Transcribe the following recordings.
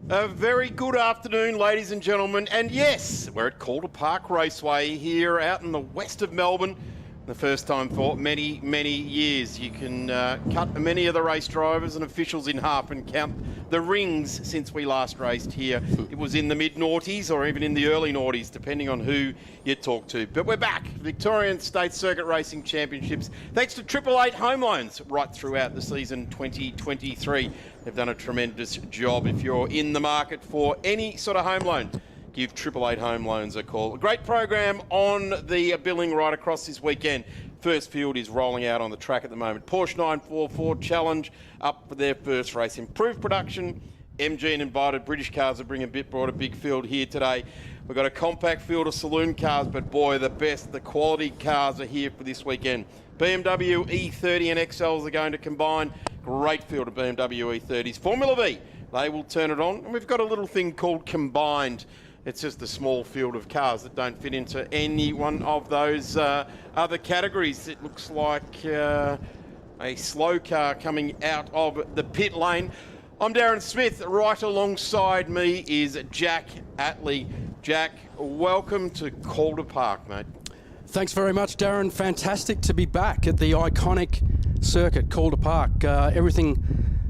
A very good afternoon, ladies and gentlemen. And yes, we're at Calder Park Raceway here out in the west of Melbourne. The first time for many, many years. You can cut many of the race drivers and officials in half and count the rings since we last raced here. It was in the mid-noughties or even in the early noughties, depending on who you talk to. But we're back. Victorian State Circuit Racing Championships, thanks to 888 Home Loans right throughout the season 2023. They've done a tremendous job. If you're in the market for any sort of home loan, give 888 Home Loans a call. A great program on the billing right across this weekend. First field is rolling out on the track at the moment. Porsche 944 Challenge up for their first race. Improved production. MG and invited British cars have brought a big field here today. We've got a compact field of Saloon cars, but boy, the quality cars are here for this weekend. BMW E30 and XLs are going to combine. Great field of BMW E30s. Formula V, they will turn it on. And we've got a little thing called Combined. It's just a small field of cars that don't fit into any one of those other categories. It looks like a slow car coming out of the pit lane. I'm Darren Smith. Right alongside me is Jack Atlee. Jack, welcome to Calder Park, mate. Thanks very much, Darren. Fantastic to be back at the iconic circuit, Calder Park. Everything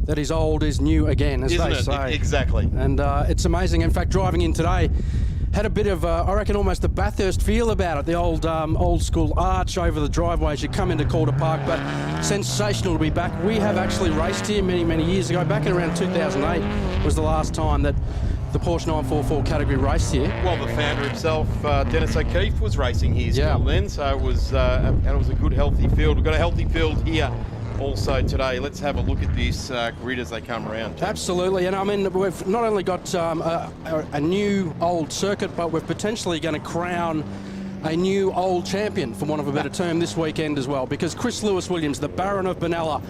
that is old is new again, as Isn't they it? say. Exactly. And it's amazing. In fact, driving in today, had a bit of, I reckon, almost the Bathurst feel about it. The old school arch over the driveway as you come into Calder Park, but sensational to be back. We have actually raced here many, many years ago. Back in around 2008 was the last time that the Porsche 944 category raced here. Well, the founder himself, Dennis O'Keefe, was racing here still then, so it was a good, healthy field. We've got a healthy field here also today. Let's have a look at this grid as they come around. Absolutely, and I mean, we've not only got a new old circuit, but we're potentially going to crown a new old champion, for want of a better term, this weekend as well, because Chris Lewis-Williams, the Baron of Benalla,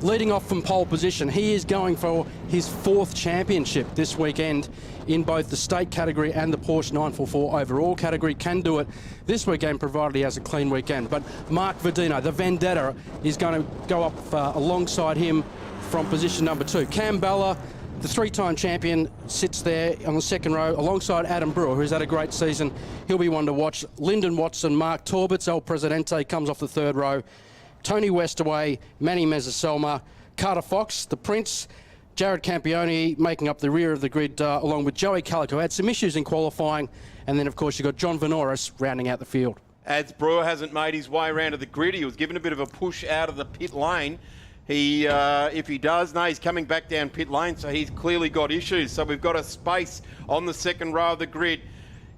leading off from pole position. He is going for his 4th championship this weekend in both the state category and the Porsche 944 overall category. Can do it this weekend, provided he has a clean weekend. But Mark Verdino, the Vendetta, is going to go up alongside him from position number 2. Cam Bella, the 3-time champion, sits there on the second row alongside Adam Brewer, who's had a great season. He'll be one to watch. Lyndon Watson, Mark Torbitz, El Presidente, comes off the 3rd row. Tony Westaway, Manny Mezzaselma, Carter Fox, the Prince, Jared Campione making up the rear of the grid along with Joey Calico. Had some issues in qualifying, and then of course you've got John Venoris rounding out the field. As Brewer hasn't made his way around to the grid, he was given a bit of a push out of the pit lane. If he does, no, he's coming back down pit lane, so he's clearly got issues. So we've got a space on the second row of the grid.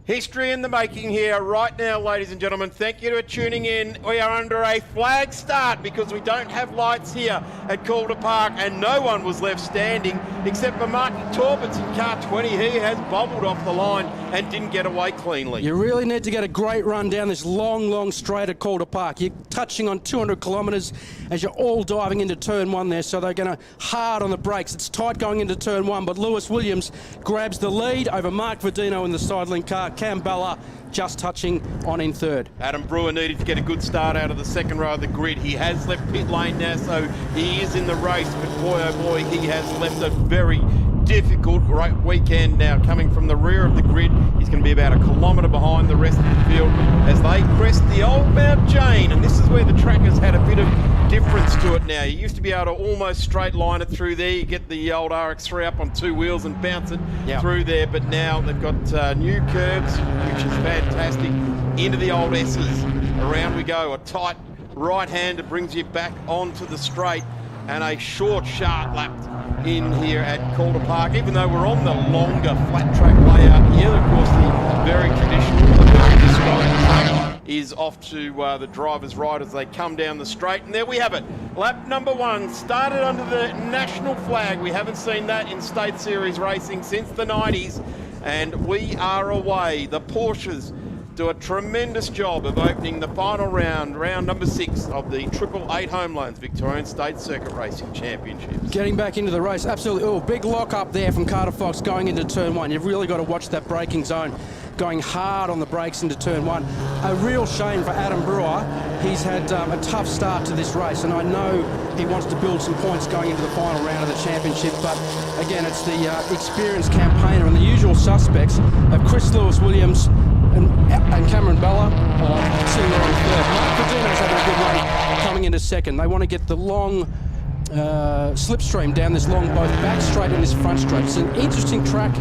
History in the making here right now, ladies and gentlemen. Thank you for tuning in. We are under a flag start because we don't have lights here at Calder Park, and no one was left standing except for Marky Torbitz in car 20. He has bobbled off the line and didn't get away cleanly. You really need to get a great run down this long straight at Calder Park. You're touching on 200 kilometres as you're all diving into turn 1 there, so they're going to hard on the brakes. It's tight going into turn 1, but Lewis Williams grabs the lead over Mark Verdino in the sideline car. Cam Bella just touching on in 3rd. Adam Brewer needed to get a good start out of the second row of the grid. He has left pit lane now, so he is in the race, but boy oh boy, he has left a very difficult weekend now. Coming from the rear of the grid, he's going to be about a kilometre behind the rest of the field as they crest the old Mount Jane, and this is where the track has had a bit of difference to it now. You used to be able to almost straight line it through there. You get the old RX3 up on 2 wheels and bounce it through there, but now they've got new curbs, which is fantastic, into the old S's. Around we go, a tight right-hander brings you back onto the straight, and a short, sharp lap in here at Calder Park, even though we're on the longer flat track layout here. Of course, the very traditional, the very described track is off to the driver's right as they come down the straight, and there we have it. Lap number 1 started under the national flag. We haven't seen that in State Series racing since the 90s, and we are away. The Porsches do a tremendous job of opening the final round, round number 6 of the 888 Home Loans Victorian State Circuit Racing Championships. Getting back into the race, absolutely. Oh, big lock up there from Carter Fox going into turn 1. You've really got to watch that braking zone. going hard on the brakes into turn one. A real shame for Adam Brewer. He's had a tough start to this race, and I know he wants to build some points going into the final round of the championship, but again, it's the experienced campaigner and the usual suspects of Chris Lewis-Williams and Cameron Bella sitting there on third. Mark Verdino's having a good run coming into second. They want to get the long slipstream down this long both back straight and this front straight. It's an interesting track,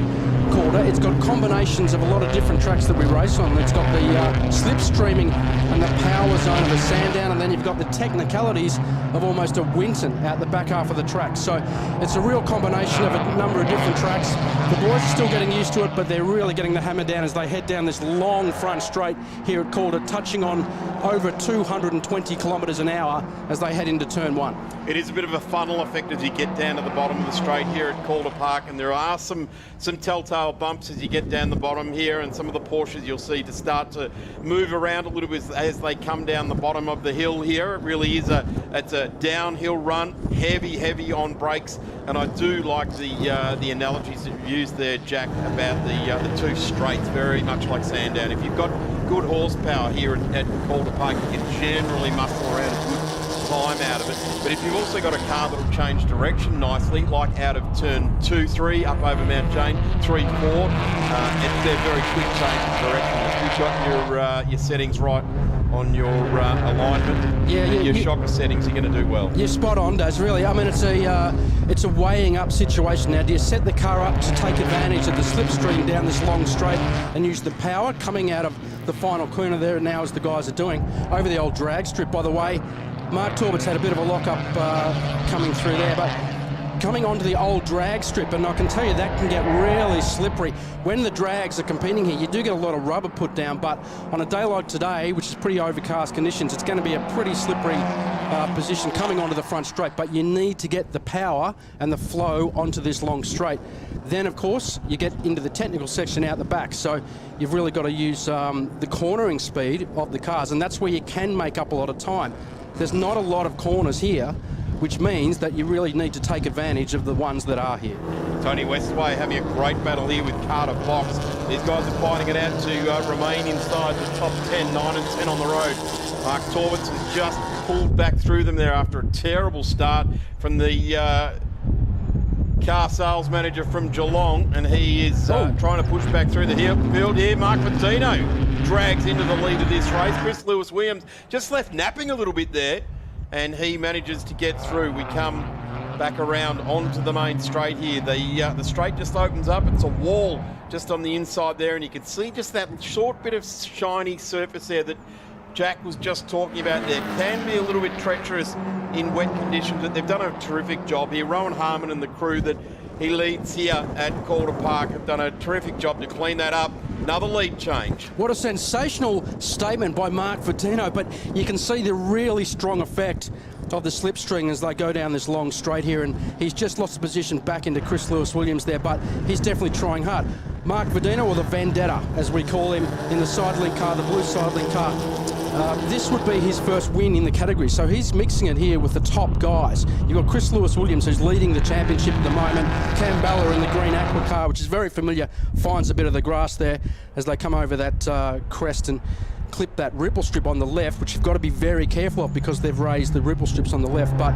Calder. It's got combinations of a lot of different tracks that we race on. It's got the slipstreaming and the power zone of a Sandown, and then you've got the technicalities of almost a Winton out the back half of the track. So it's a real combination of a number of different tracks. The boys are still getting used to it, but they're really getting the hammer down as they head down this long front straight here at Calder, touching on over 220 kilometres an hour as they head into turn one. It is a bit of a funnel effect as you get down to the bottom of the straight here at Calder Park, and there are some telltale bumps as you get down the bottom here, and some of the Porsches you'll see to start to move around a little bit as they come down the bottom of the hill here. It really is it's a downhill run, heavy on brakes, and I do like the analogies that you've used there, Jack, about the two straights, very much like Sandown. If you've got good horsepower here at Calder Park, you can generally muscle around a good time out of it. But if you've also got a car that will change direction nicely, like out of turn 2, 3, up over Mount Jane, 3, 4, they're very quick change of direction. If you've got your settings right on your alignment, your shocker settings, you're going to do well. You're spot on, Daz, really. I mean, it's a weighing up situation now. Do you set the car up to take advantage of the slipstream down this long straight and use the power coming out of the final corner there now, as the guys are doing, over the old drag strip, by the way? Mark Torbett's had a bit of a lock-up coming through there, but coming onto the old drag strip, and I can tell you that can get really slippery. When the drags are competing here, you do get a lot of rubber put down, but on a day like today, which is pretty overcast conditions, it's going to be a pretty slippery position coming onto the front straight, but you need to get the power and the flow onto this long straight. Then, of course, you get into the technical section out the back, so you've really got to use the cornering speed of the cars, and that's where you can make up a lot of time. There's not a lot of corners here, which means that you really need to take advantage of the ones that are here. Tony Westway having a great battle here with Calder Park. These guys are fighting it out to remain inside the top 10, 9 and 10 on the road. Mark Torbett's has just pulled back through them there after a terrible start from the car sales manager from Geelong, and he is trying to push back through the field here. Mark Verdino drags into the lead of this race. Chris Lewis-Williams just left napping a little bit there, and he manages to get through. We come back around onto the main straight here. The straight just opens up. It's a wall just on the inside there, and you can see just that short bit of shiny surface there that Jack was just talking about. There can be a little bit treacherous in wet conditions, but they've done a terrific job here. Rowan Harmon and the crew that he leads here at Calder Park have done a terrific job to clean that up. Another lead change. What a sensational statement by Mark Verdino, but you can see the really strong effect of the slipstring as they go down this long straight here, and he's just lost the position back into Chris Lewis-Williams there, but he's definitely trying hard. Mark Verdino, or the Vendetta, as we call him, in the sidelink car, the blue sidelink car. This would be his first win in the category, so he's mixing it here with the top guys. You've got Chris Lewis-Williams, who's leading the championship at the moment. Cam Balla in the green aqua car, which is very familiar, finds a bit of the grass there as they come over that crest and clip that ripple strip on the left, which you've got to be very careful of because they've raised the ripple strips on the left. But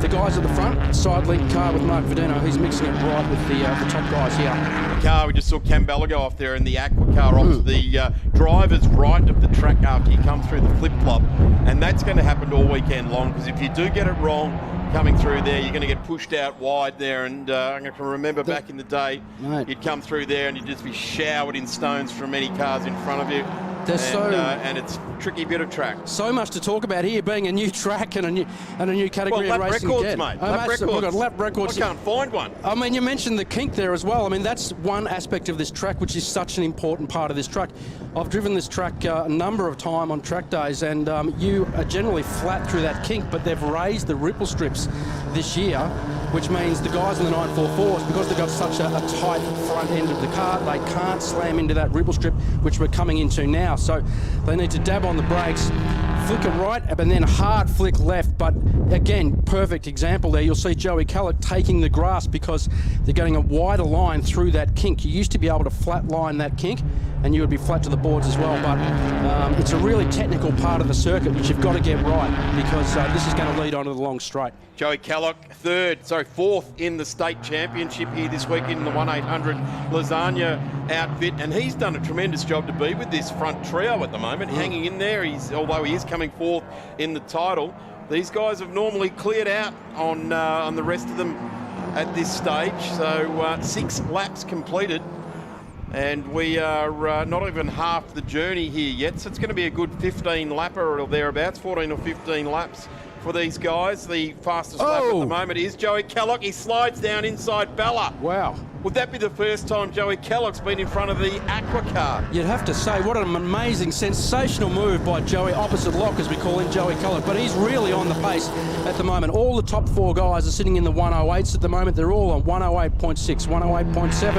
the guys at the front, side link car with Mark Verdino, he's mixing it right with the top guys here. The car, we just saw Cam Balla go off there in the aqua car off to the driver's right of the track after you come through the flip-flop, and that's going to happen all weekend long, because if you do get it wrong coming through there, you're going to get pushed out wide there, and I can remember back in the day, you'd come through there and you'd just be showered in stones from any cars in front of you. And it's a tricky bit of track. So much to talk about here, being a new track and a new category in racing. Records, mate. We've got lap records. I can't find one. I mean, you mentioned the kink there as well. I mean, that's one aspect of this track, which is such an important part of this track. I've driven this track a number of times on track days, and you are generally flat through that kink, but they've raised the ripple strips this year, which means the guys in the 944s, because they've got such a tight front end of the car, they can't slam into that ripple strip, which we're coming into now. So they need to dab on the brakes, flick it right, and then hard flick left. But again, perfect example there. You'll see Joey Kellett taking the grass because they're getting a wider line through that kink. You used to be able to flat line that kink, and you would be flat to the boards as well. But it's a really technical part of the circuit which you've got to get right, because this is going to lead on to the long straight. Joey Calloch, fourth in the state championship here this week in the 1-800 Lasagna outfit, and he's done a tremendous job to be with this front trio at the moment, hanging in there. Although he is coming fourth in the title, these guys have normally cleared out on the rest of them at this stage. So 6 laps completed, and we are not even half the journey here yet. So it's going to be a good 15 lapper or thereabouts, 14 or 15 laps for these guys. The fastest lap at the moment is Joey Calloch. He slides down inside Bella. Wow. Would that be the first time Joey Calloch's been in front of the Aqua car? You'd have to say, what an amazing, sensational move by Joey, opposite lock as we call him, Joey Calloch. But he's really on the pace at the moment. All the top 4 guys are sitting in the 108s at the moment. They're all on 108.6, 108.7,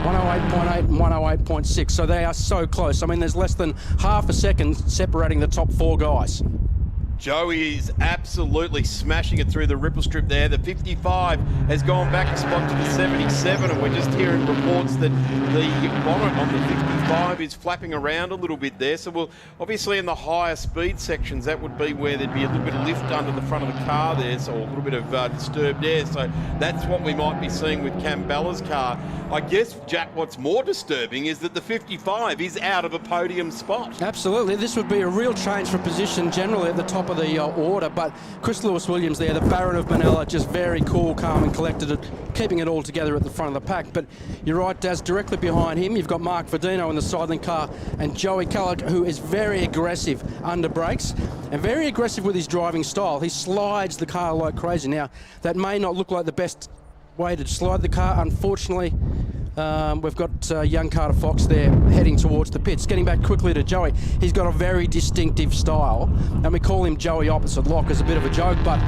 108.8 and 108.6. So they are so close. I mean, there's less than half a second separating the top 4 guys. Joey is absolutely smashing it through the ripple strip there. The 55 has gone back a spot to the 77, and we're just hearing reports that the bonnet on the 55 is flapping around a little bit there. So we'll obviously in the higher speed sections, that would be where there'd be a little bit of lift under the front of the car there, so a little bit of disturbed air. So that's what we might be seeing with Cam Bella's car. I guess, Jack, what's more disturbing is that the 55 is out of a podium spot. Absolutely. This would be a real change for position generally at the top of the order, but Chris Lewis-Williams there, the Baron of Manila, just very cool, calm and collected, keeping it all together at the front of the pack. But you're right, Daz, directly behind him you've got Mark Verdino in the sidling car, and Joey Calloch, who is very aggressive under brakes and very aggressive with his driving style. He slides the car like crazy. Now, that may not look like the best way to slide the car, unfortunately. We've got young Carter Fox there heading towards the pits. Getting back quickly to Joey, he's got a very distinctive style, and we call him Joey opposite lock as a bit of a joke, but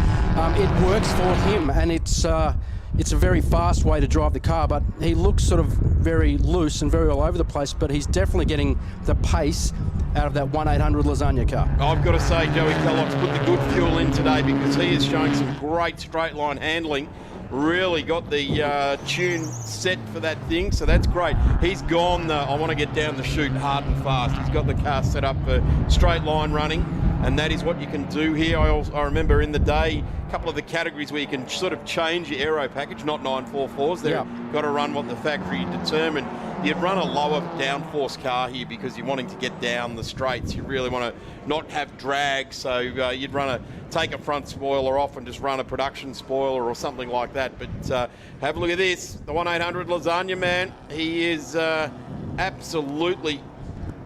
it works for him, and it's a very fast way to drive the car, but he looks sort of very loose and very all over the place, but he's definitely getting the pace out of that 1-800 Lasagna car. I've got to say, Joey Calloch's put the good fuel in today, because he is showing some great straight line handling. Really got the tune set for that thing, so that's great. He's gone I want to get down the chute hard and fast. He's got the car set up for straight line running, and that is what you can do here. I remember in the day, a couple of the categories where you can sort of change your aero package, not 944s. They've got to run what the factory determined. You'd run a lower downforce car here because you're wanting to get down the straights. You really want to not have drag, so you'd take a front spoiler off and just run a production spoiler or something like that. But have a look at this. The 1-800 Lasagna man, he is absolutely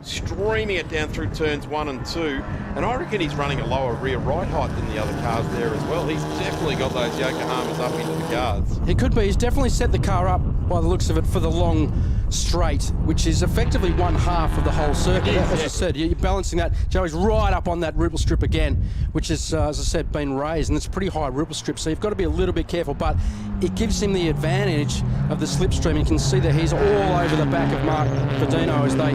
streaming it down through turns 1 and 2, and I reckon he's running a lower rear right height than the other cars there as well. He's definitely got those Yokohamas up into the cars. He could be. He's definitely set the car up, by the looks of it, for the long straight, which is effectively 1/2 of the whole circuit. As I said, you're balancing that. Joey's right up on that ripple strip again, which is, as I said, been raised, and it's a pretty high ripple strip, so you've got to be a little bit careful, but it gives him the advantage of the slipstream. You can see that he's all over the back of Mark Verdino as they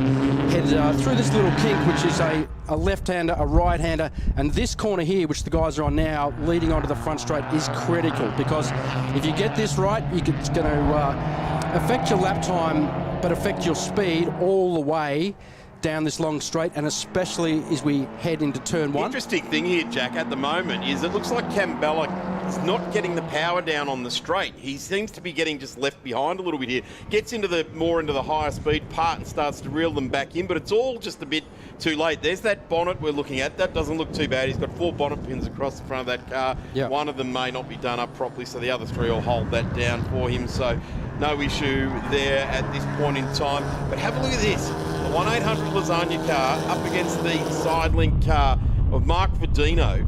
head through this little kink, which is a left-hander, a right-hander, and this corner here, which the guys are on now, leading onto the front straight, is critical, because if you get this right, it's going to affect your lap time, but affect your speed all the way down this long straight, and especially as we head into turn 1. Interesting thing here, Jack, at the moment is it looks like Cam Bella is not getting the power down on the straight. He seems to be getting just left behind a little bit here. Gets into more into the higher speed part and starts to reel them back in, but it's all just a bit too late. There's that bonnet we're looking at. That doesn't look too bad. He's got 4 bonnet pins across the front of that car. Yep. One of them may not be done up properly, so the other 3 will hold that down for him. So no issue there at this point in time. But have a look at this. The 1-800 Lasagna car up against the side link car of Mark Verdino.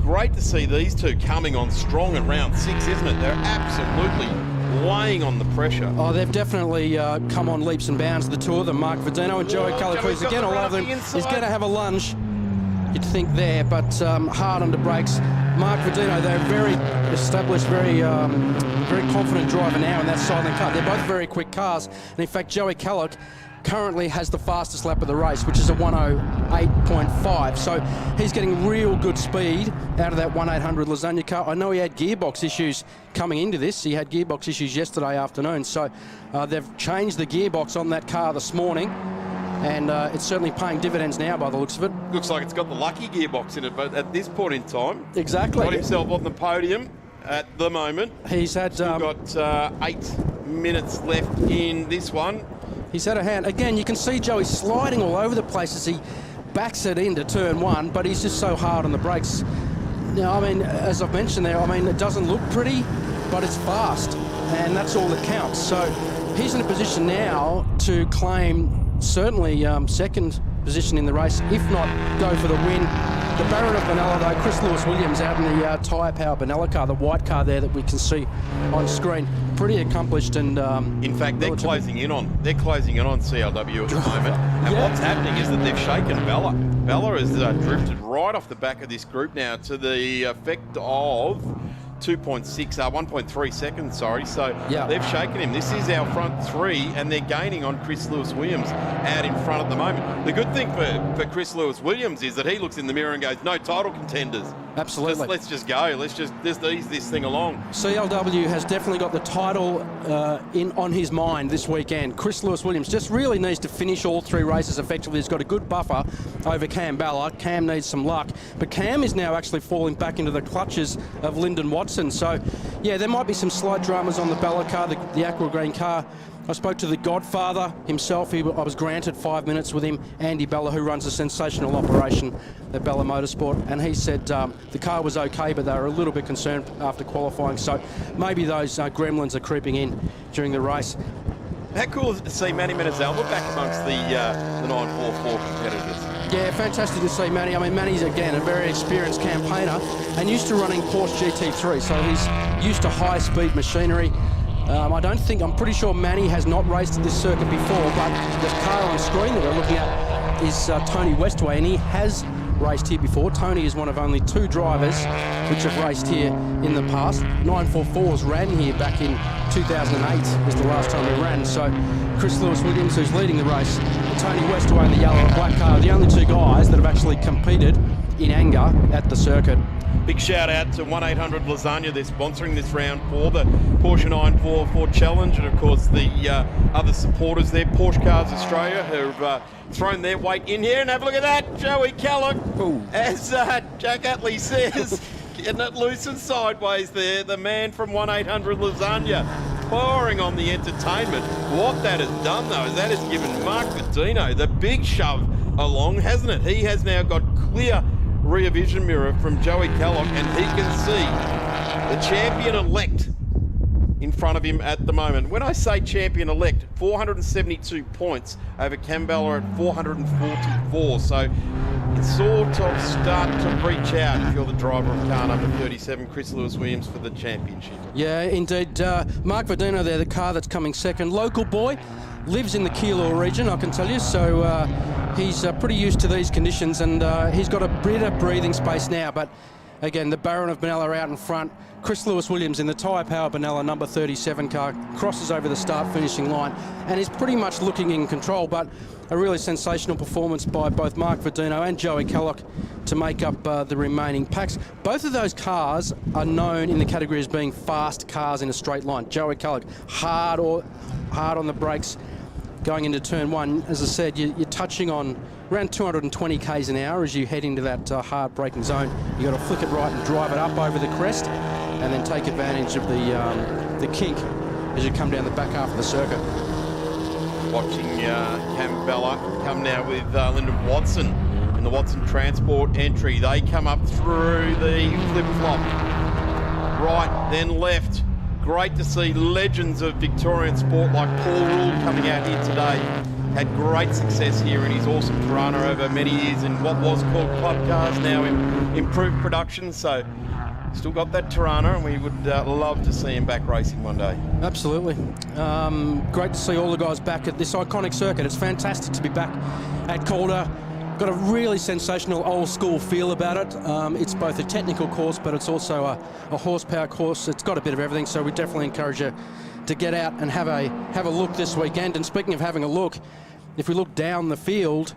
Great to see these two coming on strong at round 6, isn't it? They're absolutely laying on the pressure. Oh, they've definitely come on leaps and bounds, the two of them, Mark Verdino and Joey Calloch, who's again all over them. He's going to have a lunge, you'd think there, but hard under brakes. Mark Verdino, they're very established, very confident driver now in that silent car. They're both very quick cars, and in fact, Joey Calloch currently has the fastest lap of the race, which is a 1:08.5. So he's getting real good speed out of that 1-800 Lasagna car. I know he had gearbox issues coming into this. He had gearbox issues yesterday afternoon. So they've changed the gearbox on that car this morning. and it's certainly paying dividends now by the looks of it. Looks like it's got the lucky gearbox in it, but at this point in time, Exactly. got himself on the podium at the moment. He's had Still got 8 minutes left in this one. he's had a hand. Again, you can see Joey sliding all over the place as he backs it into turn 1, but he's just so hard on the brakes. Now, I mean, as I've mentioned there, I mean, it doesn't look pretty, but it's fast, and that's all that counts. So he's in a position now to claim certainly second position in the race, if not go for the win. The Baron of Benalla, though, Chris Lewis-Williams out in the tyre power Benalla car, the white car there that we can see on screen, pretty accomplished and. In fact, they're closing in on CLW at the moment. And Yeah. what's happening is that they've shaken Bella. Bella has drifted right off the back of this group now to the effect of 1.3 seconds, sorry. So Yeah. they've shaken him. This is our front 3, and they're gaining on Chris Lewis-Williams out in front at the moment. The good thing for Chris Lewis-Williams is that he looks in the mirror and goes, no title contenders. Absolutely. Let's just go. Let's just ease this thing along. CLW has definitely got the title on his mind this weekend. Chris Lewis-Williams just really needs to finish all 3 races effectively. He's got a good buffer over Cam Balla. Cam needs some luck, but Cam is now actually falling back into the clutches of Lyndon Watson. So, yeah, there might be some slight dramas on the Balla car, the aqua green car. I spoke to the Godfather himself. I was granted 5 minutes with him, Andy Bella, who runs a sensational operation at Bella Motorsport, and he said the car was okay, but they were a little bit concerned after qualifying. So maybe those gremlins are creeping in during the race. How cool is it to see Manny Menezalba back amongst the 944 competitors? Yeah, fantastic to see Manny. I mean, Manny's, again, a very experienced campaigner and used to running Porsche GT3, so he's used to high-speed machinery. I'm pretty sure Manny has not raced at this circuit before, but the car on screen that we're looking at is Tony Westway, and he has raced here before. Tony is one of only 2 drivers which have raced here in the past. 944s ran here back in 2008 was the last time they ran. So Chris Lewis-Williams, who's leading the race, and Tony Westway in the yellow and black car, are the only 2 guys that have actually competed in anger at the circuit. Big shout out to 1-800 Lasagna. They're sponsoring this round for the Porsche 944 Challenge, and of course the other supporters there, Porsche Cars Australia, have thrown their weight in here. And have a look at that, Joey Kellogg, as Jack Utley says, getting it loose and sideways there. The man from 1-800 Lasagna pouring on the entertainment. What that has done, though, is that has given Mark Verdino the big shove along, hasn't it? He has now got clear rear vision mirror from Joey Kellogg, and he can see the champion-elect in front of him at the moment. When I say champion-elect, 472 points over Cam Balla at 444. So it's sort of starting to reach out if you're the driver of car number 37, Chris Lewis-Williams, for the championship. Yeah, indeed. Mark Verdino there, the car that's coming second. Local boy, lives in the Keilor region, I can tell you. So he's pretty used to these conditions, and he's got a bit of breathing space now. But again, the Baron of Benalla out in front. Chris Lewis-Williams in the tyre power Benalla number 37 car crosses over the start finishing line and is pretty much looking in control, but a really sensational performance by both Mark Verdino and Joey Kellogg to make up the remaining packs. Both of those cars are known in the category as being fast cars in a straight line. Joey Kellogg hard on the brakes going into turn 1. As I said, you're touching on around 220 k's an hour as you head into that hard braking zone. You've got to flick it right and drive it up over the crest, and then take advantage of the kink as you come down the back half of the circuit. Watching Cam Balla come now with Lyndon Watson in the Watson Transport entry. They come up through the flip-flop. Right, then left. Great to see legends of Victorian sport like Paul Rule coming out here today. Had great success here in his awesome Tirana over many years in what was called club cars, now in improved production. So still got that Tirana, and we would love to see him back racing one day. Absolutely. Great to see all the guys back at this iconic circuit. It's fantastic to be back at Calder. Got a really sensational old school feel about it. It's both a technical course, but it's also a horsepower course. It's got a bit of everything, so we definitely encourage you to get out and have a look this weekend. And speaking of having a look, if we look down the field,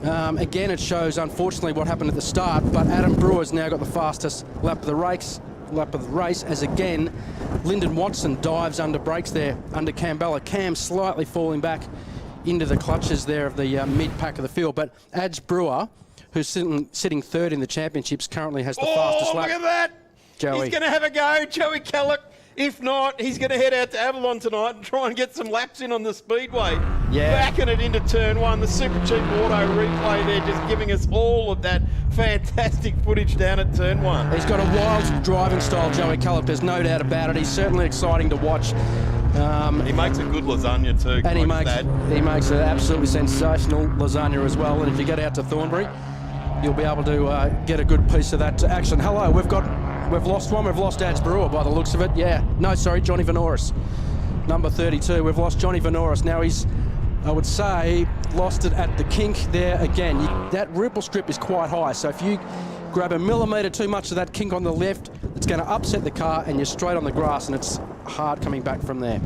again, it shows, unfortunately, what happened at the start, but Adam Brewer's now got the fastest lap of the race, as again, Lyndon Watson dives under brakes there, under Cam Balla. Cam slightly falling back into the clutches there of the mid-pack of the field. But Adz Brewer, who's sitting third in the championships, currently has the fastest lap. Look at that! Joey. He's going to have a go, Joey Kellogg. If not, he's going to head out to Avalon tonight and try and get some laps in on the speedway. Yeah. Backing it into turn one. The super cheap auto replay there, just giving us all of that fantastic footage down at turn one. He's got a wild driving style, Joey Kellogg. There's no doubt about it. He's certainly exciting to watch. He makes a good lasagna too. And he makes an absolutely sensational lasagna as well. And if you get out to Thornbury, you'll be able to get a good piece of that action. Hello, we've lost one. We've lost Adz Brewer by the looks of it. Yeah, no, sorry, Johnny Vanoris, number 32. We've lost Johnny Vanoris. Now he's, I would say, lost it at the kink there again. That ripple strip is quite high, so if you grab a millimetre too much of that kink on the left, it's going to upset the car and you're straight on the grass, and it's hard coming back from there.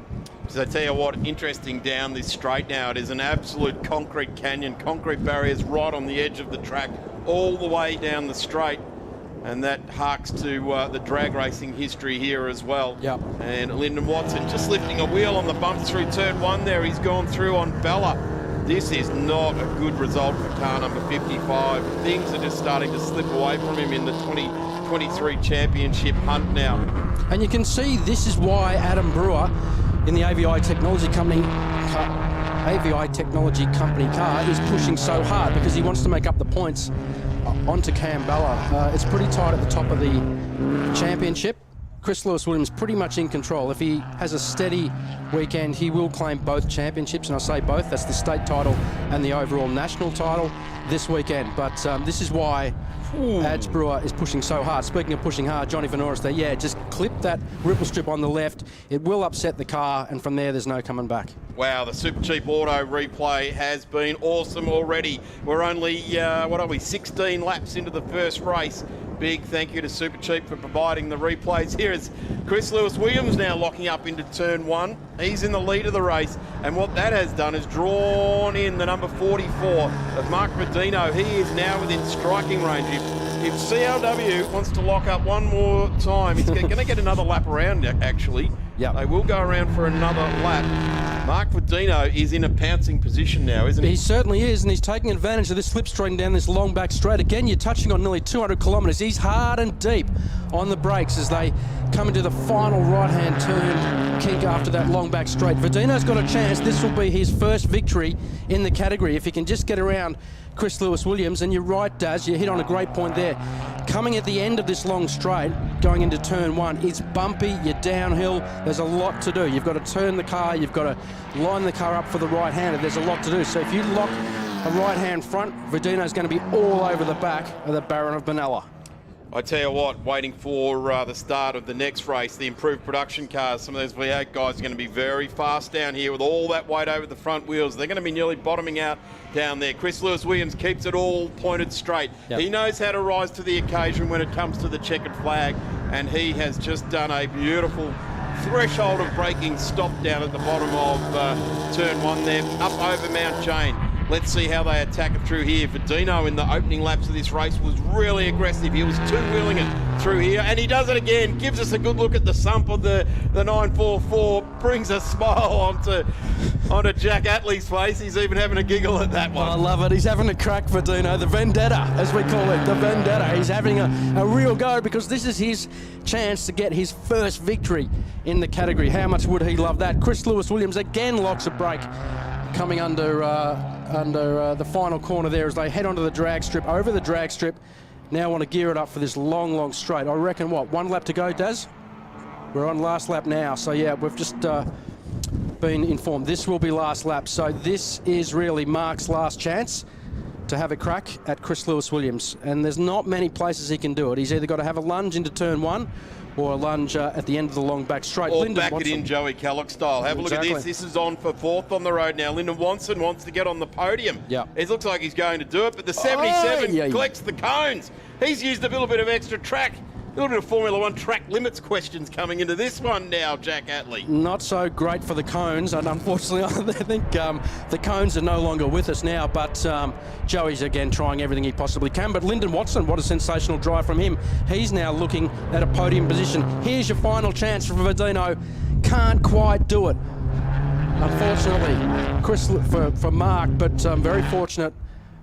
So I tell you what, interesting down this straight now. It is an absolute concrete canyon, concrete barriers right on the edge of the track, all the way down the straight. And that harks to the drag racing history here as well. Yep. And Lyndon Watson just lifting a wheel on the bumps through turn one there. He's gone through on Bella. This is not a good result for car number 55. Things are just starting to slip away from him in the 2023 championship hunt now. And you can see this is why Adam Brewer in the AVI Technology Company car is pushing so hard, because he wants to make up the points onto Bella. It's pretty tight at the top of the championship. Chris Lewis-Williams pretty much in control. If he has a steady weekend, he will claim both championships, and I say both, that's the state title and the overall national title this weekend. But this is why Adz Brewer is pushing so hard. Speaking of pushing hard, Johnny Vanoris there, yeah, just clip that ripple strip on the left. It will upset the car, and from there, there's no coming back. Wow, the Super Cheap Auto replay has been awesome already. We're only, 16 laps into the first race. Big thank you to Super Cheap for providing the replays. Here is Chris Lewis-Williams now locking up into turn one. He's in the lead of the race, and what that has done is drawn in the number 44 of Mark Medino. He is now within striking range. If CLW wants to lock up one more time, he's going to get another lap around, actually. Yep. They will go around for another lap. Mark Verdino is in a pouncing position now, isn't he? He certainly is, and he's taking advantage of this slipstream down this long back straight. Again, you're touching on nearly 200 kilometres. He's hard and deep on the brakes as they come into the final right-hand turn kink after that long back straight. Verdino's got a chance. This will be his first victory in the category if he can just get around Chris Lewis-Williams. And you're right, Daz, you hit on a great point there. Coming at the end of this long straight, going into turn one, it's bumpy, you're downhill, there's a lot to do. You've got to turn the car, you've got to line the car up for the right-hander. There's a lot to do. So if you lock a right-hand front, Verdino's going to be all over the back of the Baron of Benalla. I tell you what, waiting for the start of the next race, the improved production cars, some of those V8 guys are going to be very fast down here with all that weight over the front wheels. They're going to be nearly bottoming out down there. Chris Lewis-Williams keeps it all pointed straight. Yep. He knows how to rise to the occasion when it comes to the checkered flag, and he has just done a beautiful threshold of braking stop down at the bottom of turn one there, up over Mount Jane. Let's see how they attack it through here. Verdino in the opening laps of this race was really aggressive. He was two-wheeling it through here, and he does it again. Gives us a good look at the sump of the 944. Brings a smile onto Jack Atlee's face. He's even having a giggle at that one. I love it. He's having a crack, Verdino. The vendetta, as we call it. The vendetta. He's having a real go, because this is his chance to get his first victory in the category. How much would he love that? Chris Lewis-Williams again locks a brake, coming under the final corner there as they head onto the drag strip, over the drag strip. Now want to gear it up for this long, long straight. I reckon, what, one lap to go, Daz? We're on last lap now. So, yeah, we've just been informed this will be last lap. So this is really Mark's last chance to have a crack at Chris Lewis-Williams. And there's not many places he can do it. He's either got to have a lunge into turn one, or a lunge at the end of the long back straight. Or Lyndon back Watson. it in Joey Kellogg style. Have a look at this. This is on for fourth on the road now. Lyndon Watson wants to get on the podium. Yeah. It looks like he's going to do it, but the 77 collects the cones. He's used a little bit of extra track. A little bit of Formula One track limits questions coming into this one now, Jack Atlee. Not so great for the cones, and unfortunately I think the cones are no longer with us now, but Joey's again trying everything he possibly can. But Lyndon Watson, what a sensational drive from him. He's now looking at a podium position. Here's your final chance for Verdino. Can't quite do it. unfortunately, for Mark, but very fortunate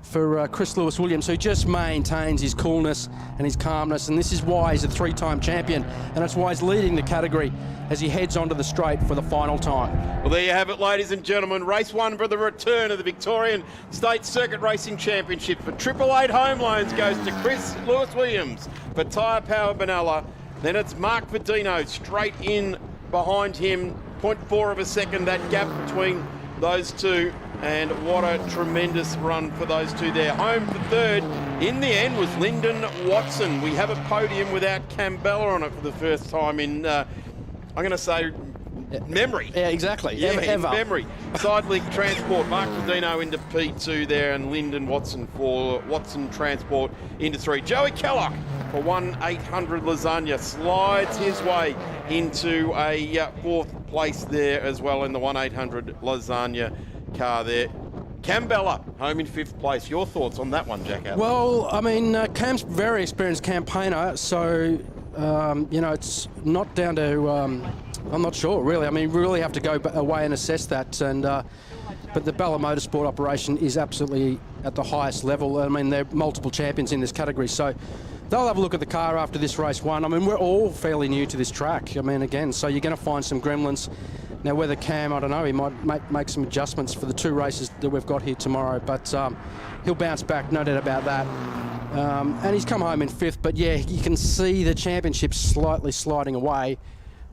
for Chris Lewis-Williams, who just maintains his coolness and his calmness, and this is why he's a three-time champion, and that's why he's leading the category as he heads onto the straight for the final time. Well, there you have it, ladies and gentlemen. Race 1 for the return of the Victorian State Circuit Racing Championship. For 888 Home Loans goes to Chris Lewis-Williams. For Tyre Power Benalla, then it's Mark Verdino straight in behind him. 0.4 of a second, that gap between those two. And what a tremendous run for those two there. Home for third, in the end, was Lyndon Watson. We have a podium without Cambella on it for the first time in, I'm going to say, memory. Yeah, exactly. Yeah, ever. In memory. Sidelink Transport, Mark Verdino into P2 there, and Lyndon Watson for Watson Transport into 3. Joey Kellogg for 1-800 Lasagna slides his way into a fourth place there as well in the 1-800 Lasagna car there. Cambella home in fifth place. Your thoughts on that one, Jack Adler? Well, I mean, Cam's a very experienced campaigner, so it's not down to. I'm not sure, really. I mean, we really have to go away and assess that. And but the Bella Motorsport operation is absolutely at the highest level. I mean, they're multiple champions in this category, so they'll have a look at the car after this race 1. I mean, we're all fairly new to this track. I mean, again, so you're going to find some gremlins. Now, whether Cam, I don't know, he might make some adjustments for the 2 races that we've got here tomorrow, but he'll bounce back, no doubt about that. And he's come home in 5th, but yeah, you can see the championship slightly sliding away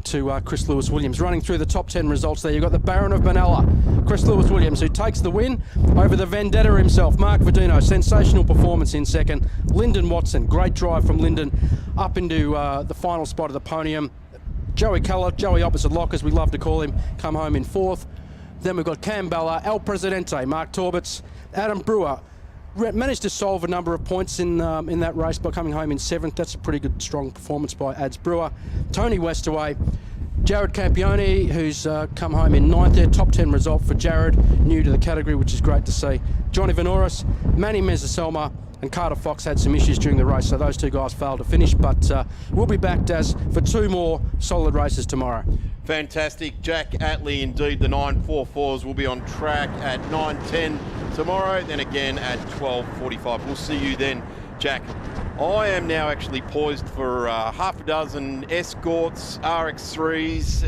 to Chris Lewis-Williams. Running through the top 10 results there, you've got the Baron of Benalla, Chris Lewis-Williams, who takes the win over the Vendetta himself. Mark Verdino, sensational performance in 2nd. Lyndon Watson, great drive from Lyndon up into the final spot of the podium. Joey Keller, Joey opposite lock, as we love to call him, come home in 4th. Then we've got Cambella, El Presidente, Mark Torbitz, Adam Brewer. Managed to solve a number of points in that race by coming home in 7th. That's a pretty good, strong performance by Ads Brewer. Tony Westaway, Jared Campione, who's come home in 9th there. Top 10 result for Jared, new to the category, which is great to see. Johnny Vanoris, Manny Mezaselma, and Carter Fox had some issues during the race, so those 2 guys failed to finish, but we'll be back, Daz, for 2 more solid races tomorrow. Fantastic. Jack Atley, indeed, the 944s will be on track at 9:10 tomorrow, then again at 12:45. We'll see you then, Jack. I am now actually poised for half a dozen Escorts, RX3s,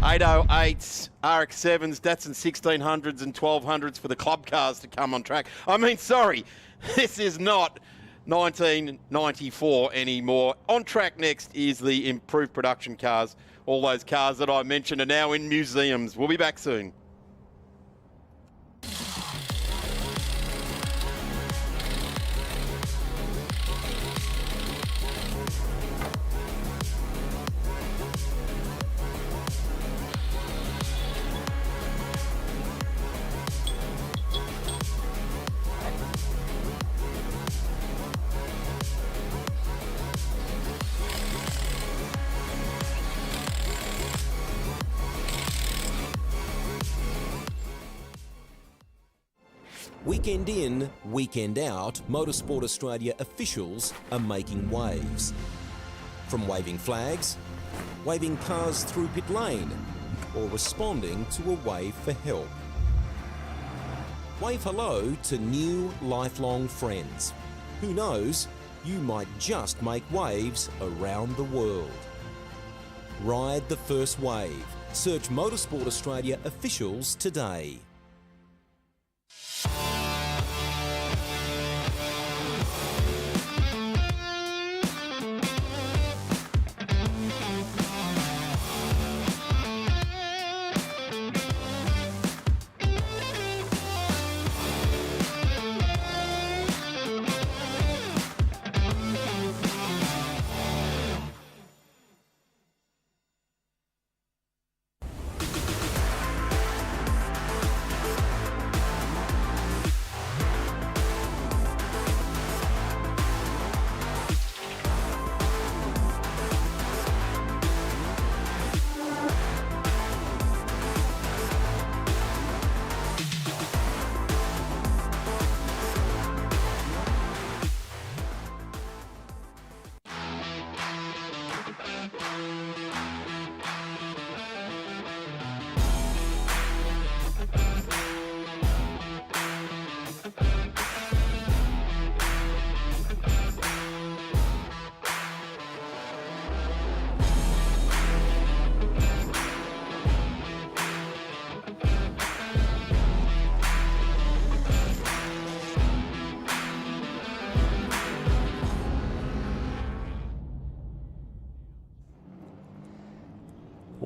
808s, RX7s, Datsun 1600s and 1200s for the club cars to come on track. I mean, sorry, this is not 1994 anymore. On track next is the improved production cars. All those cars that I mentioned are now in museums. We'll be back soon. Weekend in, weekend out, Motorsport Australia officials are making waves. From waving flags, waving cars through pit lane, or responding to a wave for help. Wave hello to new lifelong friends. Who knows, you might just make waves around the world. Ride the first wave. Search Motorsport Australia officials today.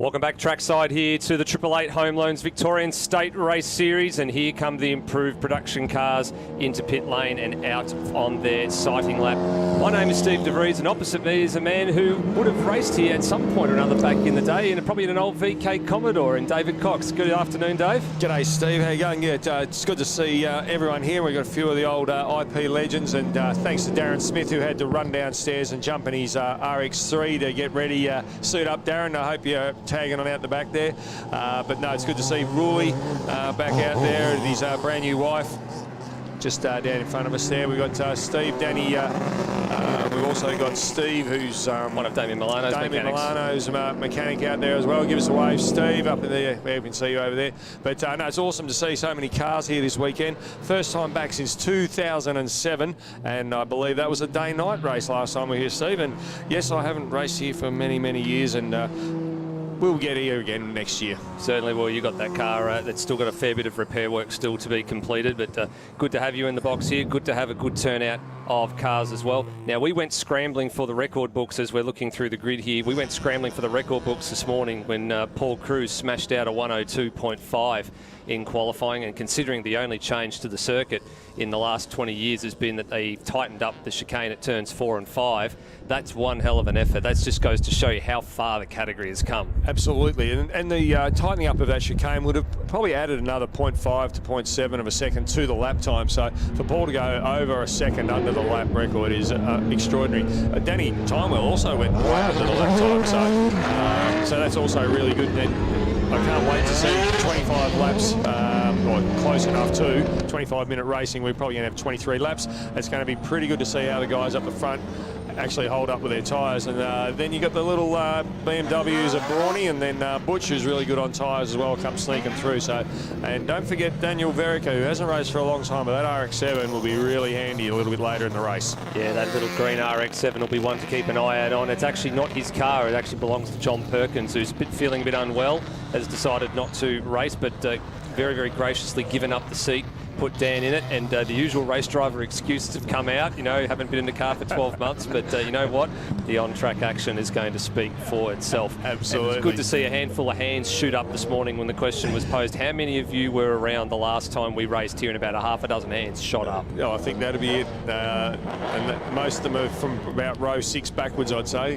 Welcome back trackside here to the 888 Home Loans Victorian State Race Series, and here come the improved production cars into pit lane and out on their sighting lap. My name is Steve DeVries, and opposite me is a man who would have raced here at some point or another back in the day, and probably in an old VK Commodore, and David Cox. Good afternoon, Dave. G'day, Steve. How you going? Yeah, it's good to see everyone here. We've got a few of the old IP legends, and thanks to Darren Smith, who had to run downstairs and jump in his RX3 to get ready. Suit up, Darren. I hope you're tagging on out the back there. But no, it's good to see Roy back out there and his brand new wife. Just down in front of us there, we've got Steve, Danny. We've also got Steve, who's one of Damien Milano's mechanic out there as well. Give us a wave, Steve, up in there. We can see you over there. But no, it's awesome to see so many cars here this weekend. First time back since 2007, and I believe that was a day-night race last time we were here, Steve. And yes, I haven't raced here for many, many years, and we'll get here again next year. Certainly will. You got that car that's still got a fair bit of repair work still to be completed, but good to have you in the box here. Good to have a good turnout of cars as well. Now, we went scrambling for the record books as we're looking through the grid here. We went scrambling for the record books this morning when Paul Cruz smashed out a 102.5 in qualifying, and considering the only change to the circuit in the last 20 years has been that they tightened up the chicane at turns 4 and 5, that's one hell of an effort. That just goes to show you how far the category has come. Absolutely, and the tightening up of that chicane would have probably added another 0.5 to 0.7 of a second to the lap time. So for Paul to go over a second under the lap record is extraordinary. Danny Timewell also went way under the lap time, so that's also really good. I can't wait to see 25 laps, or close enough to 25-minute racing. We're probably going to have 23 laps. It's going to be pretty good to see how the guys up the front actually hold up with their tyres. And then you got the little BMWs of Brawny, and then Butch, who's really good on tyres as well, come sneaking through. So, and don't forget Daniel Verica, who hasn't raced for a long time, but that RX-7 will be really handy a little bit later in the race. Yeah, that little green RX-7 will be one to keep an eye out on. It's actually not his car. It actually belongs to John Perkins, who's feeling a bit unwell, has decided not to race, but very, very graciously given up the seat, put Dan in it, and the usual race driver excuses have come out. You know, haven't been in the car for 12 months, but you know what? The on-track action is going to speak for itself. Absolutely. And it's good to see a handful of hands shoot up this morning when the question was posed, how many of you were around the last time we raced here? And about a half a dozen hands shot up. Oh, I think that'd be it. And most of them are from about row 6 backwards, I'd say.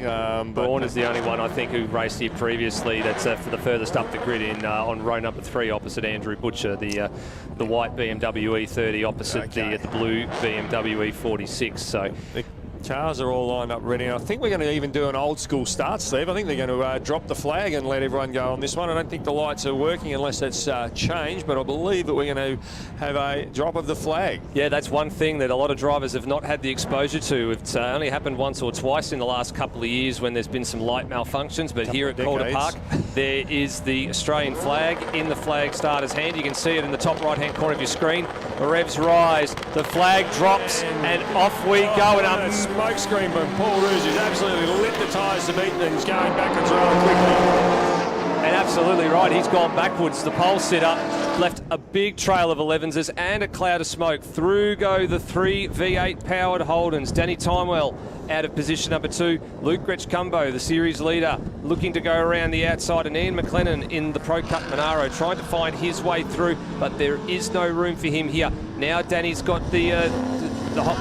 Braun is the only one, I think, who raced here previously. That's for the furthest up the grid on row number 3 opposite Andrew Butcher, the white BMW E30 opposite the blue BMW E46. So the cars are all lined up ready. And I think we're going to even do an old school start, Steve. I think they're going to drop the flag and let everyone go on this one. I don't think the lights are working unless that's changed, but I believe that we're going to have a drop of the flag. Yeah, that's one thing that a lot of drivers have not had the exposure to. It's only happened once or twice in the last couple of years when there's been some light malfunctions, but here at Calder Park, there is the Australian flag in the flag starter's hand. You can see it in the top right-hand corner of your screen. The revs rise, the flag drops, and off we go. And smoke screen from Paul Cruz, who's absolutely lit the tyres to beat, and he's going backwards rather quickly. And absolutely right, he's gone backwards. The pole set up, left a big trail of 11s and a cloud of smoke. Through go the 3 V8 powered Holdens. Danny Timewell out of position number 2. Luke Gretschkumbo, the series leader, looking to go around the outside, and Ian McLennan in the Pro Cup Monaro trying to find his way through, but there is no room for him here. Now Danny's got the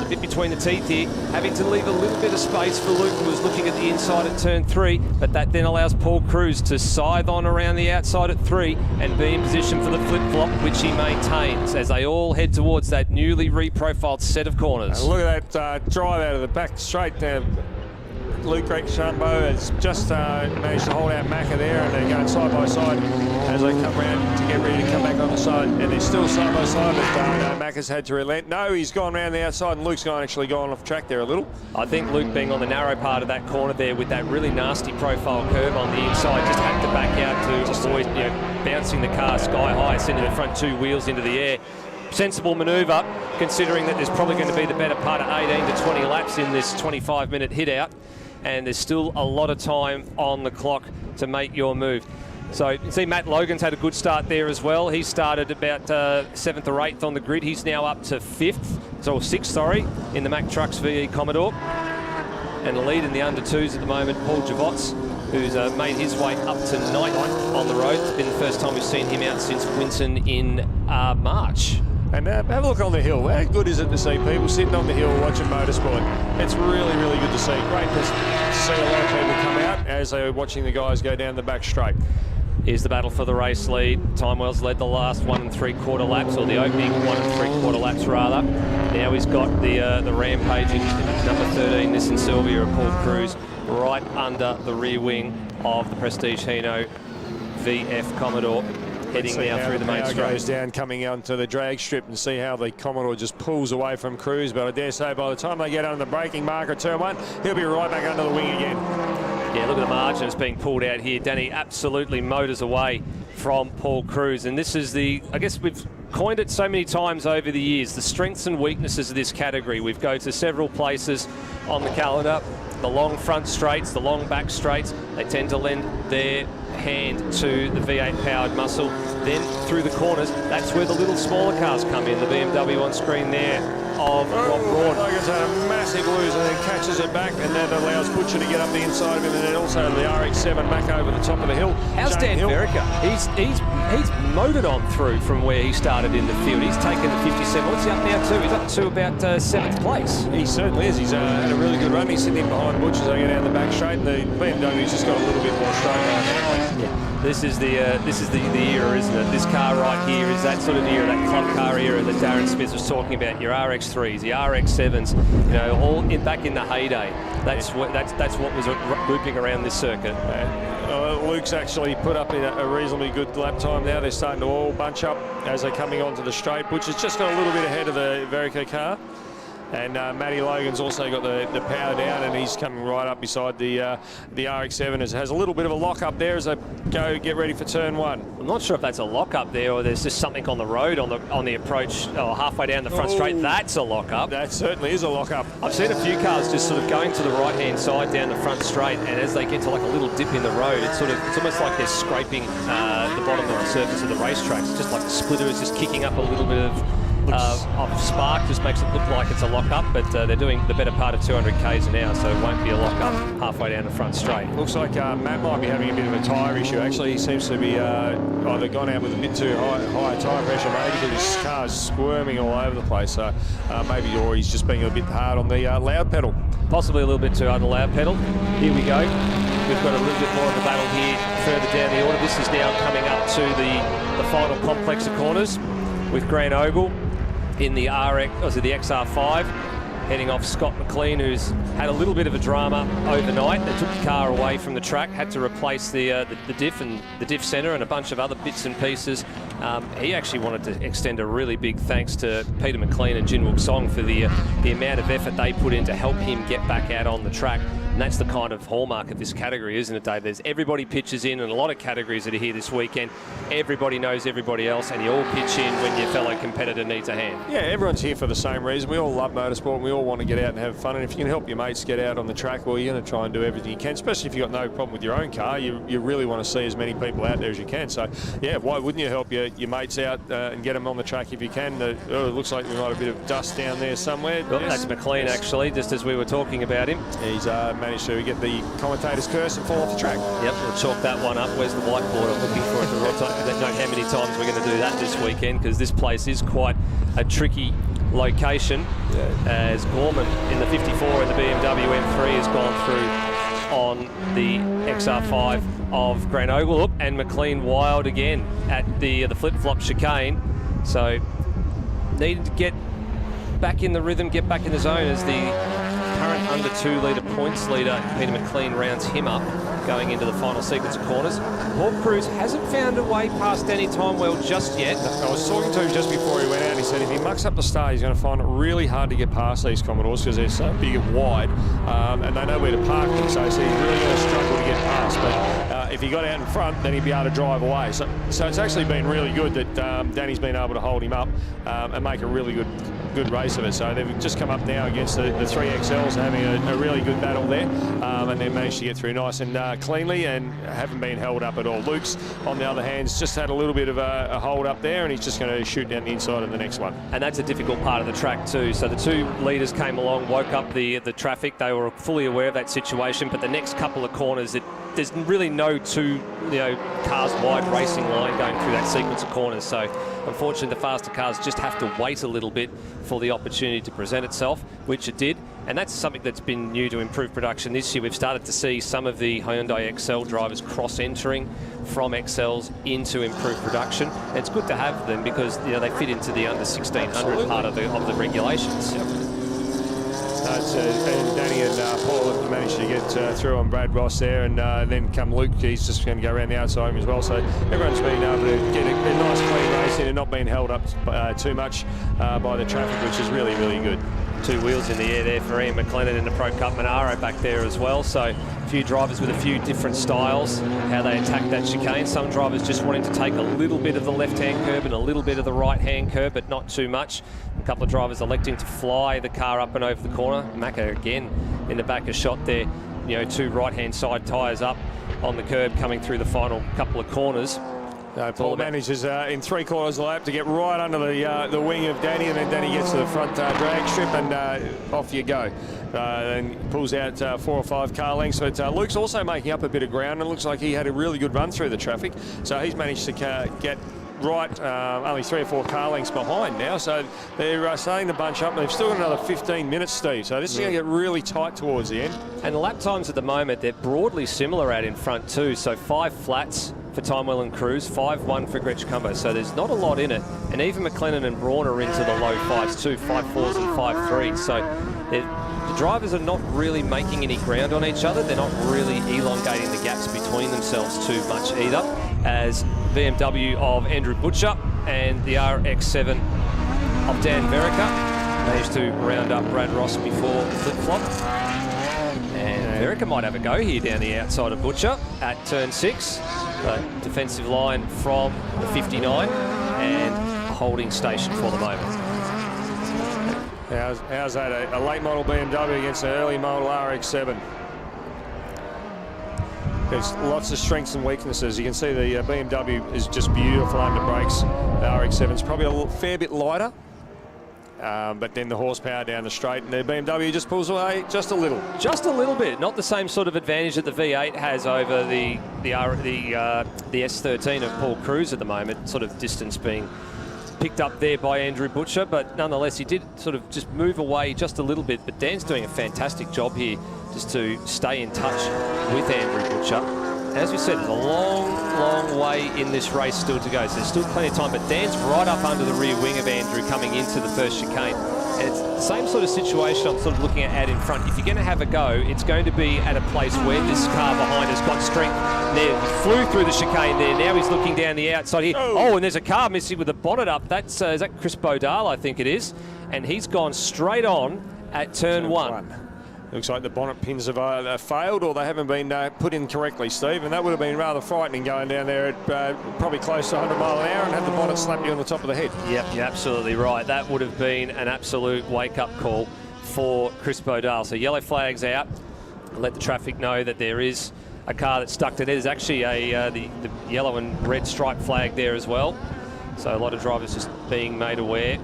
bit between the teeth here, having to leave a little bit of space for Luke, who was looking at the inside at turn 3, but that then allows Paul Cruz to scythe on around the outside at 3 and be in position for the flip-flop, which he maintains as they all head towards that newly reprofiled set of corners. Look at that drive out of the back straight down. Luke Gretschkumbo has just managed to hold out Macca there, and they're going side by side as they come around to get ready to come back on the side, and they're still side by side, but Macca's had to relent. No, he's gone around the outside, and Luke's actually gone off track there a little. I think Luke, being on the narrow part of that corner there with that really nasty profile curve on the inside, just had to back out to avoid bouncing the car sky high, sending the front 2 wheels into the air. Sensible manoeuvre, considering that there's probably going to be the better part of 18 to 20 laps in this 25-minute hit out, and there's still a lot of time on the clock to make your move. So you can see Matt Logan's had a good start there as well. He started about 7th or 8th on the grid. He's now up to 6th, sorry, in the Mack Trucks VE Commodore. And the lead in the under 2s at the moment, Paul Javots, who's made his way up to ninth on the road. It's been the first time we've seen him out since Winton in March. And have a look on the hill. How good is it to see people sitting on the hill watching motorsport? It's really, really good to see. Great to see a lot of people come out as they're watching the guys go down the back straight. Here's the battle for the race lead. Timewell's led the last 1 3/4 laps, or the opening 1 3/4 laps rather. Now he's got the rampaging number 13 Nissan Silvia of Paul Cruz right under the rear wing of the Prestige Hino VF Commodore, heading now through the main straight. Goes down, coming onto the drag strip, and see how the Commodore just pulls away from Cruz. But I dare say by the time they get under the braking marker at turn 1, he'll be right back under the wing again. Yeah, look at the margin that's being pulled out here. Danny absolutely motors away from Paul Cruz. And this is I guess we've coined it so many times over the years, the strengths and weaknesses of this category. We've go to several places on the calendar. The long front straights, the long back straights, they tend to lend their hand to the V8 powered muscle. Then through the corners, that's where the little smaller cars come in. The BMW on screen there of Rob Braun. Logan's had a massive lose and then catches it back, and that allows Butcher to get up the inside of him, and then also the RX-7 back over the top of the hill. How's Dan Verica? He's motored on through from where he started in the field. He's taken the 57. What's he up now to? He's up to about 7th place. He certainly is. He's had a really good run. He's sitting in behind Butcher as they go down the back straight, and the BMW's just got a little bit more straight right now. Yeah. This is the era, isn't it? This car right here is that sort of era, that club car era that Darren Smith was talking about. Your RX-3s, the RX-7s, you know, all back in the heyday. That's what was looping around this circuit. Luke's actually put up in a reasonably good lap time now. They're starting to all bunch up as they're coming onto the straight, which has just got a little bit ahead of the Verica car. And Matty Logan's also got the power down, and he's coming right up beside the RX-7. Has a little bit of a lock up there as they get ready for turn 1. I'm not sure if that's a lock up there or there's just something on the road on the approach halfway down the front straight. That's a lock up. That certainly is a lock up. I've seen a few cars just sort of going to the right hand side down the front straight, and as they get to like a little dip in the road, it's almost like they're scraping the bottom of the surface of the racetrack. It's just like the splitter is just kicking up a little bit of spark, just makes it look like it's a lock-up, but they're doing the better part of 200 k's an hour, so it won't be a lock-up halfway down the front straight. Looks like Matt might be having a bit of a tyre issue. Actually, he seems to be either gone out with a bit too high tyre pressure, maybe, because his car's squirming all over the place. So maybe, or he's just being a bit hard on the loud pedal. Possibly a little bit too hard on the loud pedal. Here we go. We've got a little bit more of a battle here further down the order. This is now coming up to the final complex of corners with Grant Ogle in the XR5, heading off Scott McLean, who's had a little bit of a drama overnight. They took the car away from the track, had to replace the diff and the diff centre and a bunch of other bits and pieces. He actually wanted to extend a really big thanks to Peter McLean and Jinwook Song for the amount of effort they put in to help him get back out on the track. And that's the kind of hallmark of this category, isn't it, Dave? There's everybody pitches in, and a lot of categories that are here this weekend. Everybody knows everybody else, and you all pitch in when your fellow competitor needs a hand. Yeah, everyone's here for the same reason. We all love motorsport, and we all want to get out and have fun. And if you can help your mates get out on the track, well, you're going to try and do everything you can, especially if you've got no problem with your own car. You really want to see as many people out there as you can. So, yeah, why wouldn't you help your mates out and get them on the track if you can? It looks like we might have a bit of dust down there somewhere. Well, that's McLean, actually, just as we were talking about him. He's managed to get the commentator's curse and fall off the track. Yep, we'll chalk that one up. Where's the whiteboard? I'm looking for it. I don't know how many times we're going to do that this weekend, because this place is quite a tricky location. Yeah. As Gorman in the 54 and the BMW M3 has gone through on the XR5 of Grant Ogle, and McLean wild again at the flip-flop chicane. So needed to get back in the rhythm, get back in the zone as the current under 2 litre points leader Peter McLean rounds him up going into the final sequence of corners. Paul Cruz hasn't found a way past Danny Timewell just yet. I was talking to him just before he went out, and he said if he mucks up the start, he's going to find it really hard to get past these Commodores because they're so big and wide, and they know where to park them, so he's really going to struggle to get past. But if he got out in front, then he'd be able to drive away. So it's actually been really good that Danny's been able to hold him up and make a really good good race of it. So they've just come up now against the 3XLs, having a really good battle there, and they managed to get through nice and cleanly and haven't been held up at all. Luke's, on the other hand, has just had a little bit of a hold up there, and he's just going to shoot down the inside of the next one. And that's a difficult part of the track too. So the two leaders came along, woke up the traffic. They were fully aware of that situation, but the next couple of corners, there's really no two cars wide racing line going through that sequence of corners. So unfortunately, the faster cars just have to wait a little bit for the opportunity to present itself, which it did. And that's something that's been new to improve production this year. We've started to see some of the Hyundai XL drivers cross-entering from XLs into improved production. And it's good to have them because they fit into the under 1600 part of the regulations. Yep. And Danny and Paul have managed to get through on Brad Ross there, and then come Luke. He's just going to go around the outside of him as well. So everyone's been able to get a nice clean race in and not being held up too much by the traffic, which is really, really good. Two wheels in the air there for Ian McLennan in the Pro Cup. Monaro back there as well. So a few drivers with a few different styles, how they attack that chicane. Some drivers just wanting to take a little bit of the left-hand curb and a little bit of the right-hand curb, but not too much. A couple of drivers electing to fly the car up and over the corner. Macca again in the back of shot there. Two right-hand side tyres up on the curb coming through the final couple of corners. Paul manages in 3/4 of the lap to get right under the wing of Danny, and then Danny gets to the front drag strip, and off you go. And pulls out 4 or 5 car lengths. But Luke's also making up a bit of ground, and looks like he had a really good run through the traffic. So he's managed to get right only 3 or 4 car lengths behind now. So they're starting to bunch up, and they've still got another 15 minutes, Steve. So this is going to get really tight towards the end. And the lap times at the moment, they're broadly similar out in front too. So 5 flats for Timewell and Cruz, 5-1 for Gretsch Cumbo. So there's not a lot in it. And even McLennan and Braun are into the low 5s too, 5-4s and 5-3s. So the drivers are not really making any ground on each other. They're not really elongating the gaps between themselves too much either, as BMW of Andrew Butcher and the RX-7 of Dan Verica managed to round up Brad Ross before flip-flop. And Verica might have a go here down the outside of Butcher at turn 6. Defensive line from the 59 and a holding station for the moment. How's that? A late model BMW against an early model RX-7. There's lots of strengths and weaknesses. You can see the BMW is just beautiful under brakes. The RX-7's probably a fair bit lighter, but then the horsepower down the straight, and the BMW just pulls away just a little. Just a little bit. Not the same sort of advantage that the V8 has over the S13 of Paul Cruz at the moment. Sort of distance being picked up there by Andrew Butcher, but nonetheless he did sort of just move away just a little bit. But Dan's doing a fantastic job here just to stay in touch with Andrew Butcher. As we said, there's a long, long way in this race still to go, so there's still plenty of time, but Dan's right up under the rear wing of Andrew coming into the first chicane. And it's the same sort of situation I'm sort of looking at in front. If you're going to have a go, it's going to be at a place where this car behind has got strength. There, he flew through the chicane there. Now he's looking down the outside here. Oh, and there's a car missing with the bonnet up. That's is that Chris Bodal, I think it is. And he's gone straight on at turn 1. Looks like the bonnet pins have failed, or they haven't been put in correctly, Steve, and that would have been rather frightening going down there at probably close to 100 mile an hour and have the bonnet slap you on the top of the head. Yep, you're absolutely right. That would have been an absolute wake-up call for Chris Bodal. So yellow flags out. Let the traffic know that there is a car that's stuck to there. There's actually the yellow and red stripe flag there as well. So a lot of drivers just being made aware.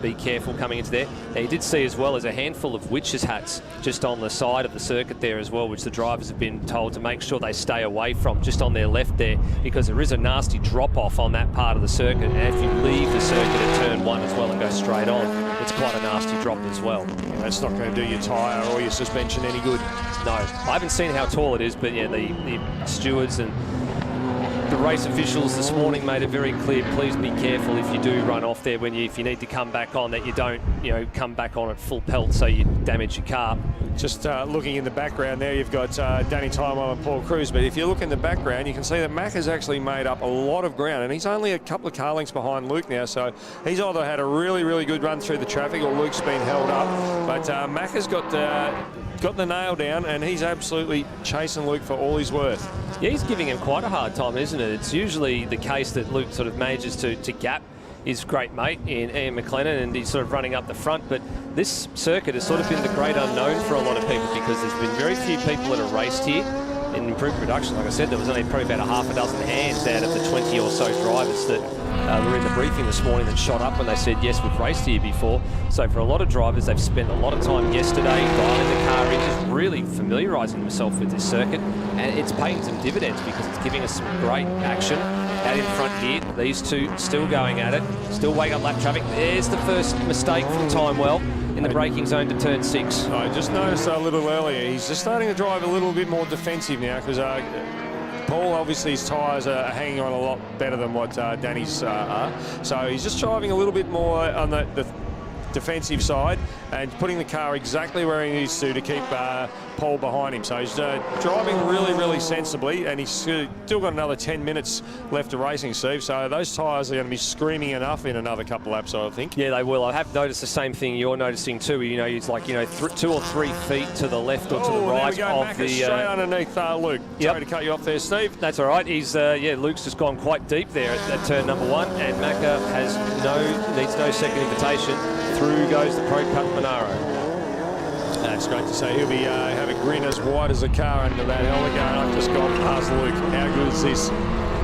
Be careful coming into there. Now, you did see as well as a handful of witches' hats just on the side of the circuit there as well, which the drivers have been told to make sure they stay away from, just on their left there, because there is a nasty drop-off on that part of the circuit. And if you leave the circuit at turn 1 as well and go straight on, it's quite a nasty drop as well. Yeah, that's not going to do your tyre or your suspension any good. No, I haven't seen how tall it is, but yeah, the stewards and the race officials this morning made it very clear, please be careful if you do run off there if you need to come back on, that you don't come back on at full pelt so you damage your car. Just looking in the background there, you've got Danny Timewell and Paul Cruz, but if you look in the background, you can see that Mack has actually made up a lot of ground, and he's only a couple of car lengths behind Luke now, so he's either had a really, really good run through the traffic or Luke's been held up. But Mack has got the nail down, and he's absolutely chasing Luke for all he's worth. Yeah, he's giving him quite a hard time, isn't it? It's usually the case that Luke sort of manages to gap his great mate in Ian McLennan, and he's sort of running up the front. But this circuit has sort of been the great unknown for a lot of people because there's been very few people that have raced here in improved production. Like I said, there was only probably about a half a dozen hands out of the 20 or so drivers that were in the briefing this morning that shot up when they said, yes, we've raced here before. So for a lot of drivers, they've spent a lot of time yesterday dialing the car in, just really familiarising themselves with this circuit. And it's paying some dividends because it's giving us some great action out in front here. These two still going at it, still weighing up lap traffic. There's the first mistake from Timewell in the braking zone to turn 6. I just noticed a little earlier, he's just starting to drive a little bit more defensive now because Paul, obviously his tyres are hanging on a lot better than what Danny's are. So he's just driving a little bit more on the defensive side and putting the car exactly where he needs to keep Paul behind him. So he's driving really, really sensibly, and he's still got another 10 minutes left of racing, Steve. So those tyres are going to be screaming enough in another couple laps, I think. Yeah, they will. I have noticed the same thing you're noticing too. You know, it's like, 2 or 3 feet to the left or to the right of the... straight underneath Luke. Yep. Sorry to cut you off there, Steve. That's all right. He's Luke's just gone quite deep there at turn number 1, and Macca needs no second invitation. Through goes the Pro Cup Monaro. That's great to see. He'll be have a grin as wide as a car under that helmet going, I've just gone past Luke. How good is this?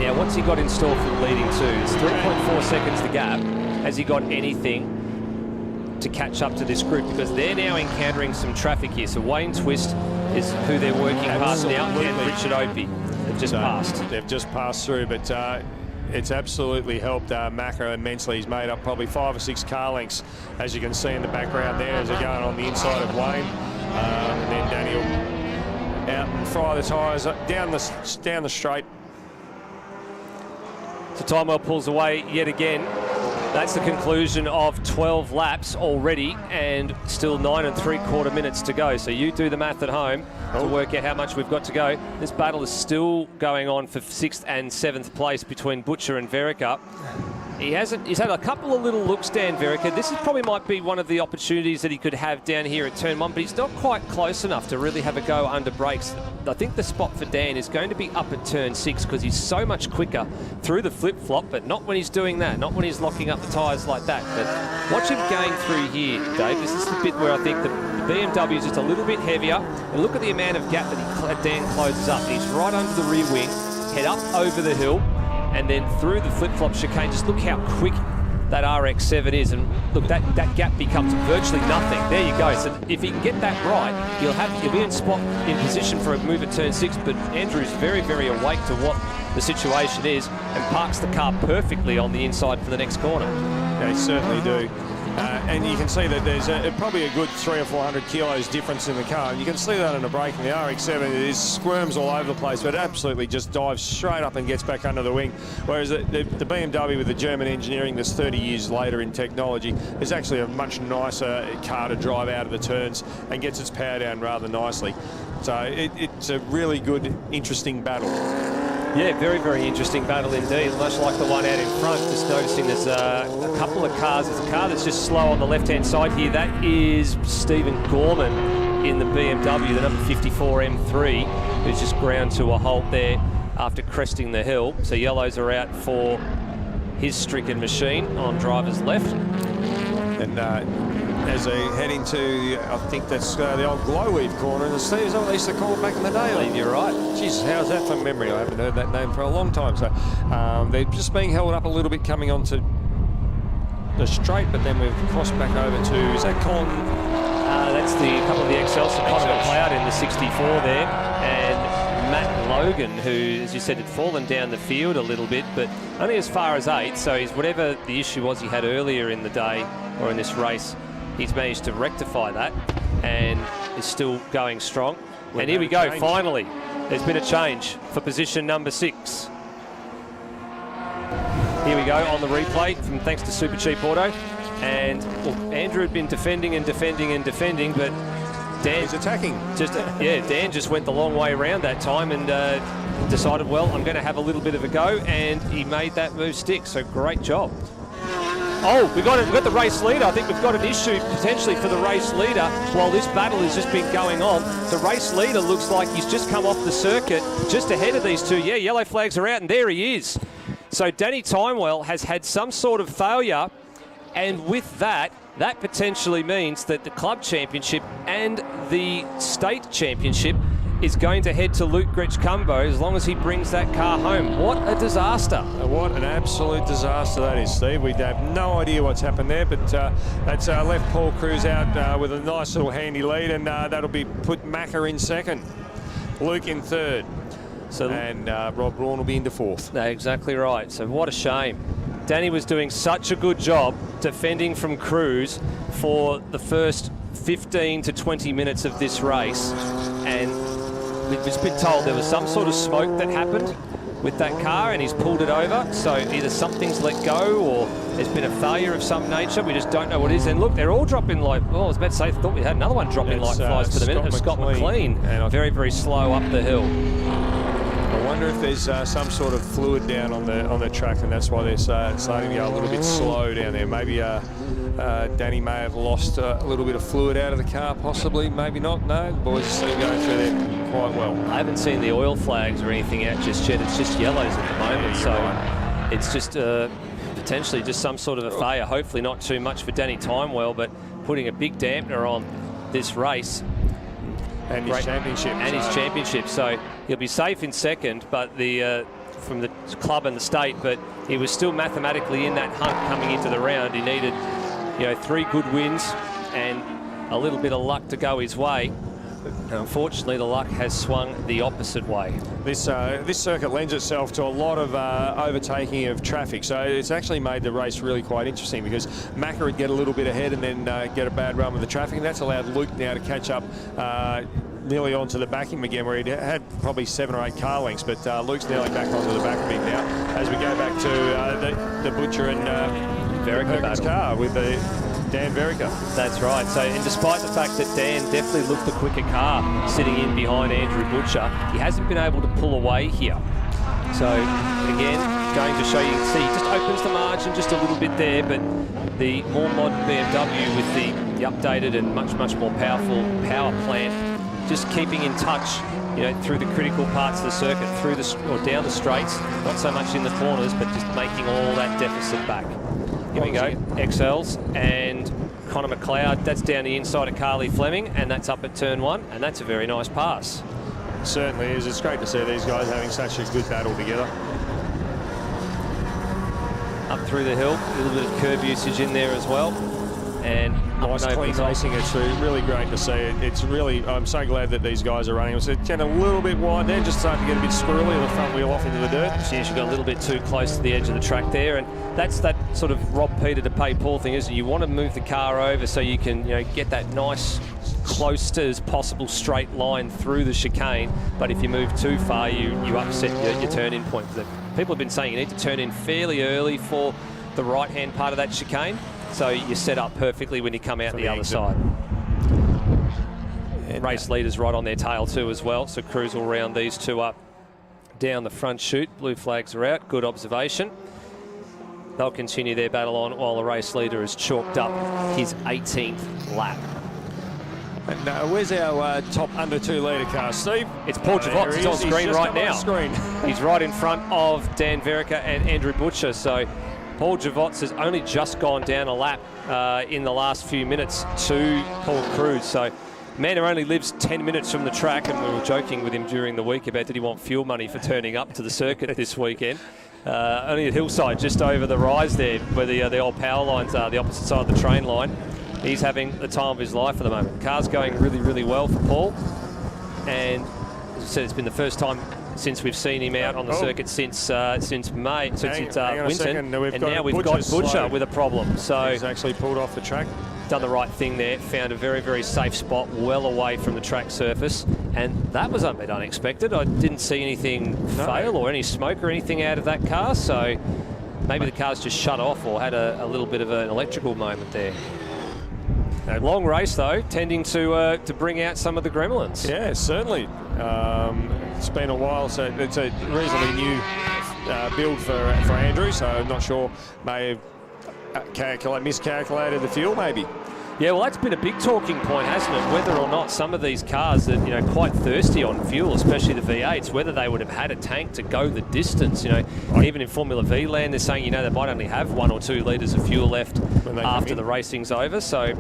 Yeah, once he got installed for the leading 2, it's 3.4 seconds the gap. Has he got anything to catch up to this group? Because they're now encountering some traffic here. So Wayne Twist is who they're working past now, and Richard Opie. They've just passed. They've just passed through, but it's absolutely helped Macca immensely. He's made up probably 5 or 6 car lengths, as you can see in the background there, as they're going on the inside of Wayne. And then Danny will out and fry the tyres down the straight. So Timewell pulls away yet again. That's the conclusion of 12 laps already, and still 9 3/4 minutes to go. So you do the math at home to work out how much we've got to go. This battle is still going on for 6th and 7th place between Butcher and Verica. He's had a couple of little looks, Dan Verica. This probably might be one of the opportunities that he could have down here at turn 1, but he's not quite close enough to really have a go under brakes. I think the spot for Dan is going to be up at turn 6 because he's so much quicker through the flip-flop, but not when he's doing that, not when he's locking up the tyres like that. But watch him going through here, Dave. This is the bit where I think the BMW is just a little bit heavier. And look at the amount of gap that Dan closes up. He's right under the rear wing, head up over the hill, and then through the flip-flop chicane. Just look how quick that RX-7 is, and look, that gap becomes virtually nothing. There you go. So if he can get that right, he'll be in position for a move at turn 6. But Andrew's very, very awake to what the situation is and parks the car perfectly on the inside for the next corner. They certainly do. And you can see that there's probably a good 300 or 400 kilos difference in the car. And you can see that in the braking. The RX-7 squirms all over the place, but absolutely just dives straight up and gets back under the wing. Whereas the BMW with the German engineering that's 30 years later in technology is actually a much nicer car to drive out of the turns and gets its power down rather nicely. So it's a really good, interesting battle. Yeah, very, very interesting battle indeed, much like the one out in front. Just noticing there's a couple of cars. There's a car that's just slow on the left-hand side here. That is Stephen Gorman in the BMW, the number 54 M3, who's just ground to a halt there after cresting the hill. So yellows are out for his stricken machine on driver's left. And as they head into, I think that's the old Glowweave corner, and Steve, is what they used to call it back in the day. I believe you're right. Jesus, how's that from memory? I haven't heard that name for a long time. So they're just being held up a little bit coming onto the straight, but then we've crossed back over to, is that Colin? That's the couple of the XLs, so Connor McLeod in the 64 there, and Matt Logan, who, as you said, had fallen down the field a little bit, but only as far as 8. So he's, whatever the issue was he had earlier in the day or in this race, he's managed to rectify that and is still going strong. And here we go, finally. There's been a change for position number 6. Here we go on the replay, from thanks to Super Cheap Auto. And well, Andrew had been defending and defending and defending, but Dan's attacking. Dan just went the long way around that time and decided, well, I'm going to have a little bit of a go, and he made that move stick. So great job. Oh, we've got the race leader. I think we've got an issue potentially for the race leader while this battle has just been going on. The race leader looks like he's just come off the circuit just ahead of these two. Yeah, yellow flags are out, and there he is. So Danny Timewell has had some sort of failure, and with that potentially means that the club championship and the state championship is going to head to Luke Gretsch-Cumbo as long as he brings that car home. What a disaster. What an absolute disaster that is, Steve. We have no idea what's happened there, but that's left Paul Cruz out with a nice little handy lead, and that'll be put Macca in second, Luke in third, and Rob Braun will be into fourth. No, exactly right. So what a shame. Danny was doing such a good job defending from Cruz for the first 15 to 20 minutes of this race, and we've just been told there was some sort of smoke that happened with that car and he's pulled it over. So either something's let go or there's been a failure of some nature. We just don't know what it is. And look, they're all dropping like, I was about to say, I thought we had another one dropping like flies for the minute. Scott McLean, very, very slow up the hill. I wonder if there's some sort of fluid down on the track, and that's why they're starting to go a little bit slow down there. Maybe Danny may have lost a little bit of fluid out of the car, possibly, maybe not. No, the boys are still going through there quite well. I haven't seen the oil flags or anything out just yet. It's just yellows at the moment, so right. It's just potentially just some sort of a failure. Hopefully not too much for Danny Timewell, but putting a big dampener on this race. And his championship. And his championship. So he'll be safe in second, but from the club and the state, but he was still mathematically in that hunt coming into the round. He needed, 3 good wins and a little bit of luck to go his way. And unfortunately, the luck has swung the opposite way. This circuit lends itself to a lot of overtaking of traffic, so it's actually made the race really quite interesting because Macca would get a little bit ahead and then get a bad run with the traffic, and that's allowed Luke now to catch up nearly onto the back of him again, where he'd had probably 7 or 8 car lengths, but Luke's nearly back onto the back of him now as we go back to the Butcher and Perkins car with the Dan Verica. That's right. So, and despite the fact that Dan definitely looked the quicker car sitting in behind Andrew Butcher, he hasn't been able to pull away here. So, again, going to show you can see, he just opens the margin just a little bit there, but the more modern BMW with the updated and much, much more powerful power plant, just keeping in touch, through the critical parts of the circuit, through or down the straights, not so much in the corners, but just making all that deficit back. Here we go, XLs and Connor McLeod. That's down the inside of Carly Fleming, and that's up at turn 1, and that's a very nice pass. It certainly is. It's great to see these guys having such a good battle together. Up through the hill, a little bit of curb usage in there as well. And nice clean racing. It's really great to see. It's really, I'm so glad that these guys are running. It's getting a little bit wide there, just starting to get a bit squirrely, the front wheel off into the dirt. She got a little bit too close to the edge of the track there, and that's that sort of rob Peter to pay Paul thing, isn't it? You want to move the car over so you can, get that nice, close to as possible straight line through the chicane, but if you move too far, you upset your turn-in point. People have been saying you need to turn in fairly early for the right-hand part of that chicane, so you're set up perfectly when you come out the other side. And race leaders right on their tail too as well, so Cruz will round these two up down the front chute. Blue flags are out, good observation. They'll continue their battle on while the race leader has chalked up his 18th lap. And where's our top under 2 litre car, Steve? It's Paul Javots. He's on screen right now. He's right in front of Dan Verica and Andrew Butcher. So Paul Javots has only just gone down a lap in the last few minutes to Paul Cruz. So man who only lives 10 minutes from the track, and we were joking with him during the week about did he want fuel money for turning up to the circuit this weekend. Only at Hillside, just over the rise there, where the old power lines are, the opposite side of the train line. He's having the time of his life at the moment. The car's going really, really well for Paul. And as I said, it's been the first time since we've seen him out on the circuit since May, since Winton. And now we've got Butcher with a problem. So he's actually pulled off the track. Done the right thing there, found a very, very safe spot well away from the track surface, and that was a bit unexpected. I didn't see anything fail or any smoke or anything out of that car, so maybe the car's just shut off or had a little bit of an electrical moment there. Long race though, tending to bring out some of the gremlins. Yeah, certainly. It's been a while, so it's a reasonably new build for Andrew, so I'm not sure, may have miscalculated the fuel maybe. Yeah, well, that's been a big talking point, hasn't it? Whether or not some of these cars that, quite thirsty on fuel, especially the V8s, whether they would have had a tank to go the distance. Even in Formula V land, they're saying, they might only have 1 or 2 litres of fuel left after the racing's over. So,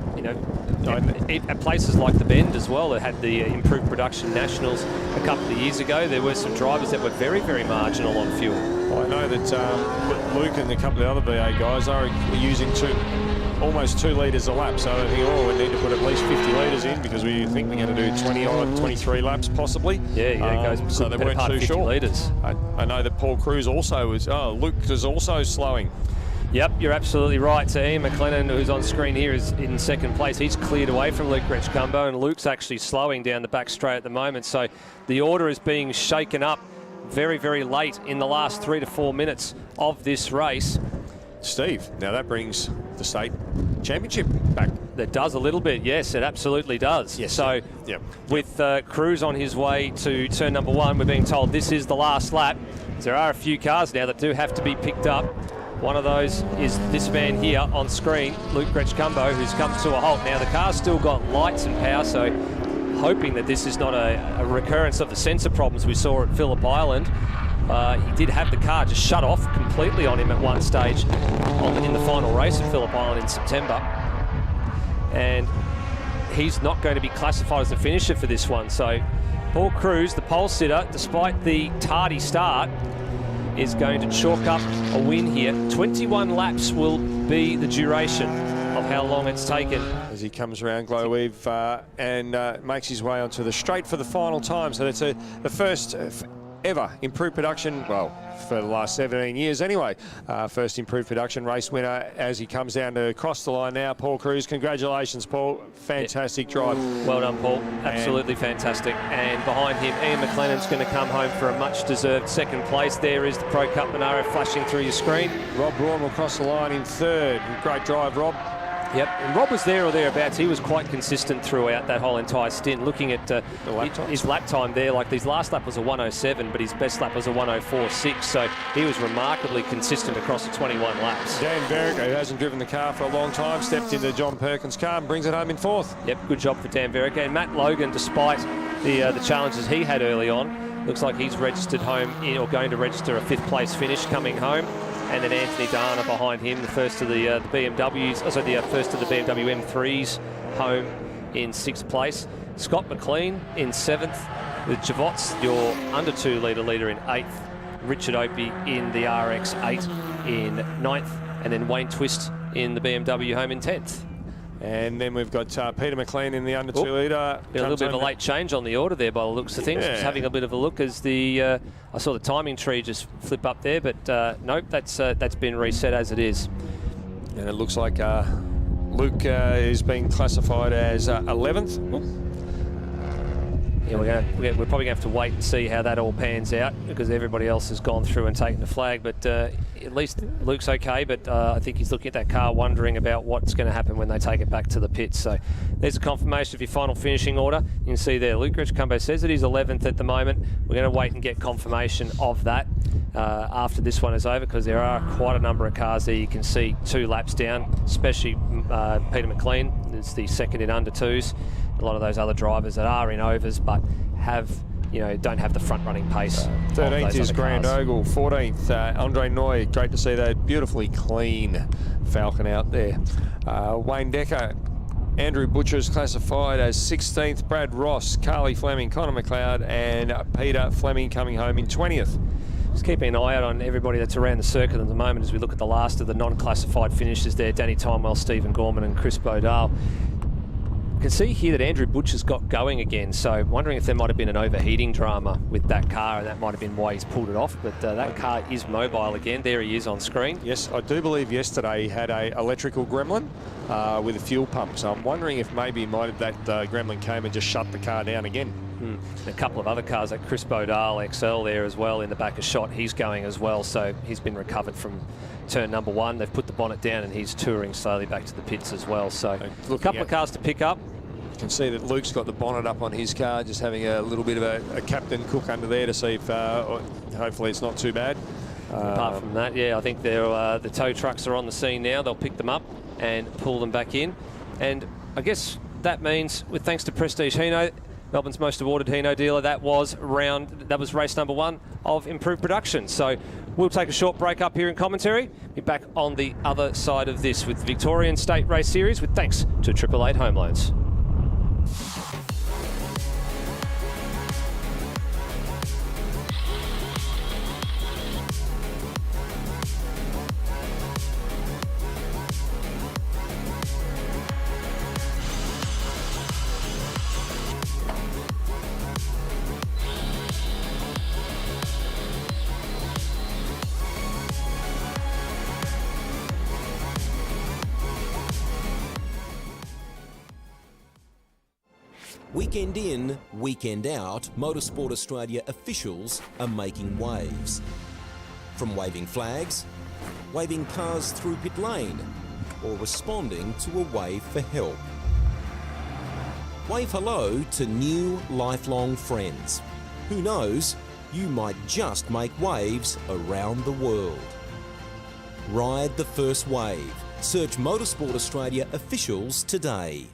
at places like the Bend as well, that had the improved production nationals a couple of years ago, there were some drivers that were very, very marginal on fuel. Well, I know that Luke and a couple of the other V8 guys are using almost 2 litres a lap, so I think, we need to put at least 50 litres in because we think we're going to do 20 or 23 laps possibly. Yeah, it goes so they weren't too short. Litres. I know that Paul Cruz also was, Luke is also slowing. Yep, you're absolutely right. So Ian McLennan, who's on screen here, is in second place. He's cleared away from Luke Gretschkumbo, and Luke's actually slowing down the back straight at the moment. So the order is being shaken up very, very late in the last 3 to 4 minutes of this race. Steve, now that brings the state championship back. That does a little bit, yes, it absolutely does. Yes. So with Cruz on his way to turn number 1, we're being told this is the last lap. There are a few cars now that do have to be picked up. One of those is this man here on screen, Luke Gretschkumbo, who's come to a halt. Now the car's still got lights and power, so hoping that this is not a recurrence of the sensor problems we saw at Phillip Island. He did have the car just shut off completely on him at one stage in the final race at Phillip Island in September. And he's not going to be classified as a finisher for this one. So Paul Cruz, the pole sitter, despite the tardy start, is going to chalk up a win here. 21 laps will be the duration of how long it's taken. As he comes around Glowweave and makes his way onto the straight for the final time. So that's the first ever improved production, well, for the last 17 years anyway. First improved production race winner as he comes down to cross the line now. Paul Cruz, congratulations, Paul. Fantastic drive. Well done, Paul. Absolutely fantastic. And behind him, Ian McLennan's going to come home for a much-deserved second place. There is the Pro Cup Monaro flashing through your screen. Rob Braun will cross the line in third. Great drive, Rob. Yep, and Rob was there or thereabouts. He was quite consistent throughout that whole entire stint. Looking at his lap time there, like his last lap was a 1:07, but his best lap was a 1:04.6. So he was remarkably consistent across the 21 laps. Dan Verico, who hasn't driven the car for a long time, stepped into John Perkins' car and brings it home in fourth. Yep, good job for Dan Verico. And Matt Logan, despite the challenges he had early on, looks like he's registered home or going to register a 5th place finish coming home. And then Anthony Dana behind him, the first of the BMWs, the first of the BMW M3s home in 6th place. Scott McLean in 7th, with Javots, your under 2 litre leader, in 8th. Richard Opie in the RX-8 in 9th, and then Wayne Twist in the BMW home in 10th. And then we've got Peter McLean in the under 2 litre. A little bit of a late change on the order there by the looks of things. Yeah. Just having a bit of a look as I saw the timing tree just flip up there, but nope, that's been reset as it is. And it looks like Luke is being classified as 11th. Yeah, we're probably going to have to wait and see how that all pans out because everybody else has gone through and taken the flag. But at least Luke's okay. But I think he's looking at that car wondering about what's going to happen when they take it back to the pits. So there's a confirmation of your final finishing order. You can see there, Luke Gretschkumbo says that he's 11th at the moment. We're going to wait and get confirmation of that after this one is over because there are quite a number of cars there. You can see 2 laps down, especially Peter McLean is the second in under 2s. A lot of those other drivers that are in overs but don't have the front running pace. 13th is Grant Ogle, 14th Andre Noy. Great to see that beautifully clean Falcon out there. Wayne Decker, Andrew Butcher is classified as 16th. Brad Ross, Carly Fleming, Connor McLeod and Peter Fleming coming home in 20th. Just keeping an eye out on everybody that's around the circuit at the moment as we look at the last of the non-classified finishes there. Danny Timewell, Stephen Gorman and Chris Bodale. You can see here that Andrew Butcher's got going again, so wondering if there might have been an overheating drama with that car and that might have been why he's pulled it off, but that car is mobile again. There he is on screen. Yes, I do believe yesterday he had a electrical gremlin with a fuel pump, so I'm wondering if maybe that gremlin came and just shut the car down again. A couple of other cars like Chris Bodale XL there as well in the back of shot. He's going as well, so he's been recovered from turn number 1. They've put the bonnet down and he's touring slowly back to the pits as well. So a couple of cars to pick up. You can see that Luke's got the bonnet up on his car, just having a little bit of a captain cook under there to see if hopefully it's not too bad. Apart from that, yeah, I think the tow trucks are on the scene now. They'll pick them up and pull them back in. And I guess that means, with thanks to Prestige Hino, Melbourne's most awarded Hino dealer, that was race number 1 of improved production. So we'll take a short break up here in commentary. Be back on the other side of this with the Victorian State Race Series, with thanks to 888 Home Loans. Weekend in, weekend out, Motorsport Australia officials are making waves. From waving flags, waving cars through pit lane, or responding to a wave for help. Wave hello to new lifelong friends. Who knows, you might just make waves around the world. Ride the first wave. Search Motorsport Australia officials today.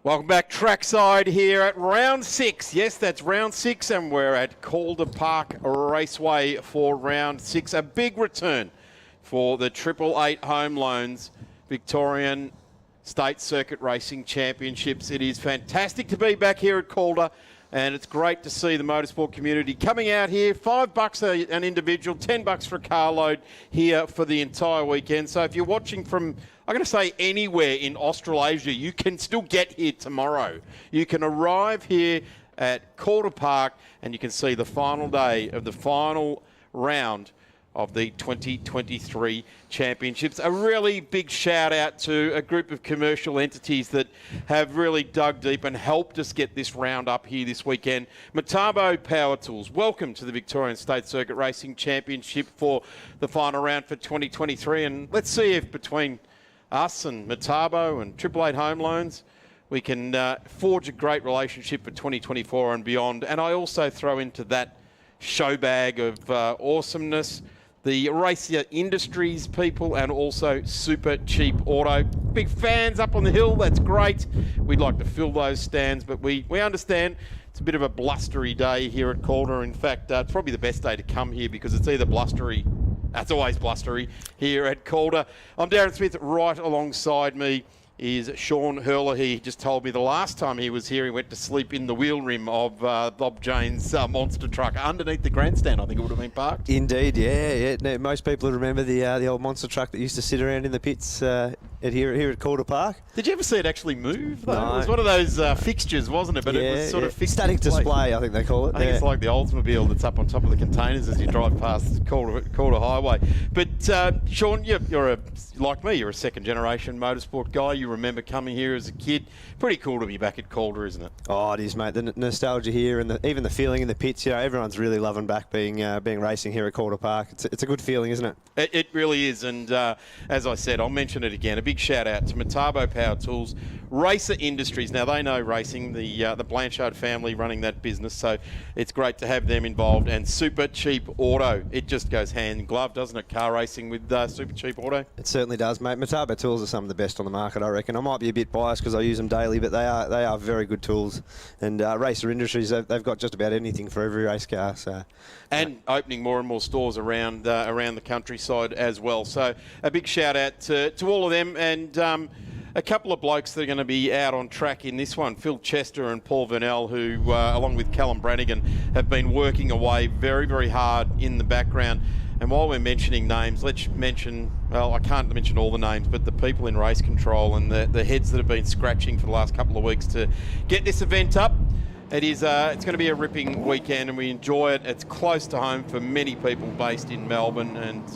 Welcome back trackside here at round 6. Yes, that's round 6, and we're at Calder Park Raceway for round 6. A big return for the 888 Home Loans Victorian State Circuit Racing Championships. It is fantastic to be back here at Calder, and it's great to see the motorsport community coming out here. $5 an individual, $10 for a carload here for the entire weekend. So if you're watching from, I'm going to say, anywhere in Australasia, you can still get here tomorrow. You can arrive here at Calder Park and you can see the final day of the final round of the 2023 championships. A really big shout out to a group of commercial entities that have really dug deep and helped us get this round up here this weekend. Metabo Power Tools, welcome to the Victorian State Circuit Racing Championship for the final round for 2023. And let's see if between us and Metabo and 888 Home Loans, we can forge a great relationship for 2024 and beyond. And I also throw into that show bag of awesomeness the Racer Industries people and also Super Cheap Auto. Big fans up on the hill, that's great. We'd like to fill those stands, but we understand it's a bit of a blustery day here at Calder. In fact, it's probably the best day to come here because it's either blustery, that's always blustery here at Calder. I'm Darren Smith. Right alongside me is Sean Hurler. He just told me the last time he was here, he went to sleep in the wheel rim of Bob Jane's monster truck underneath the grandstand. I think it would have been parked. Indeed, yeah. No, most people remember the old monster truck that used to sit around in the pits here at Calder Park. Did you ever see it actually move, though? No. It was one of those fixtures, wasn't it? But it was sort of fixed. Static display, I think they call it. I think it's like the Oldsmobile that's up on top of the containers as you drive past Calder Highway. But Sean, you're like me, you're a second-generation motorsport guy. You remember coming here as a kid. Pretty cool to be back at Calder, isn't it? Oh, it is, mate. The nostalgia here and even the feeling in the pits. Everyone's really loving back being racing here at Calder Park. It's a good feeling, isn't it? It really is. And as I said, I'll mention it again. A big shout out to Metabo Power Tools, Racer Industries. Now they know racing. The Blanchard family running that business, so it's great to have them involved. And Super Cheap Auto. It just goes hand in glove, doesn't it? Car racing with Super Cheap Auto. It certainly does, mate. Metabo tools are some of the best on the market, I reckon. I might be a bit biased because I use them daily, but they are very good tools. And Racer Industries, they've got just about anything for every race car. So, and opening more and more stores around the countryside as well. So a big shout out to all of them. And a couple of blokes that are going to be out on track in this one. Phil Chester and Paul Vernell, who, along with Callum Brannigan, have been working away very, very hard in the background. And while we're mentioning names, let's mention, well, I can't mention all the names, but the people in race control and the heads that have been scratching for the last couple of weeks to get this event up. It's going to be a ripping weekend, and we enjoy it. It's close to home for many people based in Melbourne, and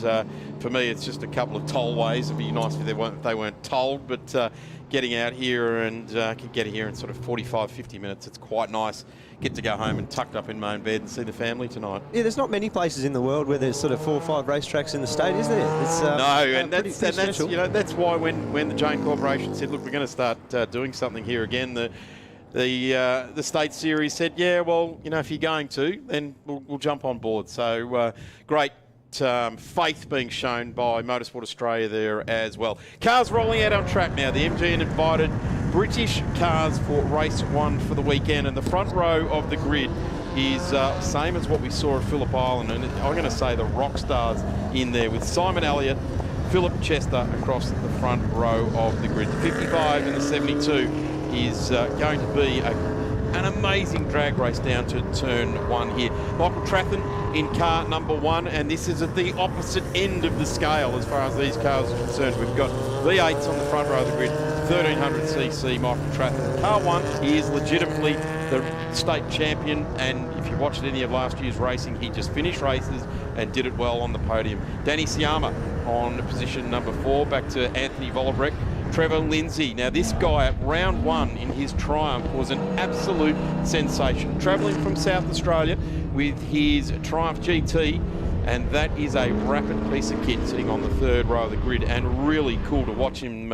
for me, it's just a couple of tollways. It'd be nice if they weren't tolled, but getting out here and can get here in sort of 45, 50 minutes. It's quite nice. Get to go home and tucked up in my own bed and see the family tonight. Yeah, there's not many places in the world where there's sort of 4 or 5 racetracks in the state, is there? It's, no, and that's special. that's why when the Jane Corporation said, look, we're going to start doing something here again, the state series said, yeah, well, if you're going to, then we'll jump on board. So great faith being shown by Motorsport Australia there as well. Cars rolling out on track now. The MGN invited British cars for race 1 for the weekend, and the front row of the grid is same as what we saw at Phillip Island, and I'm going to say the rock stars in there with Simon Elliott, Philip Chester across the front row of the grid. The 55 and the 72 is going to be an amazing drag race down to turn 1 here. Michael Trathen in car number 1, and this is at the opposite end of the scale as far as these cars are concerned. We've got V8s on the front row of the grid, 1300cc Michael Trathen. Car 1, he is legitimately the state champion, and if you watched any of last year's racing, he just finished races and did it well on the podium. Danny Siama on position number 4, back to Anthony Vollebrecht. Trevor Lindsay. Now this guy at round 1 in his Triumph was an absolute sensation. Travelling from South Australia with his Triumph GT, and that is a rapid piece of kit sitting on the 3rd row of the grid, and really cool to watch him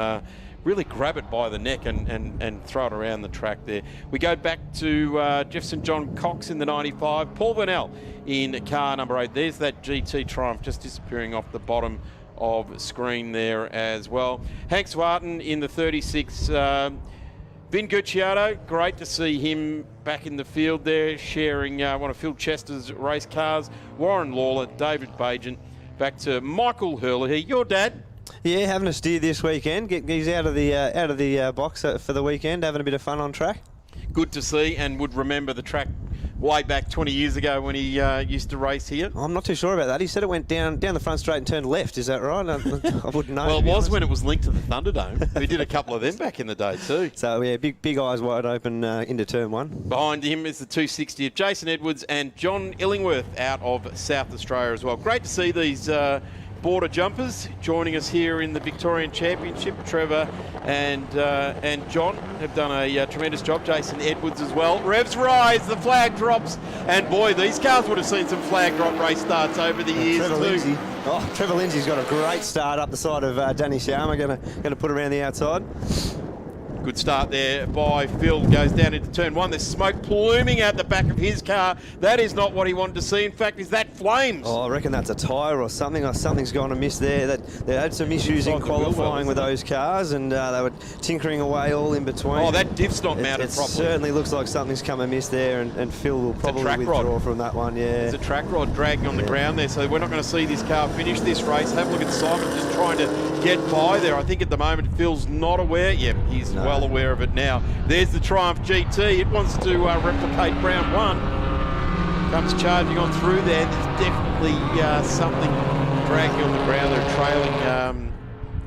really grab it by the neck and throw it around the track there. We go back to Jefferson John Cox in the 95, Paul Vernell in car number 8. There's that GT Triumph just disappearing off the bottom of screen there as well. Hank Swarton in the 36. Vin Gucciardo, great to see him back in the field there, sharing one of Phil Chester's race cars. Warren Lawler, David Bagent, back to Michael Hurley. Your dad? Yeah, having a steer this weekend. He's out of the box for the weekend, having a bit of fun on track. Good to see, and would remember the track way back 20 years ago when he used to race here. I'm not too sure about that. He said it went down the front straight and turned left. Is that right? I wouldn't know. Well, it was when it was linked to the Thunderdome. We did a couple of them back in the day too. So yeah, big eyes wide open into turn 1. Behind him is the 260 of Jason Edwards and John Illingworth out of South Australia as well. Great to see these border jumpers joining us here in the Victorian Championship. Trevor and John have done a tremendous job. Jason Edwards as well. Revs rise, the flag drops, and boy, these cars would have seen some flag drop race starts over the years too. Trevor Lindsay's got a great start up the side of Danny Siama, going to put around the outside. Good start there by Phil. Goes down into turn 1. There's smoke pluming out the back of his car. That is not what he wanted to see. In fact, is that flames? Oh, I reckon that's a tyre or something. Or something's gone amiss there. They had some issues in qualifying with those cars, and they were tinkering away all in between. Oh, that diff's not mounted properly. It certainly looks like something's come amiss there, and Phil will probably withdraw from that one. Yeah, there's a track rod dragging on the ground there, so we're not going to see this car finish this race. Have a look at Simon just trying to get by there. I think at the moment Phil's not aware. Yep, he's well aware of it now. There's the Triumph GT. It wants to replicate round 1. Comes charging on through there. There's definitely something dragging on the ground. They're trailing.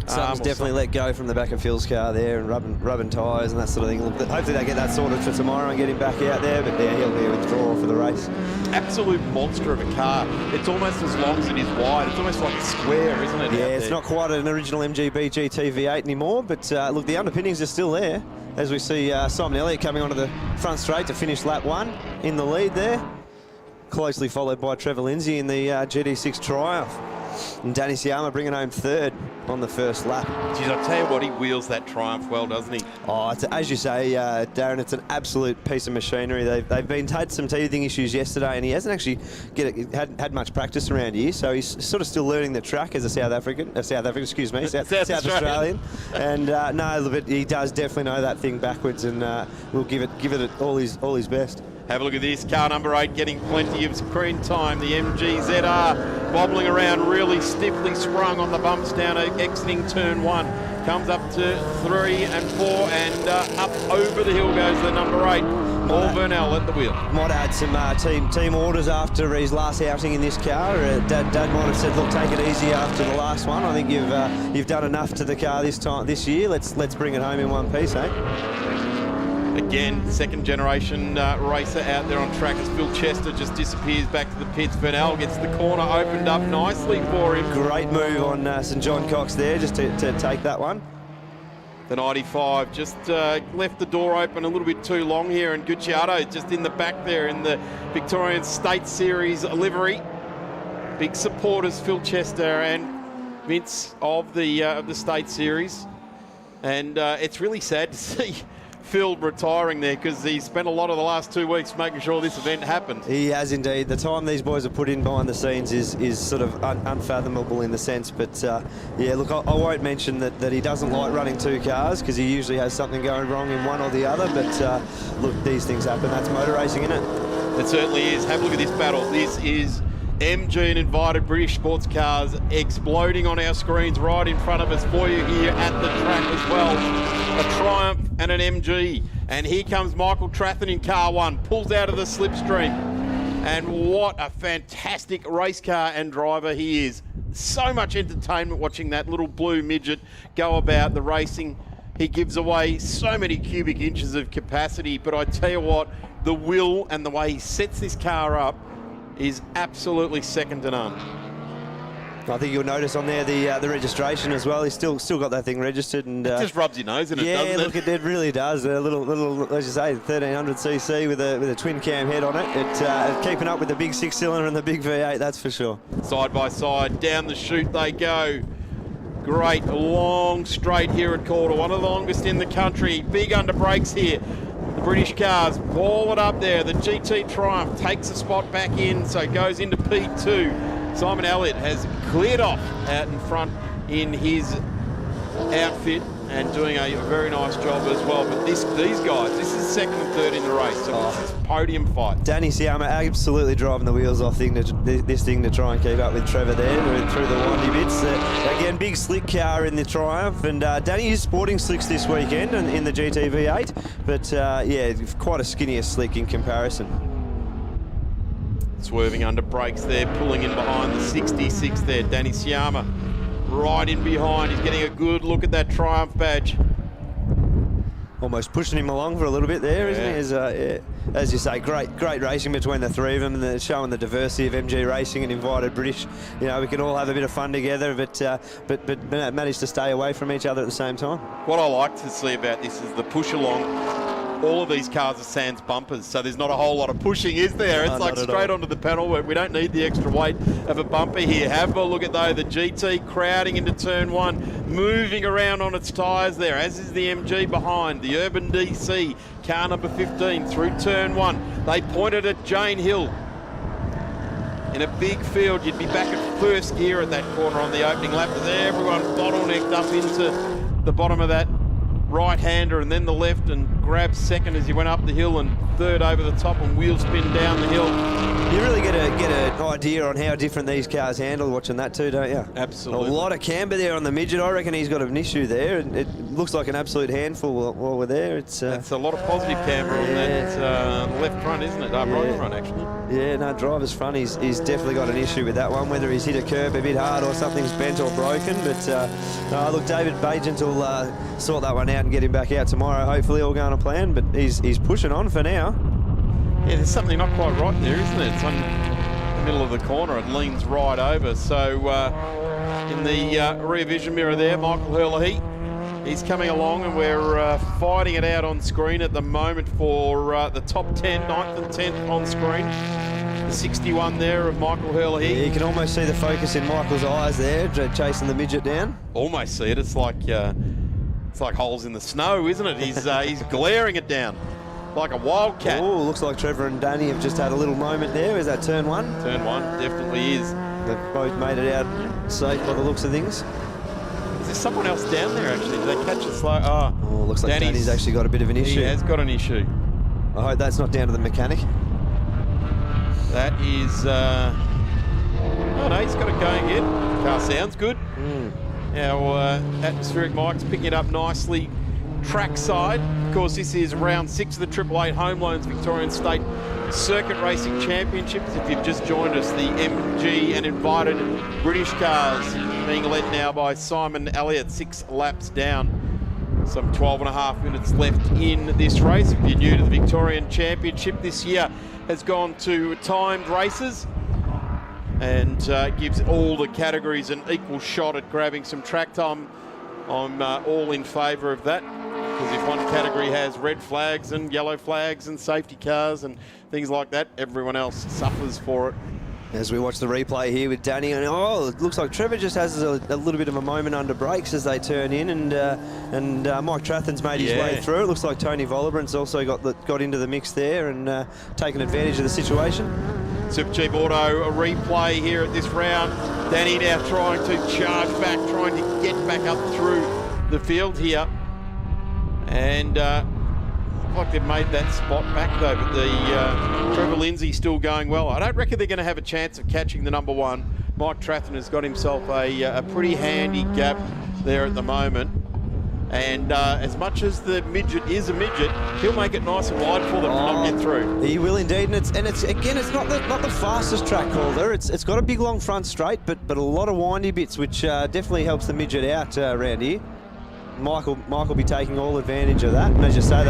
Something's definitely let go from the back of Phil's car there, and rubbing tyres and that sort of thing. Hopefully they get that sorted for tomorrow and get him back out there, but yeah, he'll be a withdrawal for the race. Absolute monster of a car. It's almost as long as it is wide. It's almost like a square, isn't it? Yeah, it's not quite an original MGB GT V8 anymore, but look, the underpinnings are still there. As we see Simon Elliott coming onto the front straight to finish lap 1 in the lead there. Closely followed by Trevor Lindsay in the GT6 Triumph. And Danny Siama bringing home 3rd on the first lap. Geez, I tell you what, he wheels that Triumph well, doesn't he? Oh, as you say, Darren, it's an absolute piece of machinery. They've had some teething issues yesterday, and he hasn't actually had much practice around here, so he's sort of still learning the track as a South Australian. And no, but he does definitely know that thing backwards, and will give it all his best. Have a look at this. Car number 8 getting plenty of screen time. The MGZR bobbling around, really stiffly sprung on the bumps down exiting turn 1. Comes up to 3 and 4 and up over the hill goes the number 8. Paul Vernell at the wheel. Might have had some team orders after his last outing in this car. Dad might have said, look, take it easy after the last one. I think you've done enough to the car this year. Let's bring it home in one piece, eh? Again, second generation racer out there on track as Phil Chester just disappears back to the pits. Vernell gets the corner opened up nicely for him. Great move on St John Cox there just to take that one. The 95 just left the door open a little bit too long here, and Gucciardo just in the back there in the Victorian State Series livery. Big supporters, Phil Chester and Vince of the State Series. And it's really sad to see Phil retiring there because he spent a lot of the last 2 weeks making sure this event happened. He has indeed. The time these boys have put in behind the scenes is sort of unfathomable in the sense. But yeah, look, I won't mention that he doesn't like running 2 cars because he usually has something going wrong in one or the other. But look, these things happen. That's motor racing, isn't it? It certainly is. Have a look at this battle. This is MG and invited British sports cars exploding on our screens right in front of us for you here at the track as well. A Triumph and an MG. And here comes Michael Trathen in car 1, pulls out of the slipstream. And what a fantastic race car and driver he is. So much entertainment watching that little blue midget go about the racing. He gives away so many cubic inches of capacity, but I tell you what, the will and the way he sets this car up is absolutely second to none. I think you'll notice on there the registration as well. He's still got that thing registered, and it just rubs your nose in it, doesn't it? Yeah, look, it really does. A little, as you say, 1300cc with a twin cam head on it. It's keeping up with the big 6-cylinder and the big V8, that's for sure. Side by side, down the chute they go. Great long straight here at Calder, one of the longest in the country. Big under brakes here. The British cars ball it up there. The GT Triumph takes a spot back in, so it goes into P2. Simon Elliott has cleared off out in front in his outfit and doing a very nice job as well. But these guys, this is second and third in the race, so this is podium fight. Danny Siama absolutely driving the wheels off this thing to try and keep up with Trevor there through the windy bits. Again, big slick car in the Triumph, and Danny is sporting slicks this weekend in the GT V8, but yeah, quite a skinnier slick in comparison. Swerving under brakes there, pulling in behind the 66 there. Danny Siama right in behind. He's getting a good look at that Triumph badge. Almost pushing him along for a little bit there, isn't he? As you say, great racing between the three of them, and showing the diversity of MG racing and invited British. You know, we can all have a bit of fun together, but manage to stay away from each other at the same time. What I like to see about this is the push along. All of these cars are sans bumpers, so there's not a whole lot of pushing, is there? It's like straight onto the panel. We don't need the extra weight of a bumper here. Have a look at, though, the GT crowding into turn 1, moving around on its tyres there, as is the MG behind. The Urban DC, car number 15, through turn 1. They pointed at Jane Hill. In a big field, you'd be back at first gear at that corner on the opening lap, as everyone bottlenecked up into the bottom of that right-hander and then the left, and grabbed second as he went up the hill, and third over the top and wheel spin down the hill. You really get an idea on how different these cars handle watching that too, don't you? Absolutely. A lot of camber there on the midget. I reckon he's got an issue there. It looks like an absolute handful while we're there. It's a lot of positive camber on that left front, isn't it? Right front, actually. Yeah, no, driver's front, he's definitely got an issue with that one, whether he's hit a curb a bit hard or something's bent or broken. But look, David Bagent will sort that one out and get him back out tomorrow, hopefully all going to plan, but he's pushing on for now. Yeah, there's something not quite right there, isn't it? It's on the middle of the corner, it leans right over. So in the rear vision mirror there, Michael Herlihy, he's coming along, and we're fighting it out on screen at the moment for the top 10, 9th and 10th on screen. The 61 there of Michael Herlihy. Yeah, you can almost see the focus in Michael's eyes there, chasing the midget down. Almost see it. It's like holes in the snow, isn't it? He's glaring it down like a wildcat. Oh, looks like Trevor and Danny have just had a little moment there. Is that turn 1? Turn 1 definitely is. They've both made it out safe by the looks of things. Is there someone else down there, actually? Did they catch it slow? Oh, looks like Danny's actually got a bit of an issue. He has got an issue. I hope that's not down to the mechanic. That is... oh no, he's got it going again. Car sounds good. Our atmospheric mic's picking it up nicely trackside. Of course, this is round 6 of the 888 Home Loans Victorian State Circuit Racing Championships. If you've just joined us, the MG and invited British cars being led now by Simon Elliott, 6 laps down. Some 12.5 minutes left in this race. If you're new to the Victorian Championship, this year has gone to timed races and gives all the categories an equal shot at grabbing some track time. I'm all in favour of that, because if one category has red flags and yellow flags and safety cars and things like that, everyone else suffers for it. As we watch the replay here with Danny, and oh, it looks like Trevor just has a little bit of a moment under brakes as they turn in, and Mike Trathen's made his way through. It looks like Tony Volibrant's also got into the mix there and taken advantage of the situation. Supercheap Auto, a replay here at this round. Danny now trying to charge back, trying to get back up through the field here. And like they've made that spot back though, but the Trevor Lindsay still going well. I don't reckon they're going to have a chance of catching the number 1. Mike Trathen has got himself a pretty handy gap there at the moment. And as much as the midget is a midget, he'll make it nice and wide for them to not get through. He will indeed, and it's again, it's not the fastest track, Calder. It's got a big long front straight, but a lot of windy bits, which definitely helps the midget out around here. Mike will be taking all advantage of that. And as you say,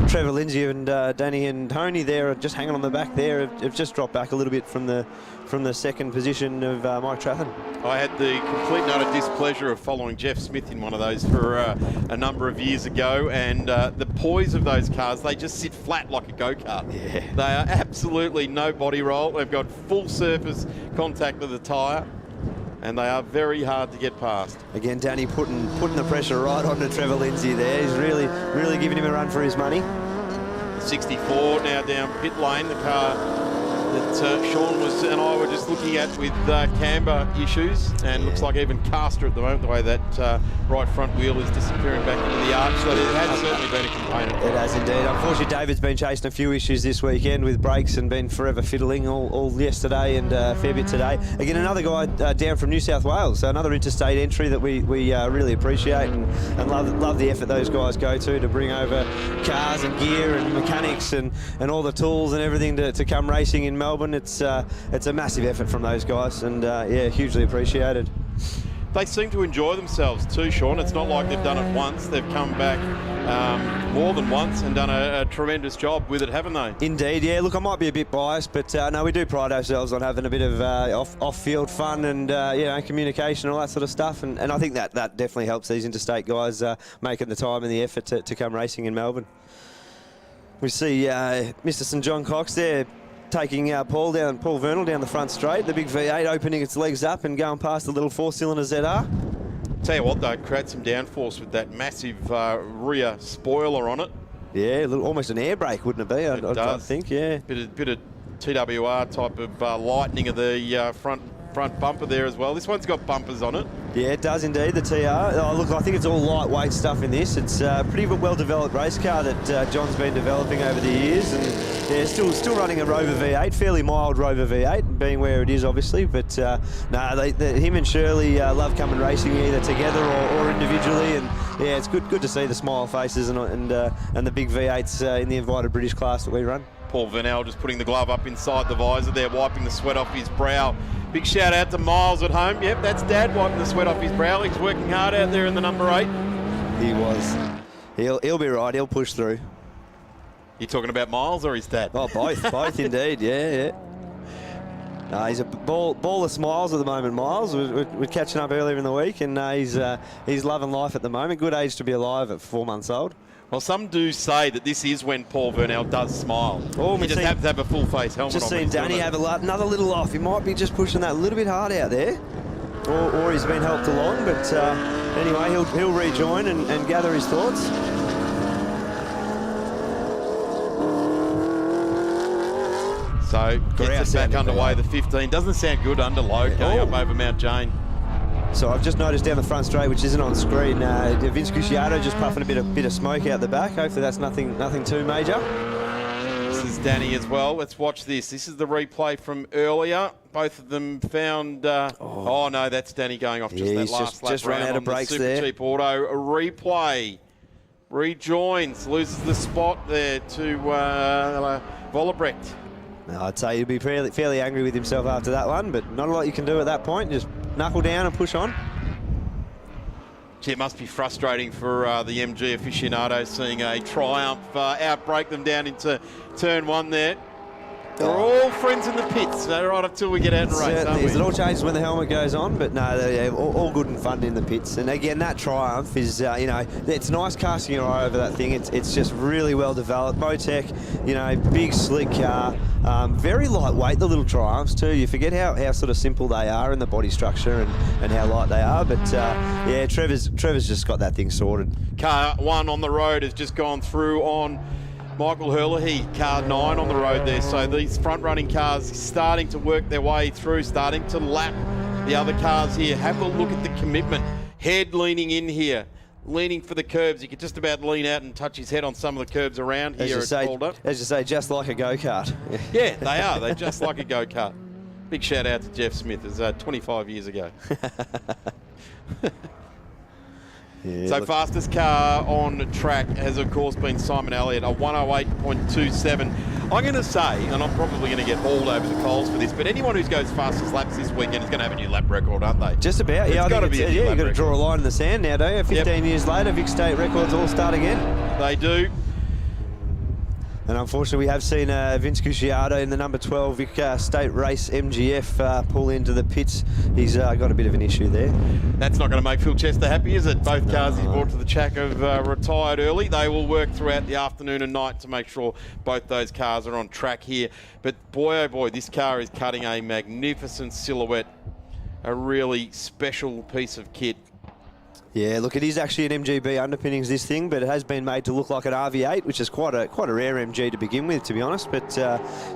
Trevor Lindsay and Danny and Tony there are just hanging on the back there. Have just dropped back a little bit from the second position of Mike Trathen. I had the complete and utter displeasure of following Jeff Smith in one of those for a number of years ago, and the poise of those cars, they just sit flat like a go-kart. Yeah. They are absolutely no body roll. They've got full surface contact with the tyre, and they are very hard to get past. Again, Danny putting the pressure right onto Trevor Lindsay there. He's really giving him a run for his money. 64 now down pit lane, the car that Sean and I were just looking at with camber issues, and looks like even caster at the moment, the way that right front wheel is disappearing back into the arch. So it has certainly been a component. It has indeed. Unfortunately, David's been chasing a few issues this weekend with brakes and been forever fiddling all yesterday and a fair bit today. Again, another guy down from New South Wales, so another interstate entry that we really appreciate and love the effort those guys go to bring over cars and gear and mechanics and all the tools and everything to come racing in Melbourne. It's a massive effort from those guys, and yeah, hugely appreciated. They seem to enjoy themselves too, Sean. It's not like they've done it once. They've come back more than once and done a tremendous job with it, haven't they? Indeed, yeah. Look, I might be a bit biased, but no, we do pride ourselves on having a bit of off-field fun and communication and all that sort of stuff. And I think that definitely helps these interstate guys making the time and the effort to come racing in Melbourne. We see Mr. St John Cox there, taking Paul Vernal down the front straight. The big V8 opening its legs up and going past the little 4-cylinder ZR. Tell you what, though, create some downforce with that massive rear spoiler on it. Yeah, almost an air brake, wouldn't it be? I think, yeah. Bit of TWR type of lightening of the front bumper there as well. This one's got bumpers on it. Yeah, it does indeed, the TR. Oh, look, I think it's all lightweight stuff in this. It's a pretty well-developed race car that John's been developing over the years, and yeah, still running a Rover V8, fairly mild Rover V8, being where it is, obviously. But him and Shirley love coming racing either together or individually, and yeah, it's good to see the smile faces and the big V8s in the invited British class that we run. Paul Vernal just putting the glove up inside the visor there, wiping the sweat off his brow. Big shout out to Miles at home. Yep, that's Dad wiping the sweat off his brow. He's working hard out there in the number 8. He was. He'll be right. He'll push through. You talking about Miles or his dad? Oh, both indeed. Yeah. He's a ball of smiles at the moment, Miles. We're catching up earlier in the week, and he's loving life at the moment. Good age to be alive at 4 months old. Well, some do say that this is when Paul Vernal does smile. Oh, you just have to have a full face helmet on. Just seen Danny have another little off. He might be just pushing that a little bit hard out there, or he's been helped along. But anyway, he'll rejoin and gather his thoughts. So gets it back underway. The 15 doesn't sound good under low going up over Mount Jane. So I've just noticed down the front straight, which isn't on screen, Vince Cusciato just puffing a bit of smoke out the back. Hopefully that's nothing too major. Danny as well. Let's watch this. This is the replay from earlier. Both of them found... oh, no, that's Danny going off just that last lap just run round out of on the brakes Super there. Cheap Auto. A replay. Rejoins. Loses the spot there to Vollebrecht. I'd say he'd be fairly angry with himself after that one, but not a lot you can do at that point. Just knuckle down and push on. Gee, it must be frustrating for the MG aficionados seeing a Triumph outbreak them down into turn one there. They're all friends in the pits, right until we get out and race, aren't we? It all changes when the helmet goes on, but no, they're all good and fun in the pits. And again, that Triumph is, you know, it's nice casting your eye over that thing. It's just really well developed. Motec, you know, big, slick car. Very lightweight, the little Triumphs too. You forget how sort of simple they are in the body structure and how light they are. But yeah, Trevor's just got that thing sorted. Car 1 on the road has just gone through on Michael Herlihy, car 9 on the road there. So these front-running cars starting to work their way through, starting to lap the other cars here. Have a look at the commitment. Head leaning in here, leaning for the curbs. You could just about lean out and touch his head on some of the curbs around here at Calder. As you say, just like a go-kart. Yeah, they are. They're just like a go-kart. Big shout out to Jeff Smith. It was 25 years ago. Yeah, so fastest car on track has, of course, been Simon Elliott, a 108.27. I'm going to say, and I'm probably going to get hauled over the coals for this, but anyone who goes fastest laps this weekend is going to have a new lap record, aren't they? Just about, yeah. It's got to be a new lap you've got to record. draw a line in the sand now, don't you? 15 years later, Vic State records all start again. They do. And unfortunately, we have seen Vince Cusciato in the number 12 Vic State Race MGF pull into the pits. He's got a bit of an issue there. That's not going to make Phil Chester happy, is it? Both cars he's brought to the track have retired early. They will work throughout the afternoon and night to make sure both those cars are on track here. But boy, oh boy, this car is cutting a magnificent silhouette. A really special piece of kit. Yeah, look, it is actually an MGB underpinnings, this thing, but it has been made to look like an RV8, which is quite a rare MG to begin with, to be honest. But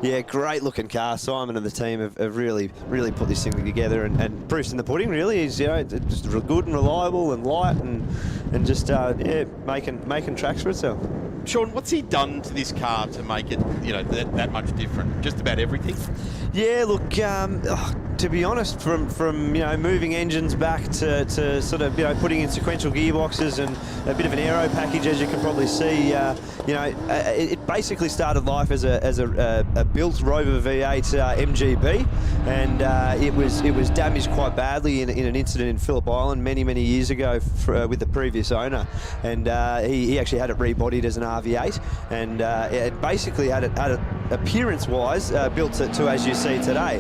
yeah, great looking car. Simon and the team have really put this thing together, and proof's in the pudding. Really, is, you know, just good and reliable and light, and just yeah, making tracks for itself. Sean, what's he done to this car to make it, you know, that much different? Just about everything. Yeah, look, to be honest, from you know, moving engines back to sort of, you know, putting in sequential gearboxes and a bit of an aero package, as you can probably see, you know, it basically started life as a built Rover V8 MGB, and it was damaged quite badly in an incident in Phillip Island many years ago with the previous owner, and he actually had it rebodied as an RV8, and it basically had it appearance-wise built to as you see today,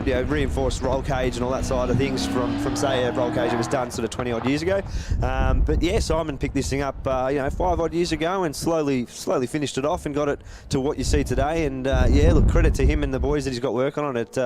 you know, reinforced roll cage and all that side of things from say a roll cage that was done sort of 20 odd years ago. But yeah, Simon picked this thing up you know, 5 odd years ago and slowly finished it off and got it to what you see today. And yeah, look, credit to him and the boys that he's got working on it.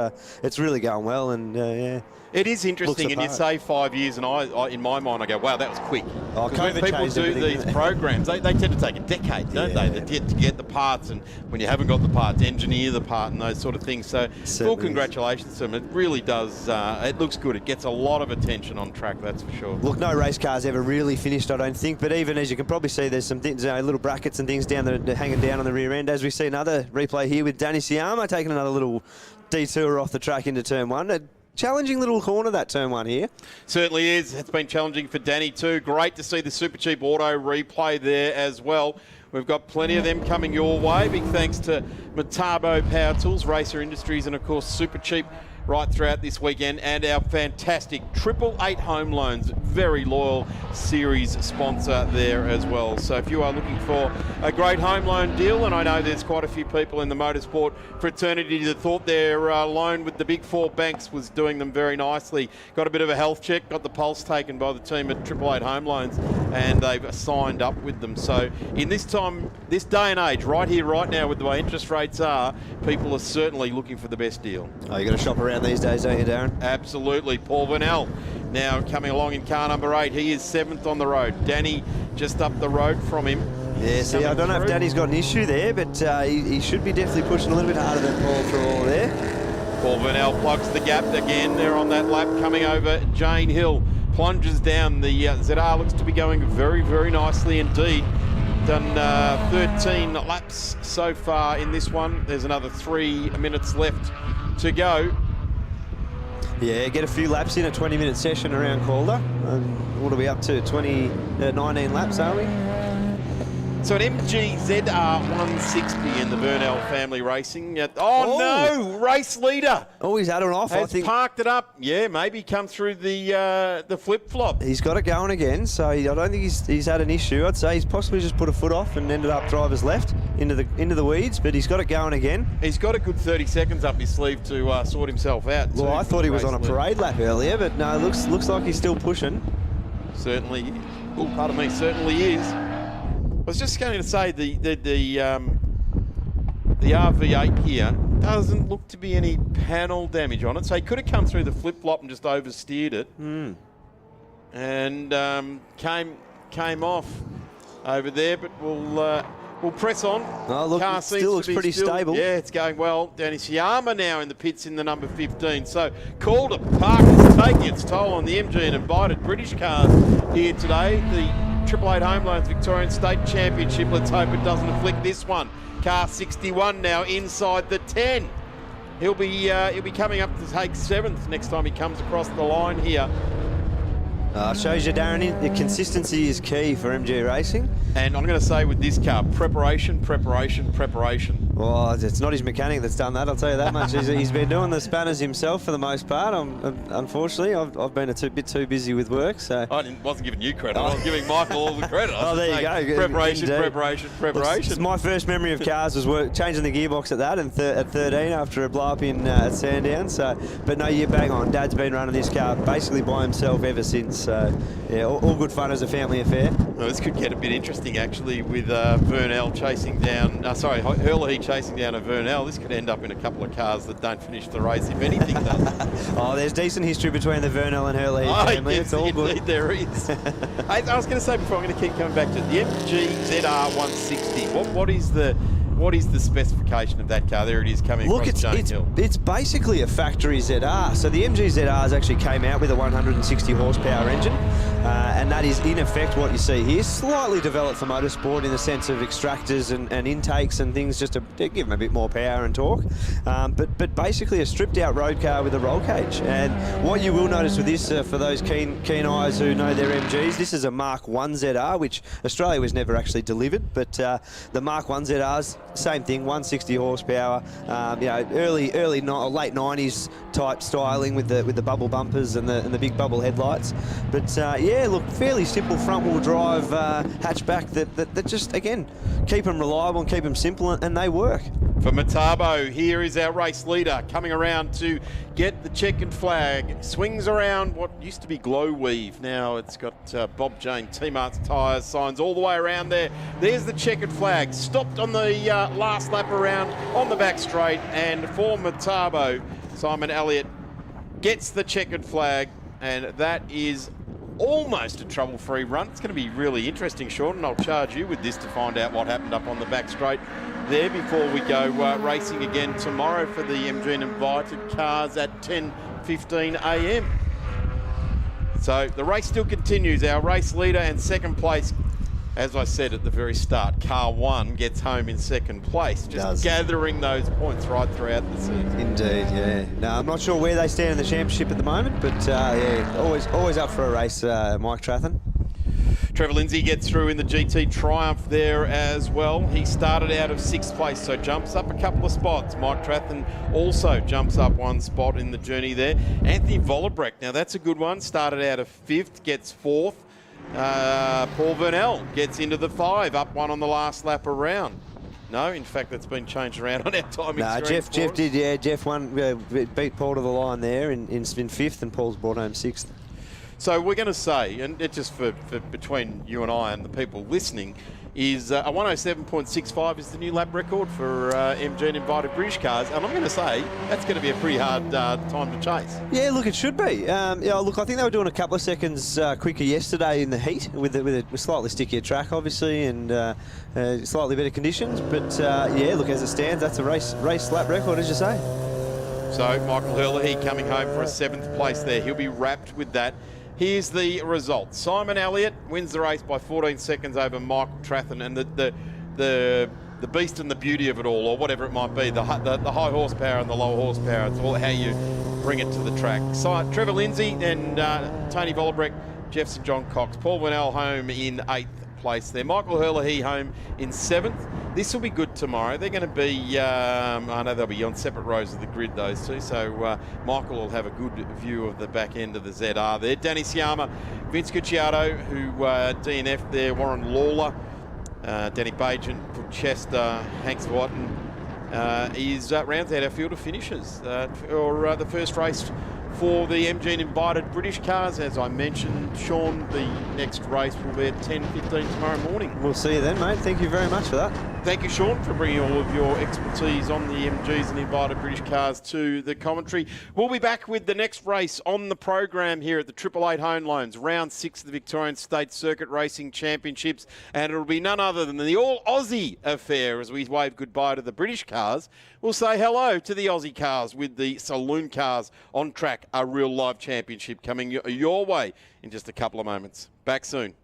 It's really going well, and yeah. It is interesting, and you say 5 years, and I in my mind, I go, wow, that was quick. Oh, when people do these programs, they tend to take a decade, don't they? They tend to get the parts, and when you haven't got the parts, engineer the part and those sort of things. So full congratulations to them. It really does, it looks good. It gets a lot of attention on track, that's for sure. Look, no race cars ever really finished, I don't think, but even as you can probably see, there's some things, you know, little brackets and things down hanging down on the rear end, as we see another replay here with Danny Siamo taking another little detour off the track into turn one. A challenging little corner, that turn one here. Certainly is. It's been challenging for Danny too. Great to see the Super Cheap Auto replay there as well. We've got plenty of them coming your way. Big thanks to Metabo Power Tools, Racer Industries, and of course Super Cheap right throughout this weekend, and our fantastic 888 Home Loans, very loyal series sponsor there as well. So if you are looking for a great home loan deal, and I know there's quite a few people in the motorsport fraternity that thought their loan with the big 4 banks was doing them very nicely, got a bit of a health check, got the pulse taken by the team at 888 Home Loans, and they've signed up with them. So in this day and age, right here, right now, with the way interest rates are, people are certainly looking for the best deal. Oh, you got to shop around these days, don't you, Darren? Absolutely. Paul Vernell now coming along in car number 8. He is 7th on the road. Danny just up the road from him. Yeah, see, I don't know if Danny's got an issue there, but he should be definitely pushing a little bit harder than Paul through all there. Paul Vernell plugs the gap again. They're on that lap coming over Jane Hill. Plunges down. The ZR looks to be going very nicely indeed. Done 13 laps so far in this one. There's another 3 minutes left to go. Yeah, get a few laps in, a 20-minute session around Calder. What are we up to? 19 laps, are we? So an MG ZR 160 in the Vernell family racing. No, race leader. Oh, he's had it off. I Has think parked it up. Yeah, maybe come through the flip-flop. he's got it going again, so I don't think he's had an issue. I'd say he's possibly just put a foot off and ended up driver's left into the weeds, but he's got it going again. He's got a good 30 seconds up his sleeve to sort himself out. Well, I thought he was on a parade lap earlier, but no, looks like he's still pushing. Certainly, certainly is. I was just going to say the RV8 here doesn't look to be any panel damage on it, so he could have come through the flip-flop and just oversteered it, and came off over there. But we'll press on. Oh, look, Car it still looks pretty stable. Yeah, it's going well. Danny Siama now in the pits in the number 15. So Calder Park is taking its toll on the MG and invited British cars here today. The 888 Home Loans Victorian State Championship. Let's hope it doesn't afflict this one. Car 61 now inside the 10. He'll be coming up to take 7th next time he comes across the line here. Shows you, Darren, the consistency is key for MG Racing. And I'm going to say with this car, preparation. Well, it's not his mechanic that's done that, I'll tell you that much. He's been doing the spanners himself for the most part. Unfortunately, I've been a bit too busy with work. So I wasn't giving you credit. I was giving Michael all the credit. There you go. Preparation. Look, my first memory of cars was changing the gearbox at that at 13 after a blow up at Sandown. So, but no, you're bang on. Dad's been running this car basically by himself ever since. So, yeah, all good fun as a family affair. Well, this could get a bit interesting actually with Vernell chasing down. Hurley chasing down a Vernell. This could end up in a couple of cars that don't finish the race if anything does. There's decent history between the Vernell and Hurley family. Yes, it's all good. Indeed there is. I was going to say before, I'm going to keep coming back to the MG ZR 160. What is the specification of that car? There it is coming across Jane Hill. It's basically a factory ZR. So the MG ZRs actually came out with a 160 horsepower engine, and that is in effect what you see here. Slightly developed for motorsport in the sense of extractors and intakes and things, just to give them a bit more power and torque. But basically a stripped out road car with a roll cage. And what you will notice with this, for those keen eyes who know their MGs, this is a Mark 1 ZR, which Australia was never actually delivered. But the Mark 1 ZRs, same thing, 160 horsepower, late 90s type styling with the bubble bumpers and the big bubble headlights. But look, fairly simple front wheel drive hatchback that just, again, keep them reliable and keep them simple, and they work. For Metabo, here is our race leader coming around to get the checkered flag. Swings around what used to be Glow Weave. Now it's got Bob Jane T-Mart's tyres signs all the way around there. There's the checkered flag. Stopped on the last lap around on the back straight, and for Metabo, Simon Elliott gets the checkered flag, and that is almost a trouble-free run. It's going to be really interesting, Sean, and I'll charge you with this to find out what happened up on the back straight there before we go racing again tomorrow for the MG and invited cars at 10:15 a.m. So the race still continues. Our race leader and second place, as I said at the very start, car 1 gets home in second place, just gathering those points right throughout the season. Indeed, yeah. No, I'm not sure where they stand in the championship at the moment, but always up for a race, Mike Trathen. Trevor Lindsay gets through in the GT Triumph there as well. He started out of 6th place, so jumps up a couple of spots. Mike Trathen also jumps up 1 spot in the journey there. Anthony Vollebrecht, now that's a good one. Started out of 5th, gets 4th. Paul Vernell gets into the 5, up 1 on the last lap around. No, in fact, that's been changed around on our timing screen. Jeff did, yeah. Jeff won, beat Paul to the line there in 5th, and Paul's brought home 6th. So we're going to say, and it just for between you and I and the people listening, is a 107.65 is the new lap record for MG and invited British cars, and I'm going to say that's going to be a pretty hard time to chase. Yeah, look, it should be. Look, I think they were doing a couple of seconds quicker yesterday in the heat with a slightly stickier track, obviously, and slightly better conditions. But look, as it stands, that's a race lap record, as you say. So Michael Hurley coming home for a 7th place there. He'll be wrapped with that. Here's the result. Simon Elliott wins the race by 14 seconds over Michael Trathen, and the beast and the beauty of it all, or whatever it might be, the high horsepower and the low horsepower, it's all how you bring it to the track. So, Trevor Lindsay and Tony Vollerbrecht, Jeff St John Cox, Paul Winnell home in 8th place there. Michael Herlihy home in 7th. This will be good tomorrow. They're going to be, I know they'll be on separate rows of the grid, those two, so Michael will have a good view of the back end of the ZR there. Danny Siama, Vince Gucciardo, who DNF'd there, Warren Lawler, Danny Bajan from Chester, Hanks Whiten, rounds out our field of finishers for the first race for the MG invited British cars. As I mentioned, Sean, the next race will be at 10:15 tomorrow morning. We'll see you then, mate. Thank you very much for that. Thank you, Sean, for bringing all of your expertise on the MGs and invited British cars to the commentary. We'll be back with the next race on the program here at the 888 Home Loans, round 6 of the Victorian State Circuit Racing Championships, and it'll be none other than the all-Aussie affair as we wave goodbye to the British cars. We'll say hello to the Aussie cars with the Saloon cars on track, a real live championship coming your way in just a couple of moments. Back soon.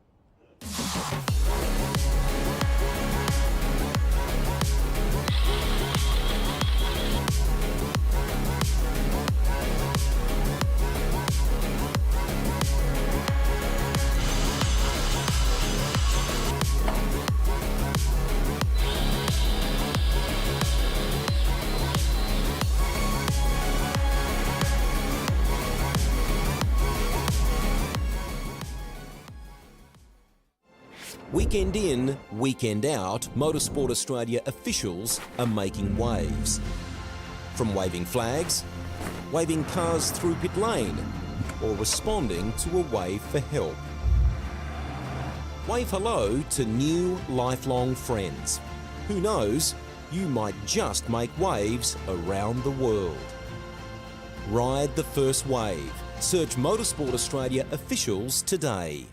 Weekend in, weekend out, Motorsport Australia officials are making waves. From waving flags, waving cars through pit lane, or responding to a wave for help. Wave hello to new lifelong friends. Who knows, you might just make waves around the world. Ride the first wave. Search Motorsport Australia officials today.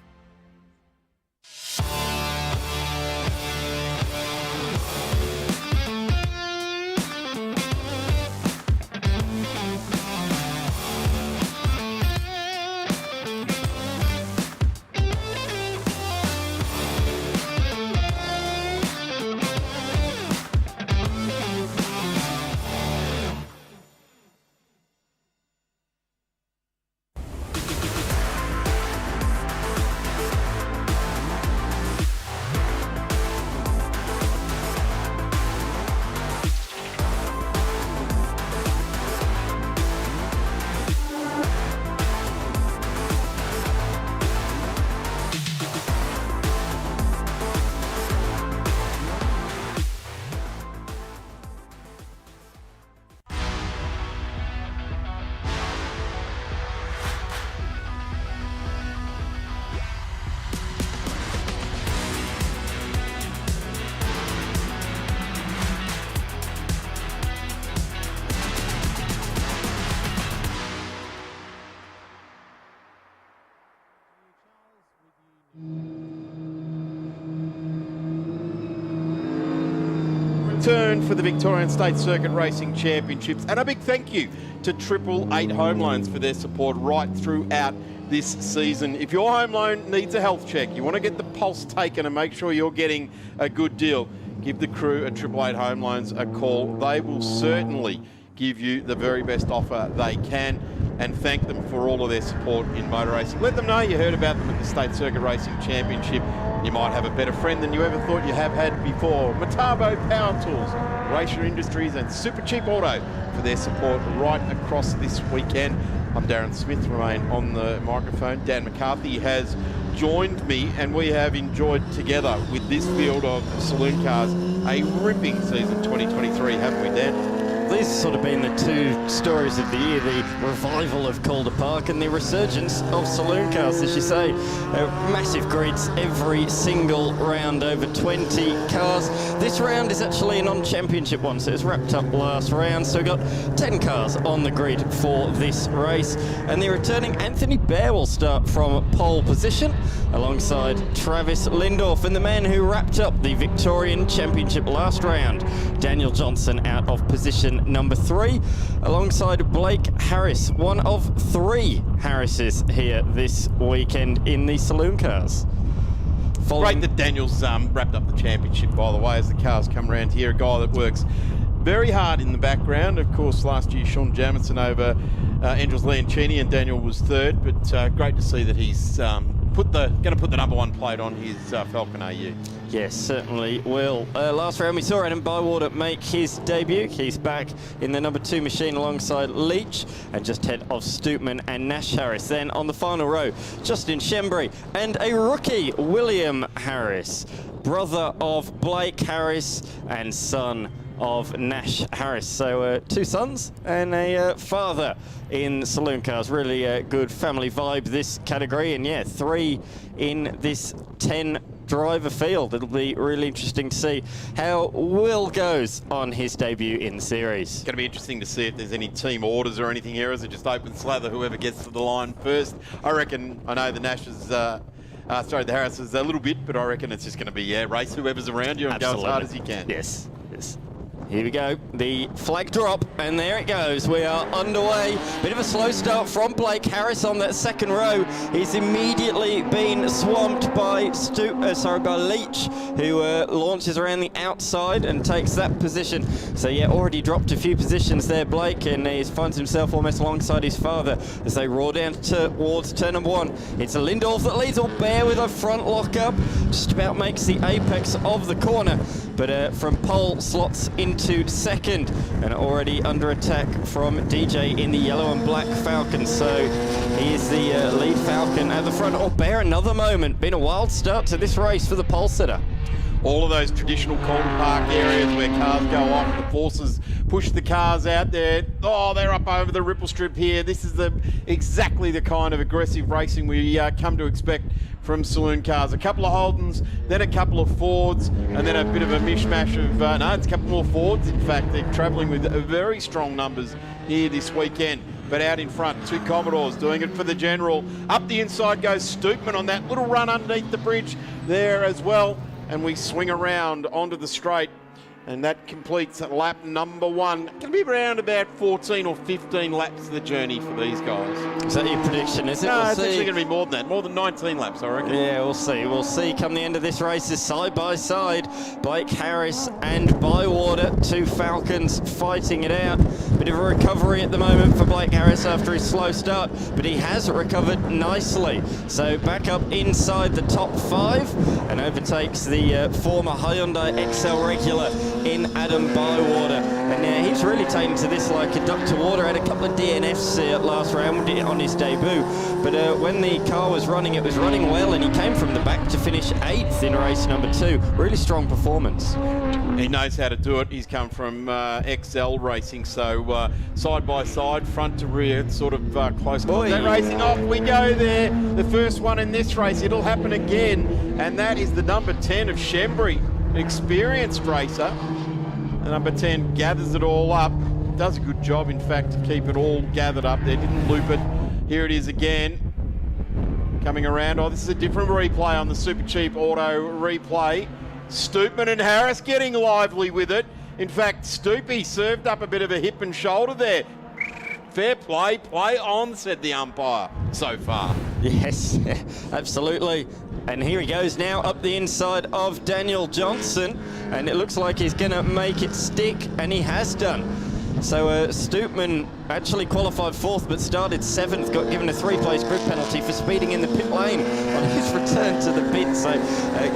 Return for the Victorian State Circuit Racing Championships, and a big thank you to 888 Home Loans for their support right throughout this season. If your home loan needs a health check, you want to get the pulse taken and make sure you're getting a good deal, give the crew at 888 Home Loans a call. They will certainly give you the very best offer they can, and thank them for all of their support in motor racing. Let them know you heard about them at the State Circuit Racing Championship. You might have a better friend than you ever thought you have had before. Metabo Power Tools, Racer Industries and Super Cheap Auto for their support right across this weekend. I'm Darren Smith, remain on the microphone. Dan McCarthy has joined me, and we have enjoyed together with this field of saloon cars a ripping season 2023, haven't we, Dan? These have sort of been the two stories of the year, the revival of Calder Park and the resurgence of saloon cars, as you say. Massive grids every single round, over 20 cars. This round is actually a non-championship one, so it's wrapped up last round. So we've got 10 cars on the grid for this race. And the returning Anthony Bear will start from pole position alongside Travis Lindorff, and the man who wrapped up the Victorian Championship last round, Daniel Johnson, out of position position number 3, alongside Blake Harris, one of 3 Harrises here this weekend in the Saloon cars. Great that Daniel's wrapped up the championship, by the way, as the cars come around here. A guy that works very hard in the background. Of course, last year Sean Jamison over Andrews Leoncini, and Daniel was 3rd. But great to see that he's going to put the number 1 plate on his Falcon AU. Yes, certainly will. Last round we saw Adam Bywater make his debut. He's back in the number 2 machine alongside Leach and just ahead of Stootman and Nash Harris. Then on the final row, Justin Shembry and a rookie, William Harris, brother of Blake Harris and son of Nash Harris. So 2 sons and a father in Saloon cars. Really a good family vibe, this category. And yeah, 3 in this 10 driver field. It'll be really interesting to see how Will goes on his debut in the series. It's going to be interesting to see if there's any team orders or anything here, as it just open slather, whoever gets to the line first. I reckon, I know the Nash's, the Harris is a little bit, but I reckon it's just going to be, race whoever's around you and go as hard as you can. Yes, yes. Here we go, the flag drop, and there it goes. We are underway. Bit of a slow start from Blake Harris on that second row. He's immediately been swamped by Leach, who launches around the outside and takes that position. So yeah, already dropped a few positions there, Blake, and he finds himself almost alongside his father as they roar down towards turn number 1. It's a Lindorf that leads Albert with a front lock-up. Just about makes the apex of the corner, but from pole slots into second, and already under attack from DJ in the yellow and black Falcon. So he is the lead Falcon at the front. Albert, another moment. Been a wild start to this race for the pole sitter. All of those traditional Calder Park areas where cars go off, the forces push the cars out there. Oh, they're up over the ripple strip here. This is exactly the kind of aggressive racing we come to expect from Saloon cars. A couple of Holdens, then a couple of Fords, and then a bit of a mishmash of, no, it's a couple more Fords. In fact, they're travelling with very strong numbers here this weekend. But out in front, 2 Commodores doing it for the General. Up the inside goes Stootman on that little run underneath the bridge there as well. And we swing around onto the straight, and that completes lap number 1. Going to be around about 14 or 15 laps of the journey for these guys. Is that your prediction, is it? No, we'll it's see. actually going to be more than that. More than 19 laps, I reckon. Yeah, we'll see. We'll see come the end of this race. Is side by side. Blake Harris and Bywater, 2 Falcons fighting it out. Bit of a recovery at the moment for Blake Harris after his slow start, but he has recovered nicely. So back up inside the top 5 and overtakes the former Hyundai XL regular in Adam Bywater. And he's really taken to this like a duck to water. Had a couple of DNFs last round on his debut, but when the car was running, it was running well, and he came from the back to finish 8th in race number 2. Really strong performance. He knows how to do it. He's come from XL racing, so side by side, front to rear, sort of close contact racing. Off we go there. The first one in this race. It'll happen again, and that is the number 10 of Shembry, experienced racer. The number 10 gathers it all up. Does a good job, in fact, to keep it all gathered up there. Didn't loop it. Here it is again. Coming around. Oh, this is a different replay on the Super Cheap Auto replay. Stootman and Harris getting lively with it. In fact, Stoopy served up a bit of a hip and shoulder there. Fair play, play on, said the umpire so far. Yes, absolutely. And here he goes now up the inside of Daniel Johnson, and it looks like he's going to make it stick, and he has done. So Stootman actually qualified 4th but started 7th, got given a 3-place grid penalty for speeding in the pit lane on his return to the pit. So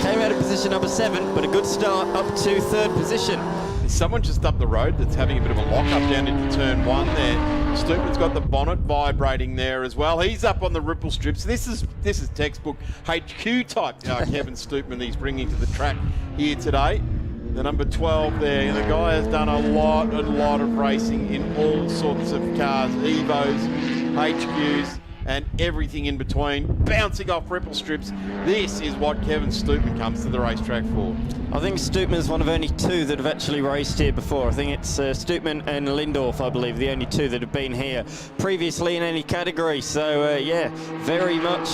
came out of position number 7, but a good start up to 3rd position. There's someone just up the road that's having a bit of a lock-up down into turn 1 there. Stootman's got the bonnet vibrating there as well. He's up on the ripple strips. This is textbook HQ type Kevin Stootman he's bringing to the track here today. The number 12 there, the guy has done a lot of racing in all sorts of cars, Evos, HQs, and everything in between, bouncing off ripple strips. This is what Kevin Stoopman comes to the racetrack for. I think Stoopman's one of only two that have actually raced here before. I think it's Stoopman and Lindorf, I believe, the only two that have been here previously in any category. So, yeah, very much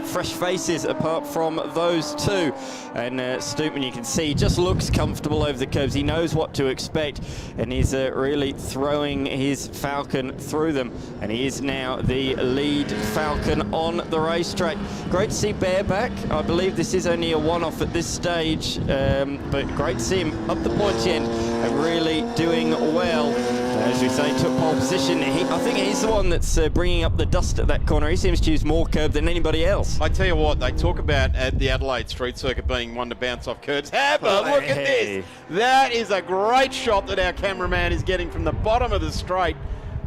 fresh faces apart from those two. And Stoopman, you can see, just looks comfortable over the curbs. He knows what to expect, and he's really throwing his Falcon through them. And he is now the lead Falcon on the racetrack. Great to see Bear back. I believe this is only a one-off at this stage, but great to see him up the pointy end and really doing well. As we say, took pole position. I think he's the one that's bringing up the dust at that corner. He seems to use more curb than anybody else. I tell you what, they talk about at the Adelaide Street Circuit being one to bounce off curbs. Have a look at this. That is a great shot that our cameraman is getting from the bottom of the straight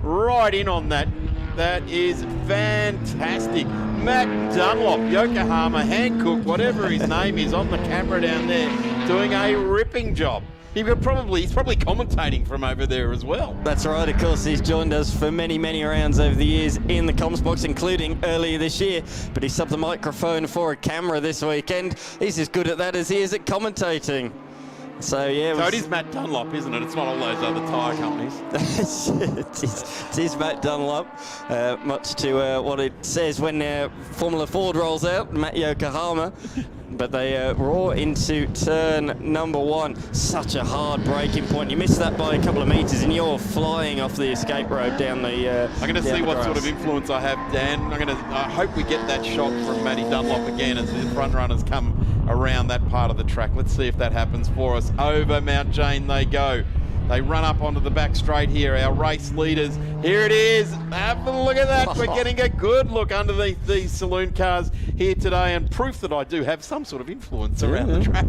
right in on that. That is fantastic. Matt Dunlop, Yokohama, Hankook, whatever his name is, on the camera down there, doing a ripping job. He's probably commentating from over there as well. That's right, of course. He's joined us for many, many rounds over the years in the comms box, including earlier this year. But he's subbed the microphone for a camera this weekend. He's as good at that as he is at commentating. So, yeah. So it is Matt Dunlop, isn't it? It's not all those other tyre companies. it is Matt Dunlop, much to what it says when Formula Ford rolls out, Matt Yokohama. But they roar into turn number one. Such a hard braking point. You missed that by a couple of metres and you're flying off the escape road down the I'm going to see what sort of influence I have, Dan. I hope we get that shot from Matty Dunlop again as the front runners come around that part of the track. Let's see if that happens for us. Over Mount Jane they go. They run up onto the back straight here, our race leaders. Here it is. Have a look at that. We're getting a good look underneath these saloon cars here today, and proof that I do have some sort of influence around the track.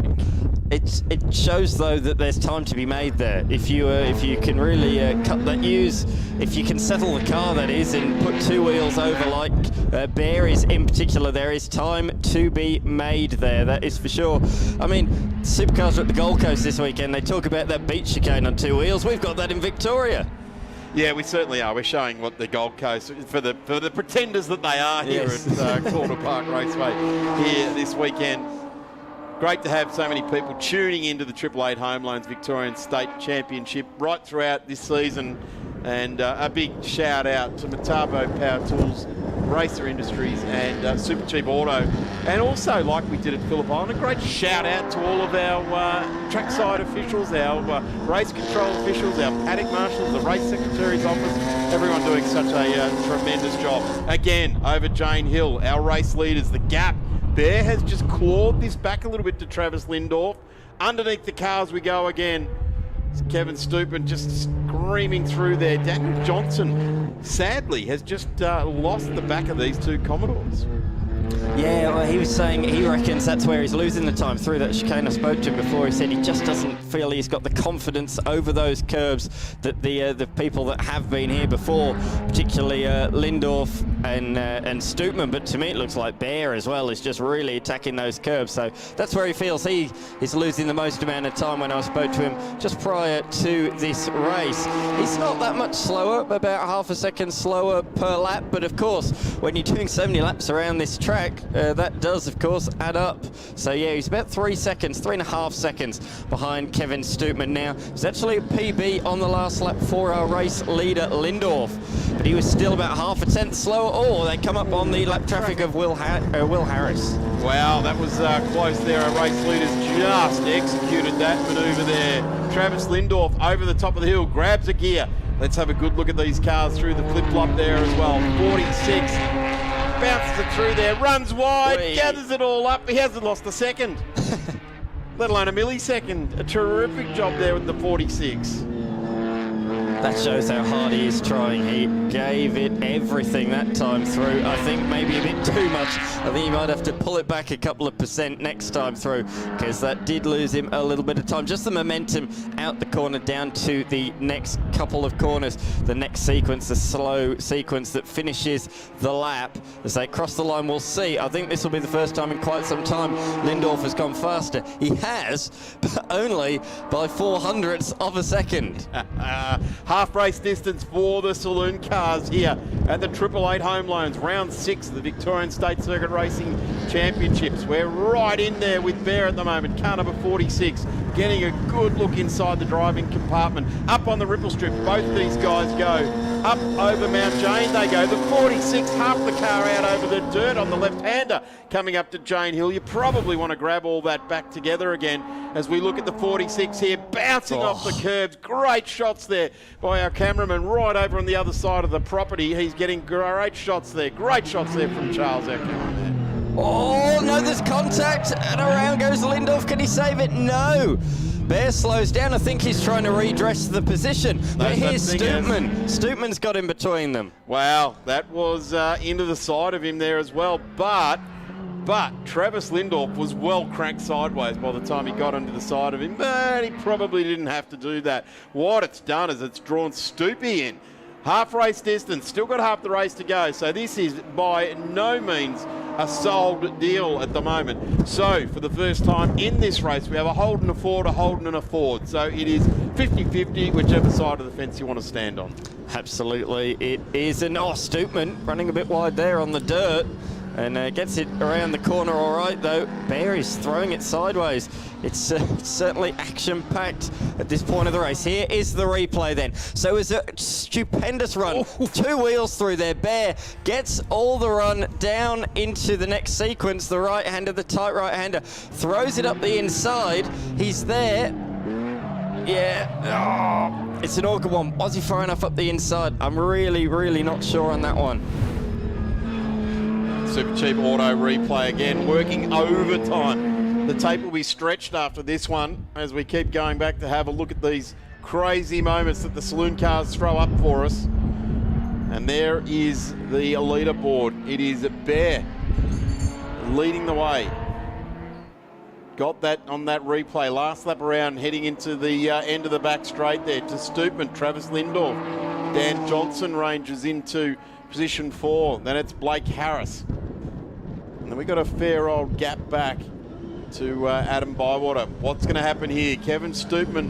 It shows, though, that there's time to be made there. If you can really cut that use, if you can settle the car, that is, and put two wheels over like Bear is in particular, there is time to be made there, that is for sure. I mean, supercars are at the Gold Coast this weekend. They talk about that beach chicane on two wheels. We've got that in Victoria. Yeah, we certainly are. We're showing what the Gold Coast, for the pretenders that they are here at Calder Park Raceway here this weekend. Great to have so many people tuning into the 888 Home Loans Victorian State Championship right throughout this season. And a big shout out to Metabo Power Tools, Racer Industries and Super Cheap Auto. And also, like we did at Phillip Island, a great shout out to all of our trackside officials, our race control officials, our paddock marshals, the race secretary's office, everyone doing such a tremendous job. Again, over Jane Hill, our race leaders, the gap. Bear has just clawed this back a little bit to Travis Lindorf. Underneath the cars we go again. It's Kevin Stoopman just screaming through there. Daniel Johnson, sadly, has just lost the back of these two Commodores. Yeah, well, he was saying he reckons that's where he's losing the time through that chicane. I spoke to him before. He said he just doesn't feel he's got the confidence over those curbs that the people that have been here before, particularly Lindorf and Stoopman. But to me, it looks like Bear as well is just really attacking those curbs. So that's where he feels he is losing the most amount of time. When I spoke to him just prior to this race, he's not that much slower, about half a second slower per lap. But of course, when you're doing so many laps around this track, that does, of course, add up. So, yeah, he's about 3.5 seconds behind Kevin Stoopman now. It's actually a PB on the last lap for our race leader, Lindorf. But he was still about half a tenth slower. Oh, they come up on the lap traffic of Will Harris. Wow, that was close there. Our race leaders just executed that manoeuvre there. Travis Lindorf over the top of the hill, grabs a gear. Let's have a good look at these cars through the flip-flop there as well. 46. Bounces it through there, runs wide, gathers it all up. He hasn't lost a second, let alone a millisecond. A terrific job there with the 46. That shows how hard he is trying. He gave it everything that time through. I think maybe a bit too much. I think he might have to pull it back a couple of percent next time through, because that did lose him a little bit of time. Just the momentum out the corner down to the next couple of corners. The next sequence, the slow sequence that finishes the lap. As they cross the line, we'll see. I think this will be the first time in quite some time Lindorf has gone faster. He has, but only by 0.04 of a second. Half race distance for the Saloon cars here at the 888 Home Loans, round 6 of the Victorian State Circuit Racing Championships. We're right in there with Bear at the moment, car number 46, getting a good look inside the driving compartment. Up on the ripple strip, both these guys go. Up over Mount Jane they go. The 46, half the car out over the dirt on the left-hander coming up to Jane Hill. You probably want to grab all that back together again as we look at the 46 here, bouncing off the curbs. Great shots there by our cameraman right over on the other side of the property. He's getting great shots there. Great shots there from Charles, our cameraman. Oh, no, there's contact, and around goes Lindorf. Can he save it? No. Bear slows down. I think he's trying to redress the position. But here's Stootman. Stootman's got in between them. Wow, that was into the side of him there as well. But Travis Lindorf was well cranked sideways by the time he got onto the side of him. But he probably didn't have to do that. What it's done is it's drawn Stoopy in. Half race distance, still got half the race to go. So this is by no means a sold deal at the moment. So for the first time in this race, we have a Holden, a Ford, a Holden and a Ford. So it is 50-50, whichever side of the fence you want to stand on. Absolutely, it is. And Stootman running a bit wide there on the dirt. And gets it around the corner all right, though. Bear is throwing it sideways. It's certainly action-packed at this point of the race. Here is the replay then. So it's a stupendous run. 2 wheels through there. Bear gets all the run down into the next sequence. The right-hander, the tight right-hander, throws it up the inside. He's there. Yeah. Oh, it's an awkward one. Was he far enough up the inside? I'm really, really not sure on that one. Super Cheap Auto replay again, working overtime. The tape will be stretched after this one as we keep going back to have a look at these crazy moments that the Saloon cars throw up for us. And there is the leaderboard. It is Bear leading the way. Got that on that replay. Last lap around, heading into the end of the back straight there to Stoopman, Travis Lindorf. Dan Johnson ranges into position 4. Then it's Blake Harris. And then we got a fair old gap back to Adam Bywater. What's going to happen here? Kevin Stoopman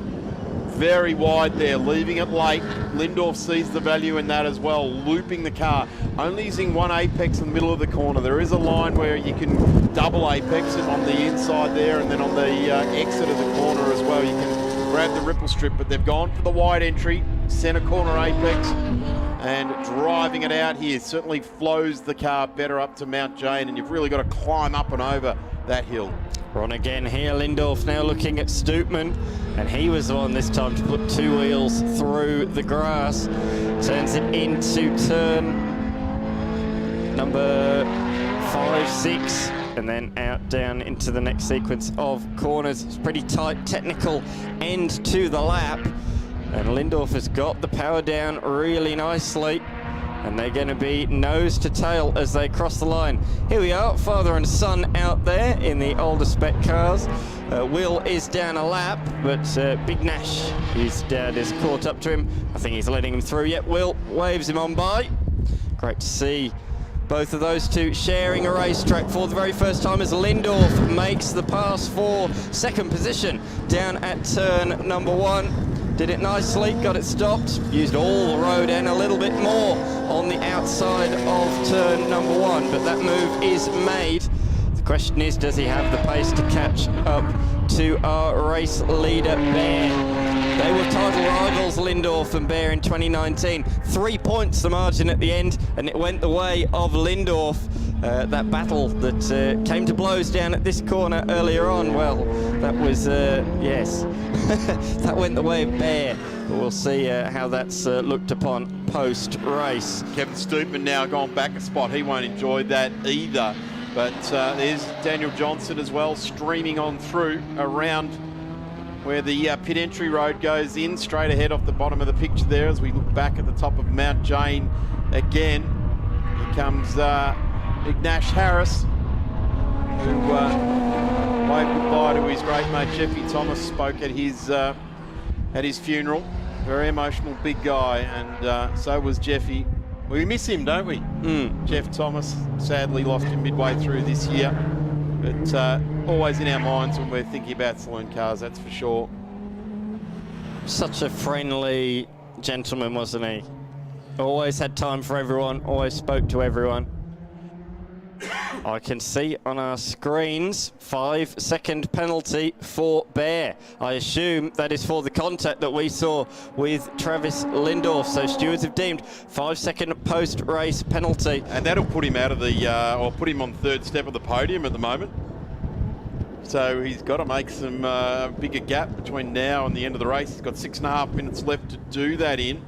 very wide there, leaving it late. Lindorf sees the value in that as well, looping the car. Only using one apex in the middle of the corner. There is a line where you can double apex it on the inside there, and then on the exit of the corner as well. You can grab the ripple strip, but they've gone for the wide entry, center corner apex. And driving it out here certainly flows the car better up to Mount Jane, and you've really got to climb up and over that hill. We're on again here. Lindorf now looking at Stoopman, and he was the one this time to put 2 wheels through the grass. Turns it into turn number 5, 6, and then out down into the next sequence of corners. It's pretty tight, technical end to the lap. And Lindorf has got the power down really nicely. And they're going to be nose to tail as they cross the line. Here we are, father and son out there in the older spec cars. Will is down a lap, but Big Nash, his dad, is caught up to him. I think he's letting him through yet. Will waves him on by. Great to see both of those two sharing a racetrack for the very first time as Lindorf makes the pass for second position down at turn number 1. Did it nicely, got it stopped, used all the road and a little bit more on the outside of turn number 1, but that move is made. The question is, does he have the pace to catch up to our race leader, Bear? They were title rivals, Lindorf and Bear, in 2019. 3 points the margin at the end, and it went the way of Lindorf. That battle that came to blows down at this corner earlier on, well, that was, yes, that went the way of Bear. But we'll see how that's looked upon post-race. Kevin Stoopman now gone back a spot. He won't enjoy that either. But there's Daniel Johnson as well, streaming on through around where the pit entry road goes in, straight ahead off the bottom of the picture there as we look back at the top of Mount Jane again. Here comes Ignash Harris, who waved goodbye to his great mate Jeffy Thomas, spoke at his funeral. Very emotional big guy, and so was Jeffy. We miss him, don't we? Jeff Thomas sadly lost him midway through this year, but always in our minds when we're thinking about saloon cars, that's for sure. Such a friendly, gentleman, wasn't he? Always had time for everyone, always spoke to everyone. I can see on our screens 5-second penalty for Bear. I assume that is for the contact that we saw with Travis Lindorf. So stewards have deemed 5-second post-race penalty. And that'll put him out of the, or put him on third step of the podium at the moment. So he's got to make some bigger gap between now and the end of the race. He's got 6.5 minutes left to do that in.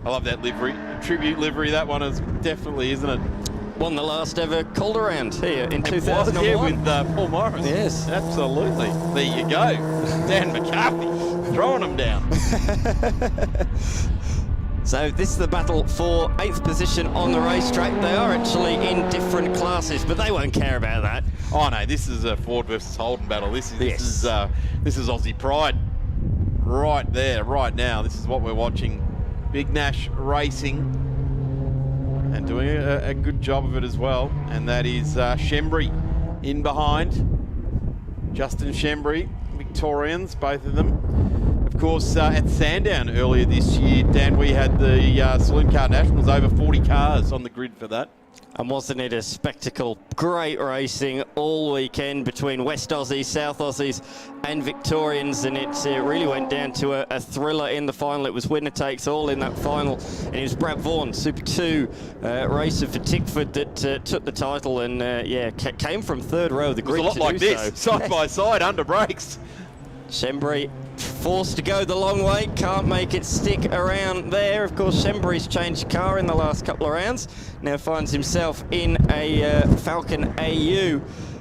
I love that livery, tribute livery. That one is definitely, isn't it? Won the last ever Calder round here in 2001. Yeah, with Paul Morris. Yes. Absolutely. There you go. Dan McCarthy throwing them down. So this is the battle for 8th position on the racetrack. They are actually in different classes, but they won't care about that. Oh no, this is a Ford versus Holden battle. This is Aussie pride right there, right now. This is what we're watching. Big Nash racing. And doing a good job of it as well. And that is Shembry in behind. Justin Shembry, Victorians, both of them. Of course, at Sandown earlier this year, Dan, we had the Saloon Car Nationals, over 40 cars on the grid for that. And wasn't it a spectacle? Great racing all weekend between West Aussies, South Aussies and Victorians, and it really went down to a thriller in the final. It was winner takes all in that final, and it was Brad Vaughan, Super 2 racer for Tickford, that took the title and came from third row of the grid. It was a lot like this, side by side, under brakes. Shembry forced to go the long way, can't make it stick around there. Of course, Shembry's changed car in the last couple of rounds, now finds himself in a Falcon AU,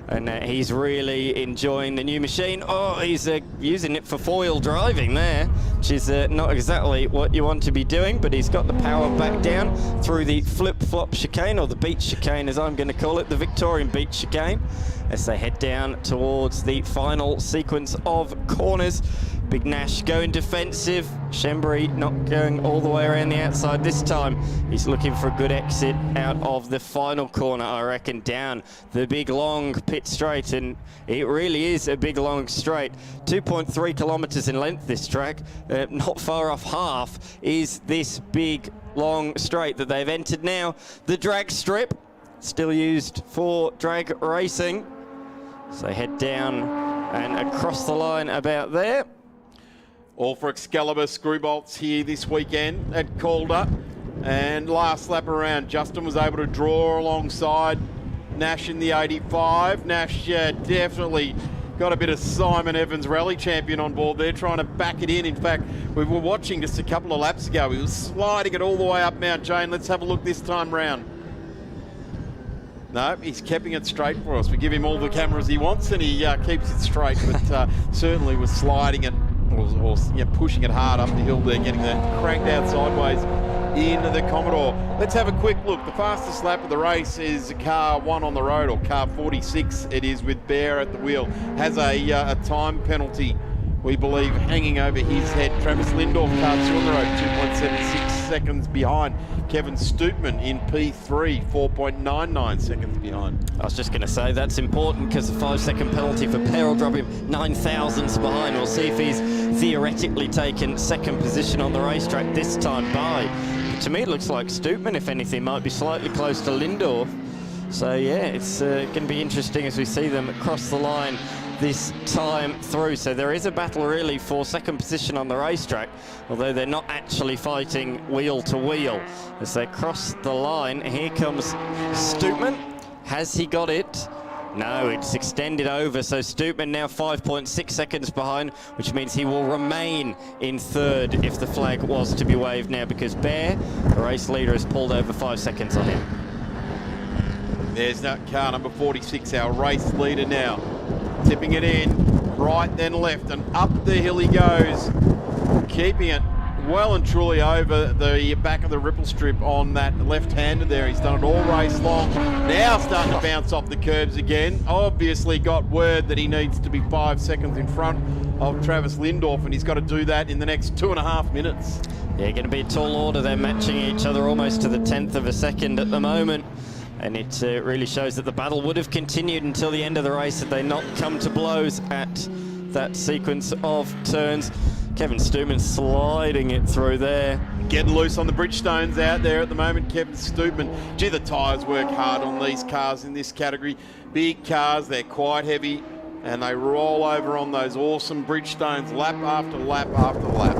and he's really enjoying the new machine. Oh, he's using it for foil driving there, which is not exactly what you want to be doing, but he's got the power back down through the flip-flop chicane, or the beach chicane as I'm going to call it, the Victorian beach chicane, as they head down towards the final sequence of corners. Big Nash going defensive. Shembry not going all the way around the outside this time. He's looking for a good exit out of the final corner, I reckon, down the big long pit straight, and it really is a big long straight. 2.3 kilometres in length this track, not far off half is this big long straight that they've entered now. The drag strip, still used for drag racing. So head down and across the line about there. All for Excalibur screw bolts here this weekend at Calder. And last lap around, Justin was able to draw alongside Nash in the 85. Nash definitely got a bit of Simon Evans rally champion on board there, trying to back it in. In fact, we were watching just a couple of laps ago. He was sliding it all the way up Mount Jane. Let's have a look this time round. No, he's keeping it straight for us. We give him all the cameras he wants, and he keeps it straight, but certainly was sliding it, or pushing it hard up the hill there, getting that cranked out sideways into the Commodore. Let's have a quick look. The fastest lap of the race is car 1 on the road, or car 46 it is, with Bear at the wheel. Has a time penalty, we believe, hanging over his head. Travis Lindorf, car 2 on the road, 2.76 seconds behind. Kevin Stootman in P3, 4.99 seconds behind. I was just going to say that's important, because the 5-second penalty for Bear will drop him 9 thousandths behind. We'll see if he's theoretically taken second position on the racetrack this time by. But to me, it looks like Stootman, if anything, might be slightly close to Lindorf. So yeah, it's going to be interesting as we see them cross the line this time through. So there is a battle really for second position on the racetrack, although they're not actually fighting wheel to wheel. As they cross the line, here comes Stootman. Has he got it? No, it's extended over, so Stootman now 5.6 seconds behind, which means he will remain in third if the flag was to be waved now, because Bear, the race leader, has pulled over 5 seconds on him. There's that car number 46, our race leader now. Tipping it in, right then left, and up the hill he goes, keeping it well and truly over the back of the ripple strip on that left-hander there. He's done it all race long. Now starting to bounce off the curbs again. Obviously got word that he needs to be 5 seconds in front of Travis Lindorf, and he's got to do that in the next 2.5 minutes. Yeah, going to be a tall order. They're matching each other almost to the 10th of a second at the moment. And it really shows that the battle would have continued until the end of the race had they not come to blows at that sequence of turns. Kevin Stootman sliding it through there. Getting loose on the Bridgestones out there at the moment, Kevin Stootman. Gee, the tyres work hard on these cars in this category. Big cars, they're quite heavy, and they roll over on those awesome Bridgestones lap after lap after lap.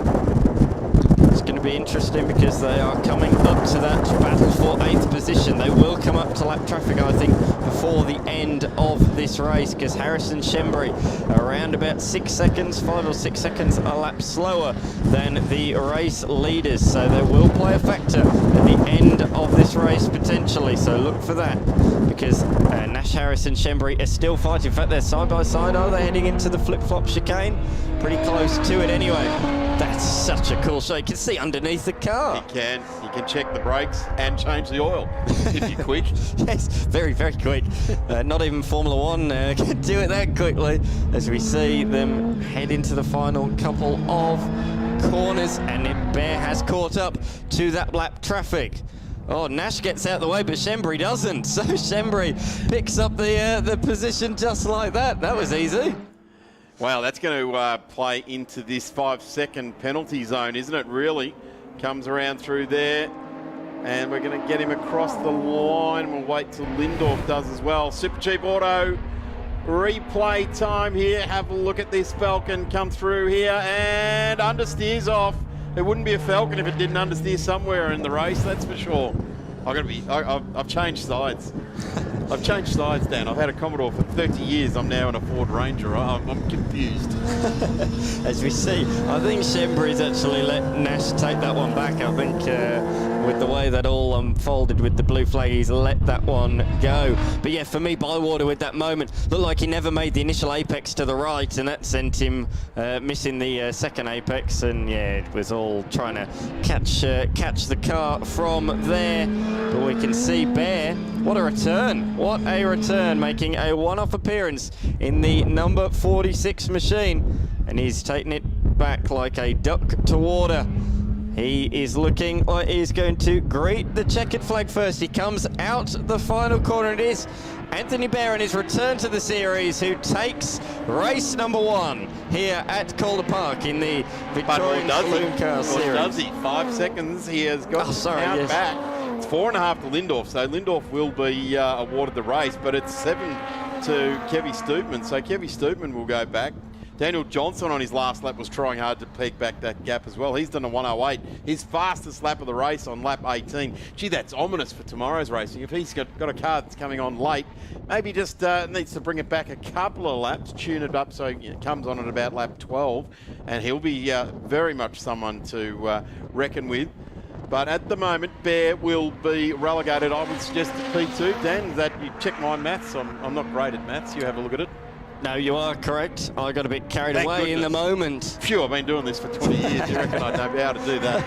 It's going to be interesting because they are coming up to that battle for 8th position. They will come up to lap traffic, I think, before the end of this race, because Harrison Shembry around about 6 seconds, 5 or 6 seconds a lap slower than the race leaders. So they will play a factor at the end of this race potentially. So look for that, because Nash, Harris and Shembry are still fighting. In fact, they're side by side. Are they heading into the flip-flop chicane? Pretty close to it anyway. That's such a cool shot. You can see underneath the car. You can check the brakes and change the oil if you're quick. Yes, very, very quick. Not even Formula One can do it that quickly, as we see them head into the final couple of corners, and Bear has caught up to that lap traffic. Oh, Nash gets out of the way, but Shembry doesn't. So Shembry picks up the position just like that. That was easy. Wow, that's going to play into this 5-second penalty zone, isn't it, really? Comes around through there, and we're going to get him across the line. We'll wait till Lindorf does as well. Super Cheap Auto replay time here. Have a look at this Falcon come through here, and understeers off. It wouldn't be a Falcon if it didn't understeer somewhere in the race, that's for sure. I've changed sides. I've changed sides, Dan. I've had a Commodore for 30 years. I'm now in a Ford Ranger. I'm confused. As we see, I think Shembry's actually let Nash take that one back. I think with the way that all unfolded with the blue flag, he's let that one go. But yeah, for me, Bywater with that moment looked like he never made the initial apex to the right, and that sent him missing the second apex. And yeah, it was all trying to catch the car from there. But we can see Bear. What a return. What a return, making a one-off appearance in the number 46 machine. And he's taking it back like a duck to water. He is looking like he's going to greet the checkered flag first. He comes out the final corner. It is Anthony Bear on his return to the series, who takes race number 1 here at Calder Park in the Victorian Saloon Car Series. Does he? 5 seconds. He has got back. It's 4.5 to Lindorf, so Lindorf will be awarded the race, but it's 7 to Kevy Stootman, so Kevy Stootman will go back. Daniel Johnson on his last lap was trying hard to peek back that gap as well. He's done a 1:08, his fastest lap of the race on lap 18. Gee, that's ominous for tomorrow's racing. If he's got a car that's coming on late, maybe just needs to bring it back a couple of laps, tune it up so it comes on at about lap 12, and he'll be very much someone to reckon with. But at the moment, Bear will be relegated. I would suggest to P2. Dan, that you check my maths. I'm not great at maths. You have a look at it. No, you are correct. I got a bit carried away in the moment. Phew, I've been doing this for 20 years. You reckon I'd know how to do that?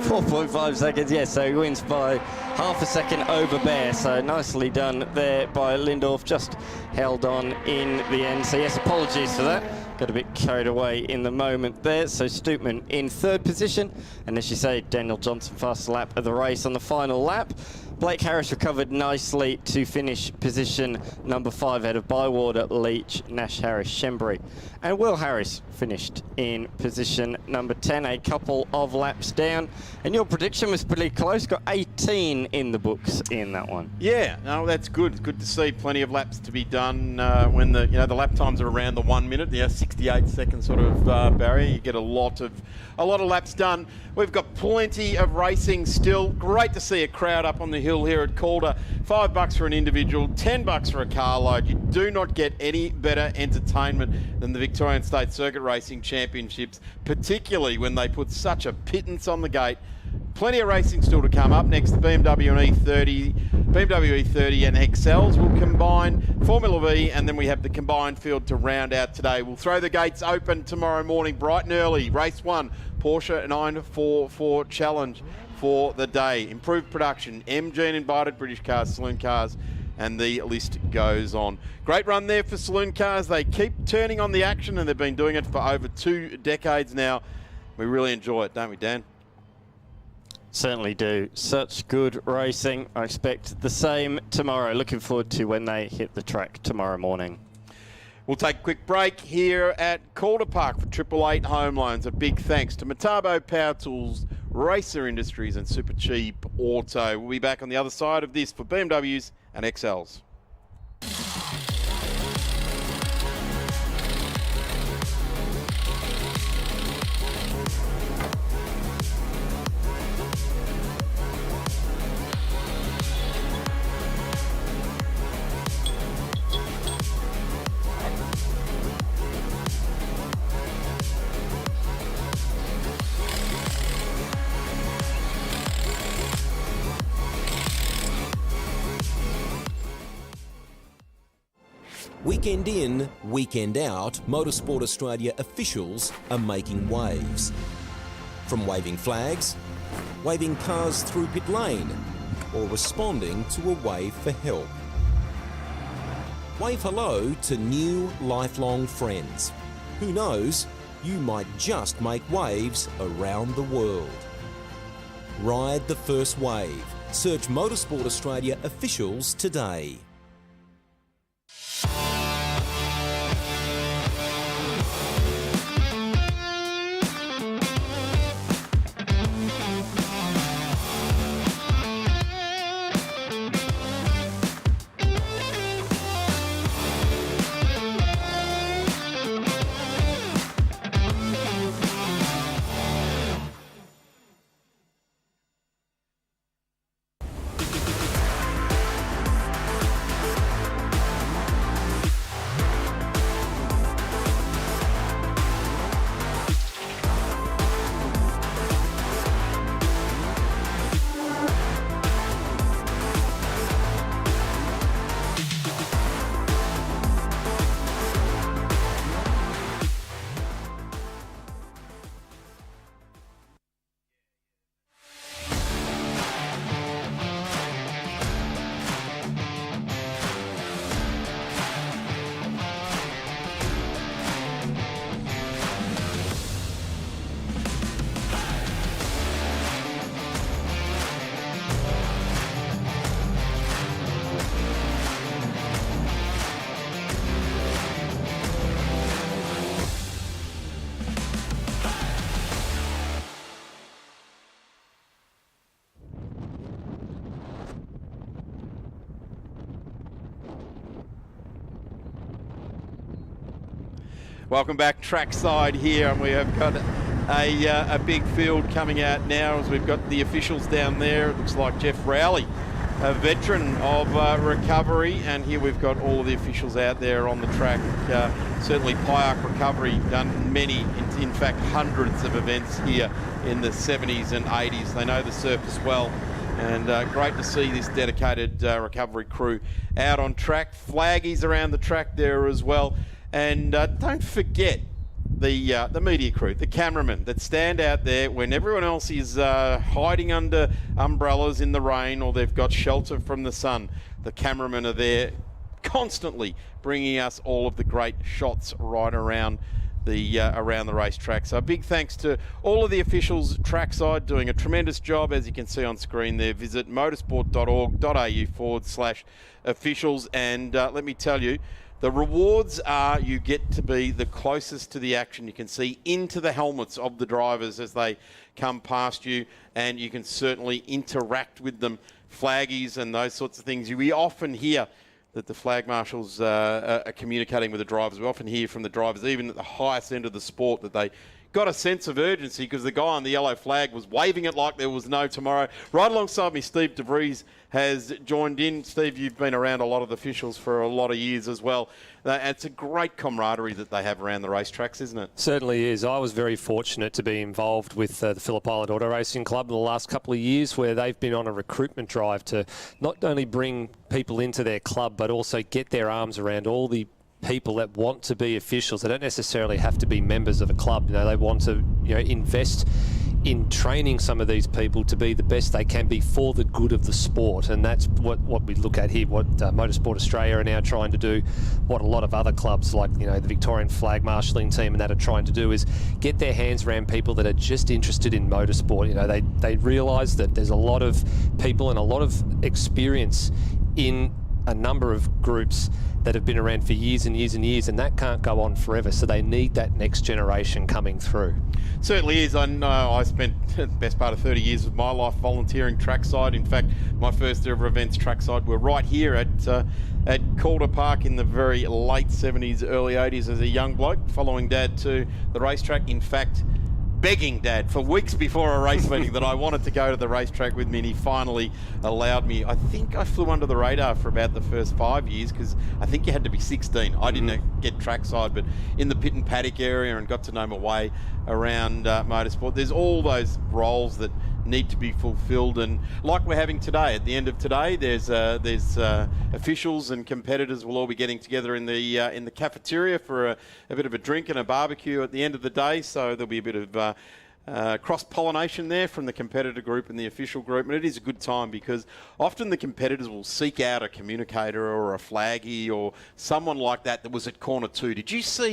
4.5 seconds, yes. So he wins by half a second over Bear. So nicely done there by Lindorf. Just held on in the end. So yes, apologies for that. Got a bit carried away in the moment there. So Stootman in 3rd position. And as you say, Daniel Johnson fastest lap of the race on the final lap. Blake Harris recovered nicely to finish position number 5 ahead of Bywater, Leach, Nash, Harris, Shembry. And Will Harris finished in position number 10, a couple of laps down. And your prediction was pretty close, got 18 in the books in that one. Yeah, no, that's good. It's good to see plenty of laps to be done when the lap times are around the 1 minute, 68 second sort of barrier. You get a lot of laps done. We've got plenty of racing still. Great to see a crowd up on the hill here at Calder. $5 for an individual, $10 for a carload. You do not get any better entertainment than the Victorian State Circuit Racing Championships, particularly when they put such a pittance on the gate. Plenty of racing still to come. Up next, the BMW and BMW E30 and XLs will combine Formula V, and then we have the combined field to round out today. We'll throw the gates open tomorrow morning, bright and early. Race 1, Porsche 944 Challenge for the day. Improved production, MG and invited British cars, Saloon cars, and the list goes on. Great run there for Saloon cars. They keep turning on the action, and they've been doing it for over 2 decades now. We really enjoy it, don't we, Dan? Certainly do. Such good racing. I expect the same tomorrow. Looking forward to when they hit the track tomorrow morning. We'll take a quick break here at Calder Park for 888 Home Loans. A big thanks to Metabo Power Tools, Racer Industries and Super Cheap Auto. We'll be back on the other side of this for BMWs and XLs. Weekend in, weekend out, Motorsport Australia officials are making waves. From waving flags, waving cars through pit lane, or responding to a wave for help. Wave hello to new lifelong friends. Who knows, you might just make waves around the world. Ride the first wave. Search Motorsport Australia officials today. Welcome back trackside here, and we have got a big field coming out now as we've got the officials down there. It looks like Jeff Rowley, a veteran of recovery, and here we've got all of the officials out there on the track. Certainly Pyack Recovery done many, in fact hundreds of events here in the 70s and 80s. They know the surface well, and great to see this dedicated recovery crew out on track. Flaggies around the track there as well. And don't forget the media crew, the cameramen that stand out there when everyone else is hiding under umbrellas in the rain, or they've got shelter from the sun. The cameramen are there constantly bringing us all of the great shots right around the racetrack. So a big thanks to all of the officials trackside doing a tremendous job, as you can see on screen there. Visit motorsport.org.au/officials, and let me tell you, the rewards are you get to be the closest to the action. You can see into the helmets of the drivers as they come past you, and you can certainly interact with them. Flaggies and those sorts of things. We often hear that the flag marshals are communicating with the drivers. We often hear from the drivers, even at the highest end of the sport, that they got a sense of urgency because the guy on the yellow flag was waving it like there was no tomorrow. Right alongside me, Steve DeVries has joined in. Steve, you've been around a lot of the officials for a lot of years as well. It's a great camaraderie that they have around the racetracks, isn't it? Certainly is. I was very fortunate to be involved with the Phillip Island Auto Racing Club in the last couple of years, where they've been on a recruitment drive to not only bring people into their club, but also get their arms around all the people that want to be officials. They don't necessarily have to be members of a club. You know, they want to, invest in training some of these people to be the best they can be for the good of the sport. And that's what we look at here, what Motorsport Australia are now trying to do, what a lot of other clubs like, the Victorian flag marshalling team and that are trying to do, is get their hands around people that are just interested in motorsport. They realise that there's a lot of people and a lot of experience in a number of groups that have been around for years and years and years, and that can't go on forever. So they need that next generation coming through. Certainly is. I know I spent the best part of 30 years of my life volunteering trackside. In fact, my first ever events trackside were right here at Calder Park in the very late 70s, early 80s as a young bloke, following Dad to the racetrack. In fact, begging Dad for weeks before a race meeting that I wanted to go to the racetrack with me, and he finally allowed me. I think I flew under the radar for about the first 5 years, because I think you had to be 16. I didn't get trackside, but in the pit and paddock area, and got to know my way around motorsport. There's all those roles that need to be fulfilled, and like we're having today, at the end of today, there's officials and competitors will all be getting together in the cafeteria for a bit of a drink and a barbecue at the end of the day. So there'll be a bit of cross-pollination there from the competitor group and the official group, and it is a good time because often the competitors will seek out a communicator or a flaggy or someone like that was at corner 2.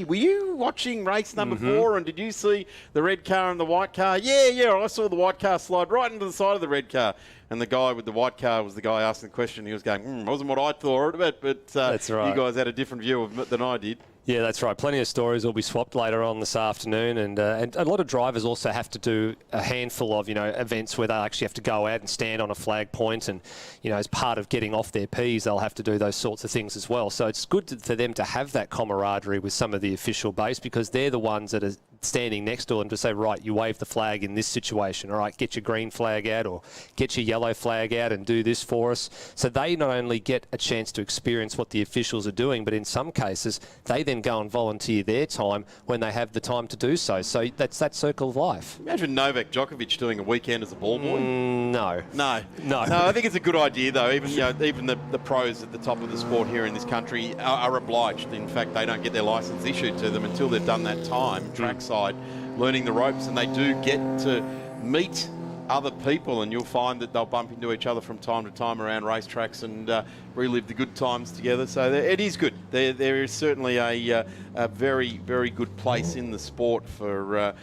Were you watching race number 4, and did you see the red car and the white car? Yeah, I saw the white car slide right into the side of the red car. And the guy with the white car was the guy asking the question. He was going, wasn't what I thought, but That's right. You guys had a different view of it than I did. Yeah, that's right. Plenty of stories will be swapped later on this afternoon, and a lot of drivers also have to do a handful of events where they actually have to go out and stand on a flag point, and as part of getting off their P's, they'll have to do those sorts of things as well. So it's good for them to have that camaraderie with some of the official base, because they're the ones that are standing next to them to say, right, you wave the flag in this situation. All right, get your green flag out or get your yellow flag out and do this for us. So they not only get a chance to experience what the officials are doing, but in some cases, they then go and volunteer their time when they have the time to do so. So that's that circle of life. Imagine Novak Djokovic doing a weekend as a ball boy. No. I think it's a good idea, though. Even the pros at the top of the sport here in this country are obliged. In fact, they don't get their license issued to them until they've done that time trackside, learning the ropes, and they do get to meet other people, and you'll find that they'll bump into each other from time to time around racetracks and relive the good times together. So it is good. There is certainly a very, very good place in the sport for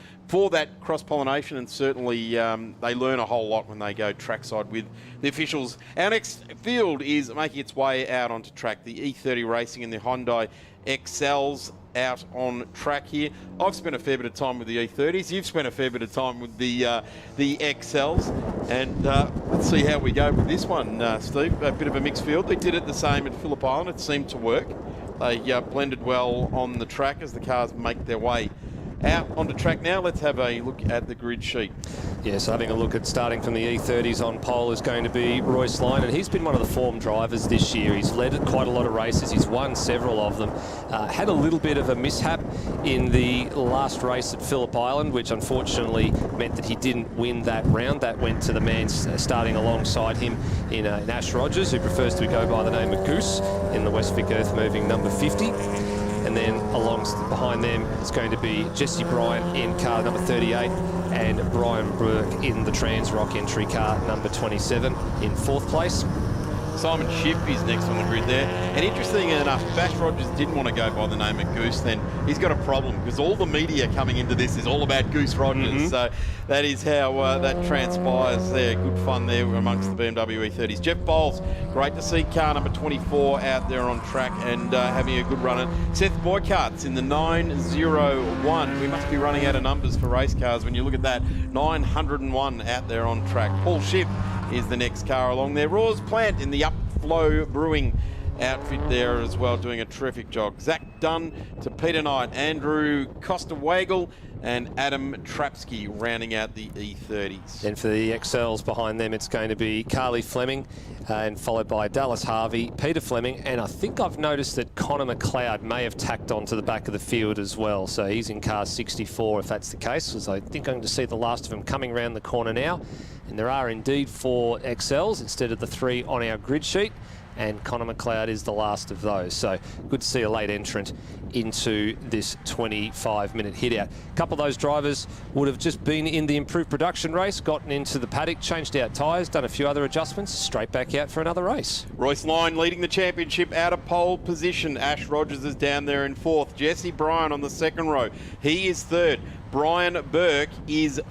that cross-pollination, and certainly they learn a whole lot when they go trackside with the officials. Our next field is making its way out onto track, the E30 Racing and the Hyundai XLs out on track here. I've spent a fair bit of time with the E30s. You've spent a fair bit of time with the XLs, and let's see how we go with this one, Steve. A bit of a mixed field. They did it the same at Phillip Island. It seemed to work. They blended well on the track as the cars make their way out onto track now. Let's have a look at the grid sheet. Yeah, so having a look at starting from the E30s on pole is going to be Royce Lyon, and he's been one of the form drivers this year. He's led quite a lot of races. He's won several of them. Had a little bit of a mishap in the last race at Phillip Island, which unfortunately meant that he didn't win that round. That went to the man starting alongside him in Ash Rogers, who prefers to go by the name of Goose in the Westvic Earth Moving number 50. And then behind them it's going to be Jesse Bryant in car number 38 and Brian Burke in the Transrock entry car number 27 in 4th place. Simon Shipp is next on the grid there. And interesting enough, if Ash Rogers didn't want to go by the name of Goose, then he's got a problem, because all the media coming into this is all about Goose Rogers. So that is how that transpires there. Good fun there amongst the BMW E30s. Jeff Bowles, great to see car number 24 out there on track and having a good run at Seth Boycart's in the 901. We must be running out of numbers for race cars when you look at that. 901 out there on track. Paul Shipp is the next car along there. Roars Plant in the Upflow Brewing outfit there as well, doing a terrific job. Zach Dunn to Peter Knight, Andrew Costa-Wagle and Adam Trapsky rounding out the E30s. Then for the XLs behind them, it's going to be Carly Fleming and followed by Dallas Harvey, Peter Fleming, and I think I've noticed that Connor McLeod may have tacked on to the back of the field as well. So he's in car 64 if that's the case, because I think I'm going to see the last of him coming around the corner now. And there are indeed 4 XLs instead of the 3 on our grid sheet, and Connor McLeod is the last of those. So good to see a late entrant into this 25-minute hit out. A couple of those drivers would have just been in the improved production race, gotten into the paddock, changed out tyres, done a few other adjustments, straight back out for another race. Royce Lyon leading the championship out of pole position. Ash Rogers is down there in 4th. Jesse Bryan on the 2nd row. He is 3rd. Brian Burke is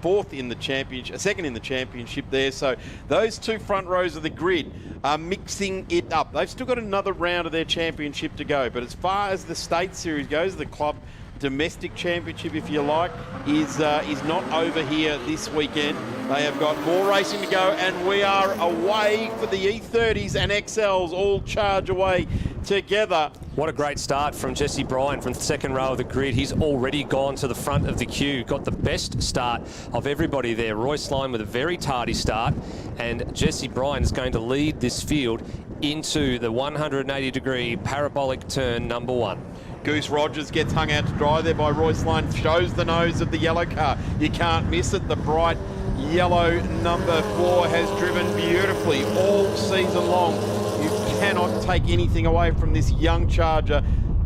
fourth in the championship, second in the championship there. So those two front rows of the grid are mixing it up. They've still got another round of their championship to go. But as far as the state series goes, the club domestic championship, if you like, is not over here this weekend. They have got more racing to go, and we are away for the E30s and XLs all charge away together. What a great start from Jesse Bryan from the second row of the grid. He's already gone to the front of the queue, got the best start of everybody there. Royce Lyon with a very tardy start, and Jesse Bryan is going to lead this field into the 180-degree parabolic turn number 1. Goose Rogers gets hung out to dry there by Royce Lyon, shows the nose of the yellow car. You can't miss it. The bright yellow number 4 has driven beautifully all season long. You cannot take anything away from this young charger.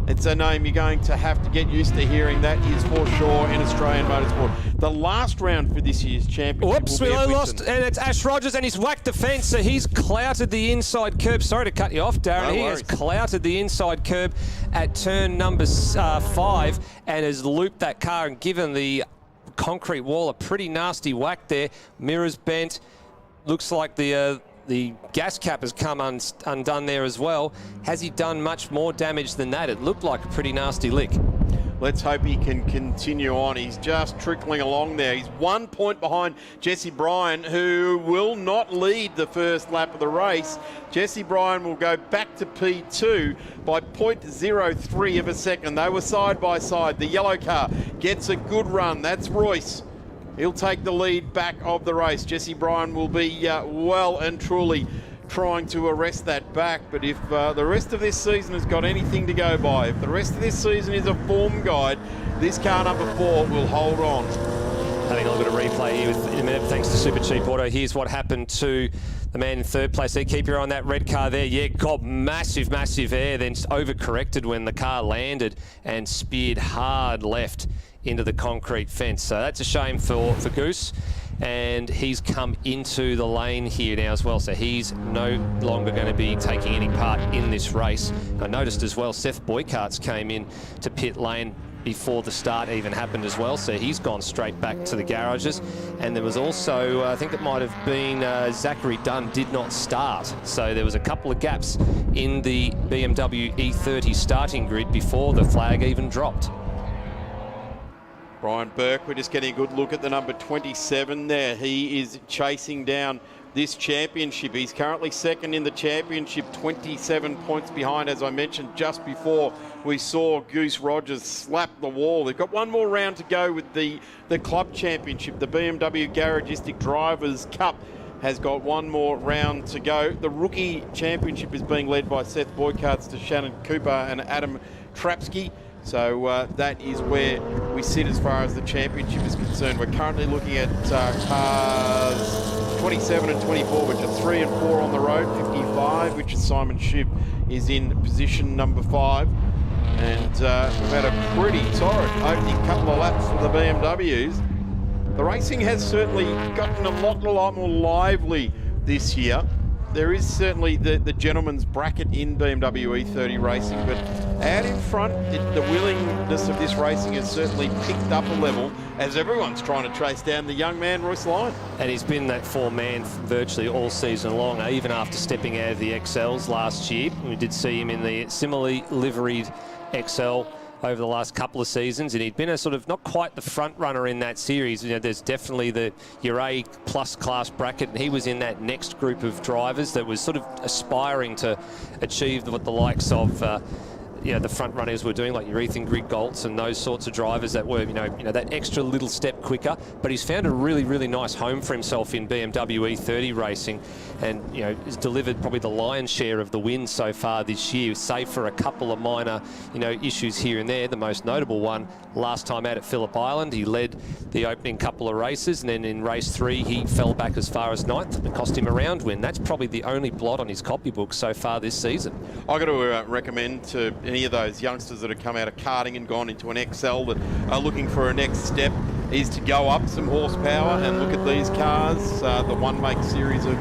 It's a name you're going to have to get used to hearing. That is for sure in Australian motorsport. The last round for this year's championship. Whoops, we lost, and it's Ash Rogers, and he's whacked the fence, so he's clouted the inside curb. Sorry to cut you off, Darren. No he worries. has clouted the inside curb at turn number 5 and has looped that car and given the concrete wall a pretty nasty whack there. Mirrors bent. Looks like the gas cap has come undone there as well. Has he done much more damage than that? It looked like a pretty nasty lick. Let's hope he can continue on. He's just trickling along there. He's 1 point behind Jesse Bryan, who will not lead the first lap of the race. Jesse Bryan will go back to P2 by 0.03 of a second. They were side by side. The yellow car gets a good run. That's Royce. He'll take the lead back of the race. Jesse Bryan will be well and truly trying to arrest that back. But if the rest of this season has got anything to go by, if the rest of this season is a form guide, this car number 4 will hold on. Having a look at a replay here in a minute, thanks to Super Cheap Auto. Here's what happened to the man in third place there. Keep your eye on that red car there. Yeah, got massive air, then overcorrected when the car landed and speared hard left into the concrete fence. So that's a shame for Goose. And he's come into the lane here now as well, so he's no longer going to be taking any part in this race. I noticed as well Seth Boycart's came in to pit lane before the start even happened as well, so he's gone straight back to the garages. And there was also, I think it might have been Zachary Dunn did not start, so there was a couple of gaps in the BMW E30 starting grid before the flag even dropped. Brian Burke, we're just getting a good look at the number 27 there. He is chasing down this championship. He's currently second in the championship, 27 points behind, as I mentioned just before we saw Goose Rogers slap the wall. They've got one more round to go with the club championship. The BMW Garagistic Drivers Cup has got one more round to go. The rookie championship is being led by Seth Boycarts to Shannon Cooper and Adam Trapsky. So that is where we sit as far as the championship is concerned. We're currently looking at cars 27 and 24, which are 3 and 4 on the road. 55, which is Simon Shibb, is in position number 5. And we've had a pretty torrid opening couple of laps for the BMWs. The racing has certainly gotten a lot more lively this year. There is certainly the gentleman's bracket in BMW E30 racing, but out in front, the willingness of this racing has certainly picked up a level as everyone's trying to trace down the young man, Royce Lyon. And he's been that 4-man virtually all season long, even after stepping out of the XLs last year. We did see him in the similarly liveried XL over the last couple of seasons, and he'd been a sort of not quite the front runner in that series. You know, there's definitely your A+ class bracket, and he was in that next group of drivers that was sort of aspiring to achieve what the likes of the front runners were doing, like your Ethan Grigoltz and those sorts of drivers that were, you know, that extra little step quicker. But he's found a really nice home for himself in BMW E30 racing, and has delivered probably the lion's share of the wins so far this year, save for a couple of minor, issues here and there. The most notable one last time out at Phillip Island, he led the opening couple of races, and then in race 3 he fell back as far as 9th. It cost him a round win. That's probably the only blot on his copybook so far this season. I've got to recommend to any of those youngsters that have come out of karting and gone into an XL that are looking for a next step is to go up some horsepower and look at these cars, the one-make series of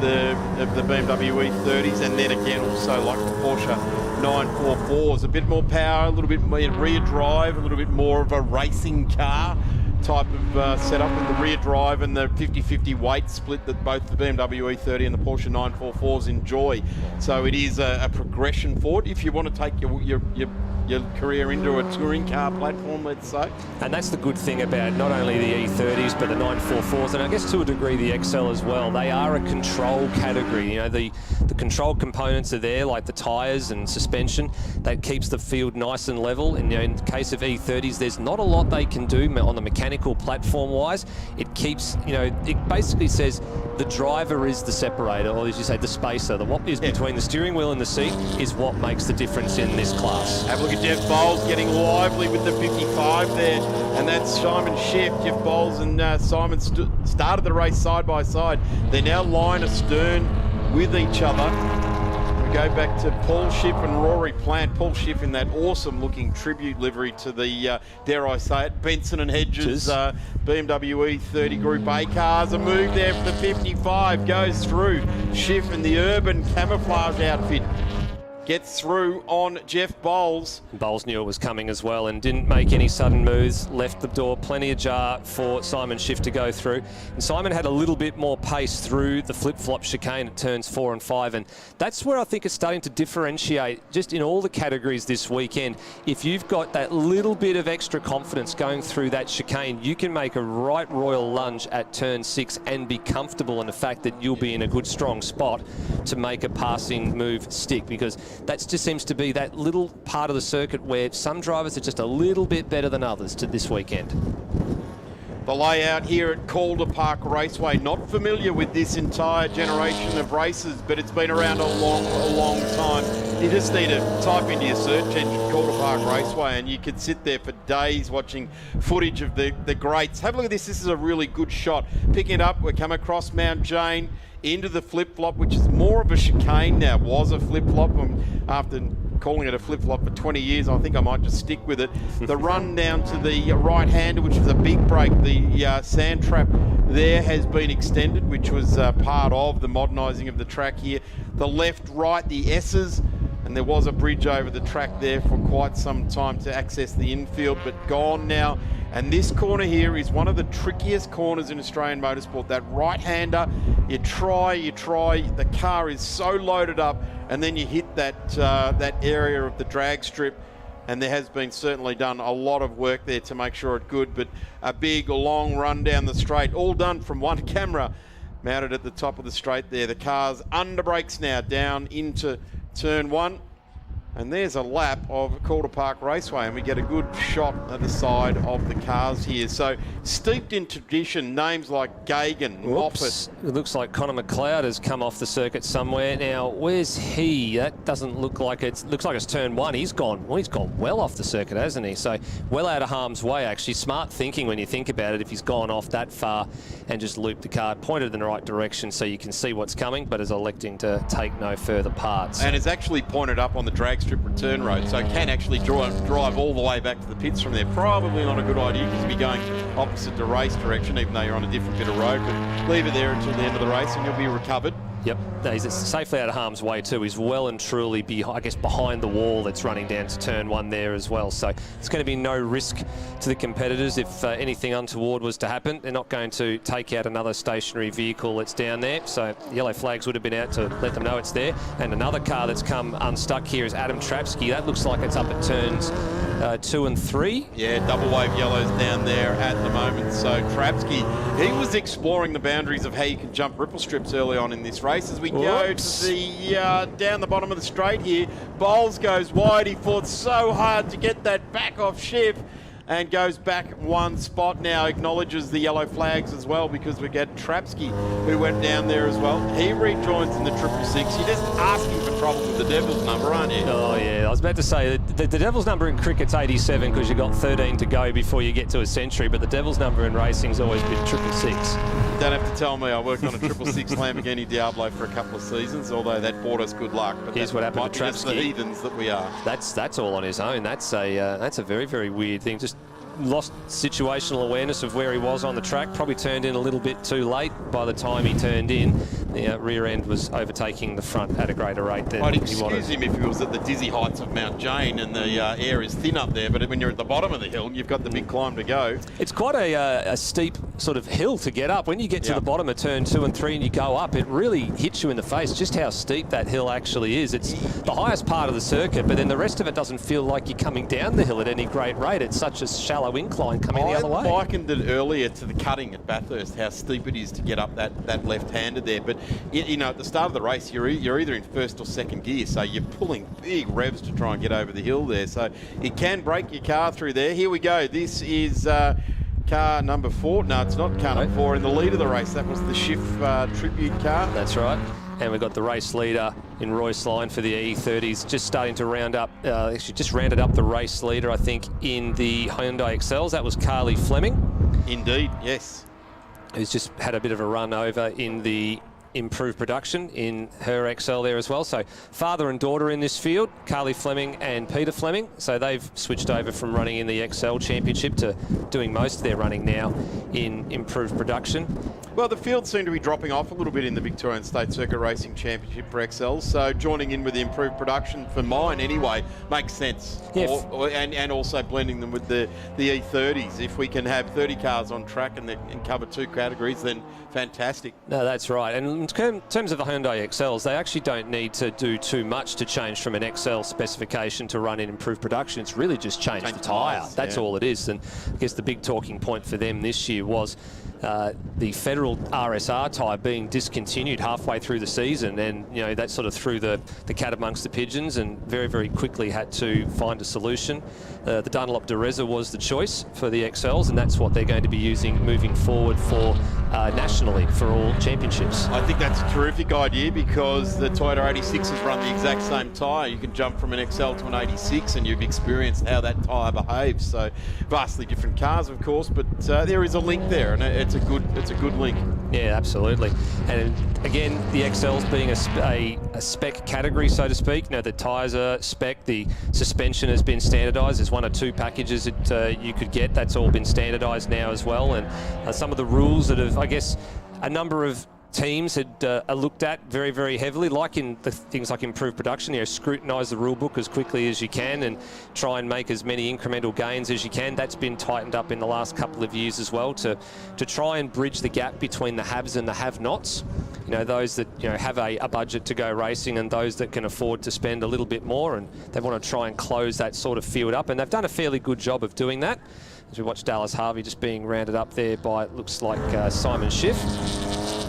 the BMW E30s, and then again also like the Porsche 944s. A bit more power, a little bit more rear drive, a little bit more of a racing car type of setup with the rear drive and the 50-50 weight split that both the BMW E30 and the Porsche 944s enjoy. So it is a progression forward if you want to take your career into a touring car platform, let's say. And that's the good thing about not only the E30s but the 944s, and I guess to a degree the XL as well. They are a control category. You know, the control components are there, like the tyres and suspension. That keeps the field nice and level. And you know, in the case of E30s, there's not a lot they can do on the mechanical platform wise. It keeps, you know, it basically says the driver is the separator, or as you say, the spacer. What is between the steering wheel and the seat is what makes the difference in this class. Have a look at Jeff Bowles getting lively with the 55 there, and that's Simon Schiff. Jeff Bowles and Simon started the race side by side. They're now line astern with each other. We go back to Paul Schiff and Rory Plant. Paul Schiff in that awesome looking tribute livery to the, dare I say it, Benson and Hedges BMW E30 Group A cars. A move there for the 55, goes through. Schiff in the urban camouflage outfit gets through on Jeff Bowles. Bowles knew it was coming as well and didn't make any sudden moves, left the door plenty ajar for Simon Schiff to go through. And Simon had a little bit more pace through the flip-flop chicane at turns 4 and 5, and that's where I think it's starting to differentiate just in all the categories this weekend. If you've got that little bit of extra confidence going through that chicane, you can make a right royal lunge at turn 6 and be comfortable in the fact that you'll be in a good strong spot to make a passing move stick, because that just seems to be that little part of the circuit where some drivers are just a little bit better than others to this weekend. The layout here at Calder Park Raceway, not familiar with this entire generation of races, but it's been around a long time. You just need to type into your search engine Calder Park Raceway and you could sit there for days watching footage of the greats. Have a look at this. This is a really good shot. Picking it up, we come across Mount Jane into the flip-flop, which is more of a chicane now. Was a flip-flop. After calling it a flip-flop for 20 years, I think I might just stick with it. The run down to the right-hander, which is a big break, the sand trap there has been extended, which was part of the modernising of the track here. The left, right, the S's, and there was a bridge over the track there for quite some time to access the infield, but gone now. And this corner here is one of the trickiest corners in Australian motorsport. That right-hander, you try, the car is so loaded up, and then you hit that area of the drag strip, and there has been certainly done a lot of work there to make sure it's good, but a big, long run down the straight, all done from one camera mounted at the top of the straight there. The car's under brakes now, down into turn 1. And there's a lap of Calder Park Raceway, and we get a good shot at the side of the cars here. So steeped in tradition, names like Gagan, Moffat. It looks like Connor McLeod has come off the circuit somewhere. Now, where's he? That doesn't look like it's turn 1. He's gone well off the circuit, hasn't he? So well out of harm's way, actually. Smart thinking when you think about it, if he's gone off that far and just looped the car, pointed in the right direction so you can see what's coming, but is electing to take no further parts. And it's actually pointed up on the drag strip return road, so can actually drive all the way back to the pits from there. Probably not a good idea because you'll be going opposite the race direction, even though you're on a different bit of road, but leave it there until the end of the race and you'll be recovered. Yep, he's safely out of harm's way too. He's well and truly, behind the wall that's running down to turn 1 there as well. So it's going to be no risk to the competitors if anything untoward was to happen. They're not going to take out another stationary vehicle that's down there. So yellow flags would have been out to let them know it's there. And another car that's come unstuck here is Adam Trapsky. That looks like it's up at turns 2 and 3. Yeah, double wave yellows down there at the moment. So Trapsky, he was exploring the boundaries of how you can jump ripple strips early on in this race. As we go to the down the bottom of the straight here, Bowles goes wide. He fought so hard to get that back off Schiff and goes back one spot now, acknowledges the yellow flags as well because we get Trapsky who went down there as well. He rejoins in the 666. You're just asking for trouble with the Devil's number, aren't you? Oh yeah, I was about to say the Devil's number in cricket's 87 because you've got 13 to go before you get to a century, but the Devil's number in racing's always been 666. You don't have to tell me. I worked on a 666 Lamborghini Diablo for a couple of seasons, although that brought us good luck. But here's what happened to Trapsky. The heathens that we are. That's all on his own. That's a very, very weird thing. Just lost situational awareness of where he was on the track, probably turned in a little bit too late by the time he turned in. the rear end was overtaking the front at a greater rate than I'd he excuse wanted. him if he was at the dizzy heights of Mount Jane and the air is thin up there, but when you're at the bottom of the hill, you've got the big climb to go. It's quite a steep sort of hill to get up. When you get to the bottom of turn 2 and 3 and you go up, it really hits you in the face just how steep that hill actually is. It's the highest part of the circuit, but then the rest of it doesn't feel like you're coming down the hill at any great rate. It's such a shallow incline coming the other way. I likened it earlier to the cutting at Bathurst, how steep it is to get up that left-hander there. But, you know, at the start of the race, you're either in first or second gear, so you're pulling big revs to try and get over the hill there. So it can break your car through there. Here we go. This is car number 4. No, it's not car number 4 in the lead of the race. That was the Schiff Tribute car. That's right. And we've got the race leader in Royce Lyon for the E30s, just starting to round up, actually just rounded up the race leader, I think, in the Hyundai Excels. That was Carly Fleming. Indeed, yes. Who's just had a bit of a run over in the improved production in her XL there as well. So father and daughter in this field, Carly Fleming and Peter Fleming. So they've switched over from running in the XL Championship to doing most of their running now in improved production. Well, the field seemed to be dropping off a little bit in the Victorian State Circuit Racing Championship for XL, so joining in with the improved production for mine anyway makes sense. Yeah. And also blending them with the E30s. If we can have 30 cars on track and cover 2 categories, then fantastic. No, that's right. And in terms of the Hyundai XLs, they actually don't need to do too much to change from an XL specification to run in improved production. It's really just change the tyre. That's all it is. And I guess the big talking point for them this year was the Federal RSR tyre being discontinued halfway through the season, and you know that sort of threw the cat amongst the pigeons, and very, very quickly had to find a solution. The Dunlop Dereza was the choice for the XLs, and that's what they're going to be using moving forward for nationally for all championships. I think that's a terrific idea, because the Toyota 86 has run the exact same tyre. You can jump from an XL to an 86 and you've experienced how that tyre behaves. So vastly different cars, of course, but there is a link there, and it's a good link. Yeah, absolutely. And again, the XLs being a spec category, so to speak. You know, the tyres are spec, the suspension has been standardised. There's 1 or 2 packages that you could get. That's all been standardised now as well. And some of the rules that have, I guess, a number of teams had looked at very, very heavily, like in the things like improved production, you know, scrutinise the rule book as quickly as you can and try and make as many incremental gains as you can. That's been tightened up in the last couple of years as well to try and bridge the gap between the haves and the have-nots. You know, those that, you know, have a budget to go racing and those that can afford to spend a little bit more, and they want to try and close that sort of field up, and they've done a fairly good job of doing that. As we watch Dallas Harvey just being rounded up there by, it looks like, Simon Schiff.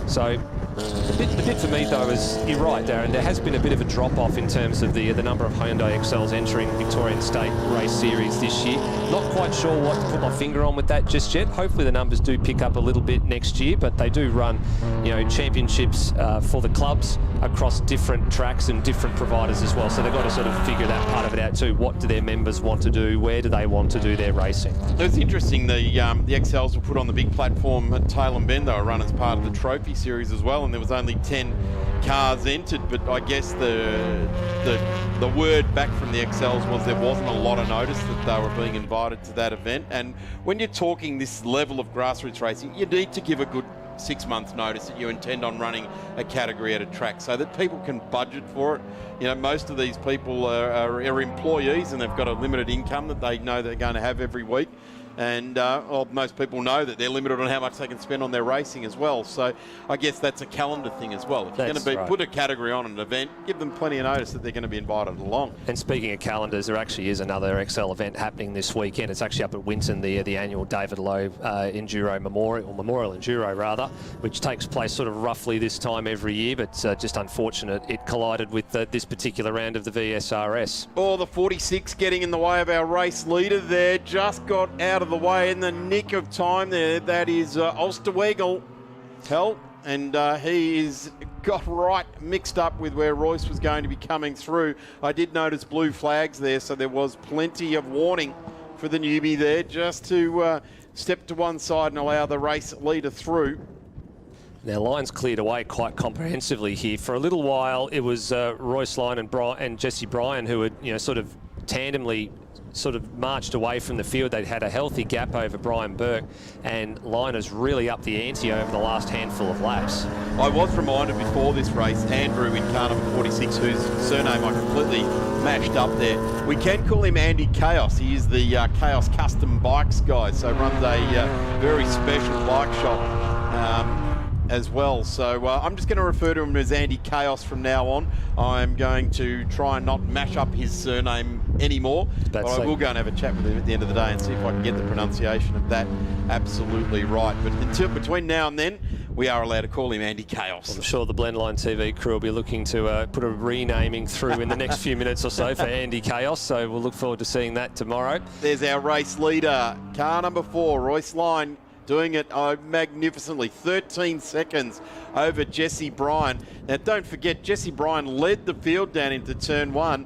So the bit for me, though, is you're right, Darren. There has been a bit of a drop-off in terms of the number of Hyundai XLs entering Victorian State Race Series this year. Not quite sure what to put my finger on with that just yet. Hopefully the numbers do pick up a little bit next year, but they do run, you know, championships for the clubs across different tracks and different providers as well. So they've got to sort of figure that part of it out too. What do their members want to do? Where do they want to do their racing? It's interesting, the XLs were put on the big platform at Tailem Bend. They were run as part of the Trophy Series as well, and there was only 10 cars entered, but I guess the word back from the XLs was there wasn't a lot of notice that they were being invited to that event. And when you're talking this level of grassroots racing, you need to give a good 6 months notice that you intend on running a category at a track so that people can budget for it. You know, most of these people are employees, and they've got a limited income that they know they're going to have every week. And most people know that they're limited on how much they can spend on their racing as well. So I guess that's a calendar thing as well. If you're going to put a category on an event, give them plenty of notice that they're going to be invited along. And speaking of calendars, there actually is another XL event happening this weekend. It's actually up at Winton, the annual David Lowe Enduro Memorial Enduro rather, which takes place sort of roughly this time every year, but just unfortunate it collided with this particular round of the VSRS. Oh, the 46 getting in the way of our race leader there, just got out of the way in the nick of time there. That is Osterwegel, and he is got right mixed up with where Royce was going to be coming through. I did notice blue flags there, so there was plenty of warning for the newbie there, just to step to one side and allow the race leader through. Now, lines cleared away quite comprehensively here. For a little while, it was Royce Lyon and Jesse Bryan who had, you know, sort of tandemly sort of marched away from the field. They'd had a healthy gap over Brian Burke, and Liners really upped the ante over the last handful of laps. I was reminded before this race, Andrew in car number 46, whose surname I completely mashed up there. We can call him Andy Chaos. He is the Chaos Custom Bikes guy, so runs a very special bike shop as well. So I'm just going to refer to him as Andy Chaos from now on. I'm going to try and not mash up his surname anymore, but I will go and have a chat with him at the end of the day and see if I can get the pronunciation of that absolutely right. But until between now and then, we are allowed to call him Andy Chaos. I'm sure the Blendline TV crew will be looking to put a renaming through in the next few minutes or so for Andy Chaos, so we'll look forward to seeing that tomorrow. There's our race leader, car number 4, Royce Lyon, doing it magnificently, 13 seconds over Jesse Bryan. Now, don't forget, Jesse Bryan led the field down into turn 1.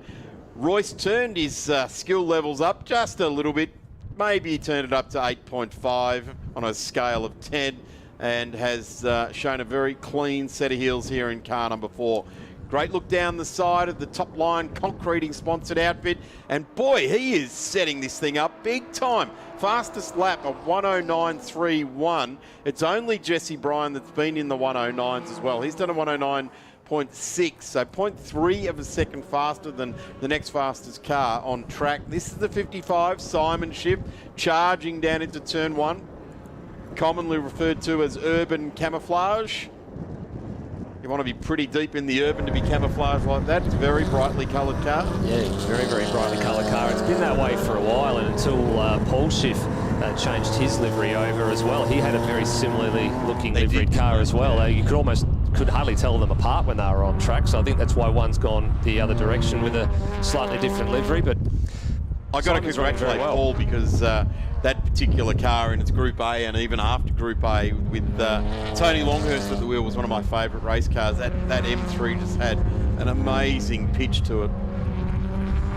Royce turned his skill levels up just a little bit. Maybe he turned it up to 8.5 on a scale of 10 and has shown a very clean set of heels here in car number 4. Great look down the side of the Top Line Concreting sponsored outfit. And boy, he is setting this thing up big time. Fastest lap of 109.31. It's only Jesse Bryan that's been in the 109s as well. He's done a 109.6, so 0.3 of a second faster than the next fastest car on track. This is the 55 Simon shift, charging down into turn 1. Commonly referred to as urban camouflage. You want to be pretty deep in the urban to be camouflaged like that. It's a very brightly coloured car. Yeah, very, very brightly coloured car. It's been that way for a while, and until Paul Schiff changed his livery over as well. He had a very similarly looking liveried car as well. You could hardly tell them apart when they were on track, so I think that's why one's gone the other direction with a slightly different livery. But I got to congratulate Paul because that particular car in its Group A and even after Group A with Tony Longhurst at the wheel was one of my favourite race cars. That M3 just had an amazing pitch to it.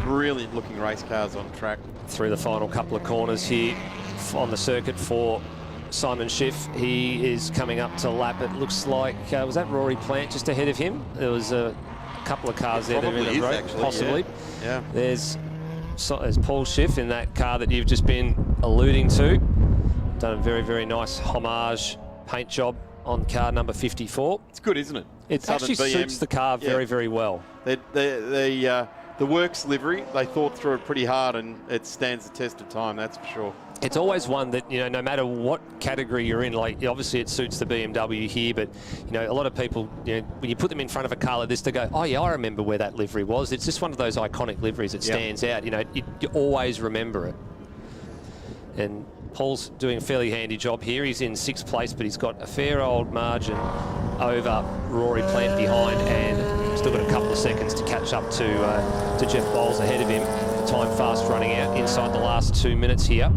Brilliant looking race cars on track. Through the final couple of corners here on the circuit for Simon Schiff. He is coming up to lap, it looks like, was that Rory Plant just ahead of him? There was a couple of cars there that are in the road, actually, possibly. Yeah. There's Paul Schiff in that car that you've just been alluding to. Done a very, very nice homage paint job on car number 54. It's good, isn't it? It actually suits the car very, very well. The Works livery, they thought through it pretty hard, and it stands the test of time, that's for sure. It's always one that, you know, no matter what category you're in, like obviously it suits the BMW here, but, you know, a lot of people, you know, when you put them in front of a car like this, they go, oh yeah, I remember where that livery was. It's just one of those iconic liveries that stands out. You know, you always remember it. And Paul's doing a fairly handy job here. He's in 6th place, but he's got a fair old margin over Rory Plant behind, and still got a couple of seconds to catch up to Jeff Bowles ahead of him. Time fast running out inside the last 2 minutes here.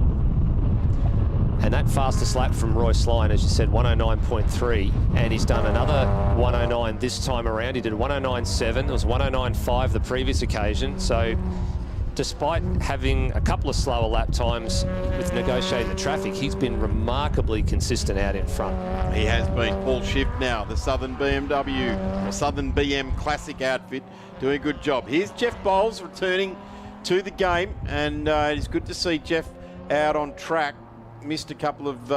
And that fastest lap from Royce Lyon, as you said, 109.3, and he's done another 109 this time around. He did 109.7, it was 109.5 the previous occasion. So despite having a couple of slower lap times with negotiating the traffic, he's been remarkably consistent out in front. He has been. Paul Schiff now, the Southern BMW, or Southern BM Classic outfit, doing a good job. Here's Jeff Bowles returning to the game, and it's good to see Jeff out on track. Missed a couple of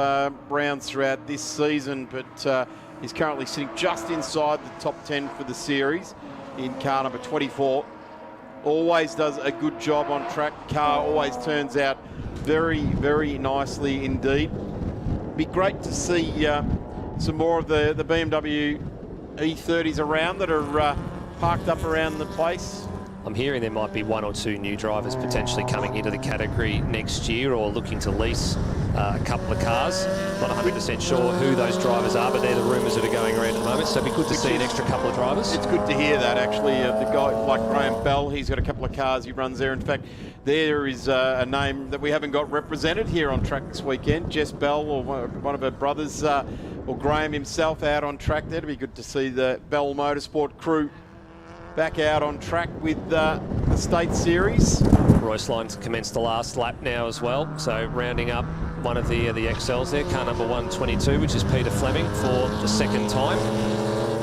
rounds throughout this season, but he's currently sitting just inside the top 10 for the series in car number 24. Always does a good job on track. Car always turns out very, very nicely indeed. Be great to see some more of the BMW E30s around that are parked up around the place. I'm hearing there might be 1 or 2 new drivers potentially coming into the category next year, or looking to lease a couple of cars. Not 100% sure who those drivers are, but they're the rumours that are going around at the moment. So it'd be good to see an extra couple of drivers. It's good to hear that, actually. The guy like Graham Bell, he's got a couple of cars he runs there. In fact, there is a name that we haven't got represented here on track this weekend. Jess Bell, or one of her brothers, or Graham himself out on track there. It'd be good to see the Bell Motorsport crew back out on track with the State Series. Royce Lyon's commenced the last lap now as well, so rounding up one of the XLs there, car number 122, which is Peter Fleming for the second time,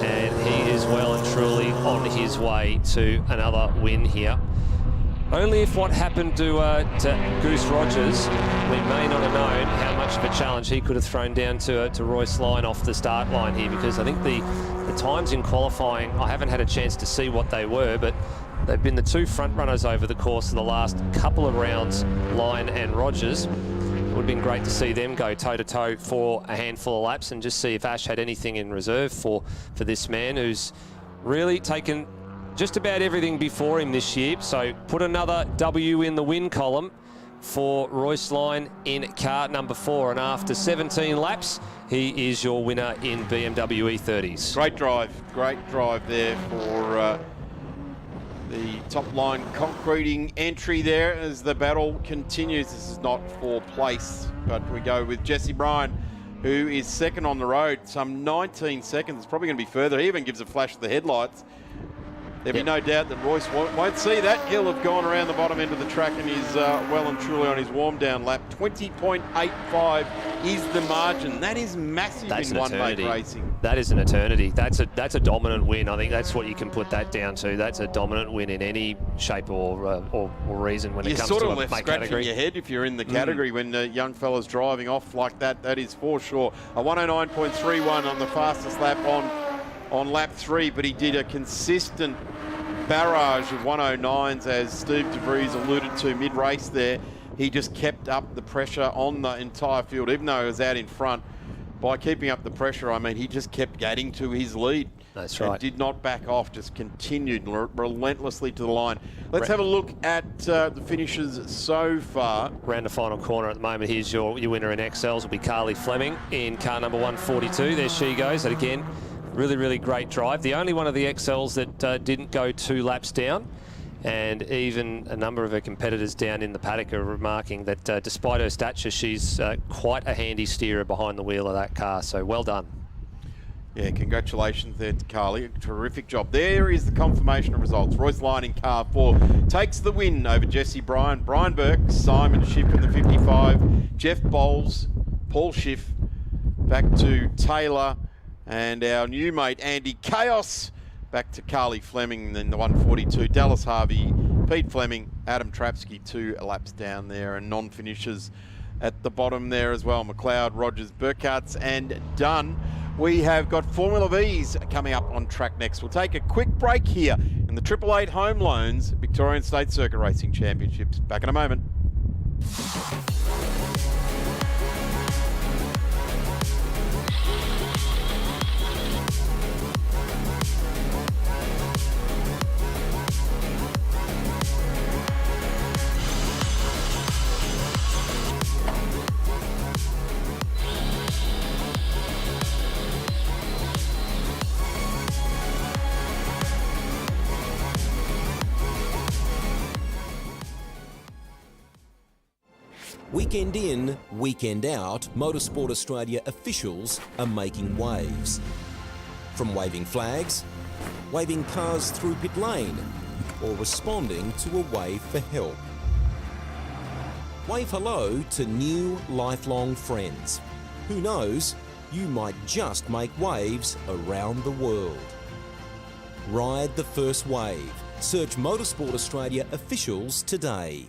and he is well and truly on his way to another win here. Only if what happened to Goose Rogers, we may not have known how much of a challenge he could have thrown down to Royce Lyon off the start line here, because I think the times in qualifying, I haven't had a chance to see what they were, but they've been the two front runners over the course of the last couple of rounds, Lyon and Rogers. It would have been great to see them go toe-to-toe for a handful of laps and just see if Ash had anything in reserve for this man who's really taken just about everything before him this year. So put another W in the win column for Royce Lyon in car number 4. And after 17 laps, he is your winner in BMW E30s. Great drive there for the top line concreting entry there as the battle continues. This is not for place, but we go with Jesse Bryan, who is second on the road, some 19 seconds. It's probably going to be further. He even gives a flash of the headlights. There'd be no doubt that Royce won't see that. He'll have gone around the bottom end of the track and is well and truly on his warm-down lap. 20.85 is the margin. That is massive in one-make racing. That is an eternity. That's a dominant win. I think that's what you can put that down to. That's a dominant win in any shape or reason when it comes to a left make scratching category. your head if you're in the category when the young fella's driving off like that. That is for sure. A 109.31 on the fastest lap on lap 3, but he did a consistent barrage of 109s, as Steve DeVries alluded to mid-race there. He just kept up the pressure on the entire field, even though he was out in front. By keeping up the pressure, I mean, he just kept getting to his lead. That's and right. Did not back off, just continued relentlessly to the line. Let's have a look at the finishes so far. Round the final corner at the moment. Here's your winner in XLs will be Carly Fleming in car number 142. There she goes. And again, really great drive. The only one of the XLs that didn't go 2 laps down. And even a number of her competitors down in the paddock are remarking that despite her stature, she's quite a handy steerer behind the wheel of that car. So well done. Yeah, congratulations there to Carly. A terrific job. There is the confirmation of results. Royce Lyon in car 4 takes the win over Jesse Bryan, Brian Burke, Simon Schiff in the 55, Jeff Bowles, Paul Schiff, back to Taylor, and our new mate Andy Chaos back to Carly Fleming in the 142. Dallas Harvey, Pete Fleming, Adam Trapsky 2 laps down there, and non-finishers at the bottom there as well. McLeod, Rogers, Burkhartz and Dunn. We have got Formula V's coming up on track next. We'll take a quick break here in the 888 Home Loans Victorian State Circuit Racing Championships. Back in a moment. Weekend in, weekend out, Motorsport Australia officials are making waves. From waving flags, waving cars through pit lane, or responding to a wave for help. Wave hello to new lifelong friends. Who knows, you might just make waves around the world. Ride the first wave. Search Motorsport Australia officials today.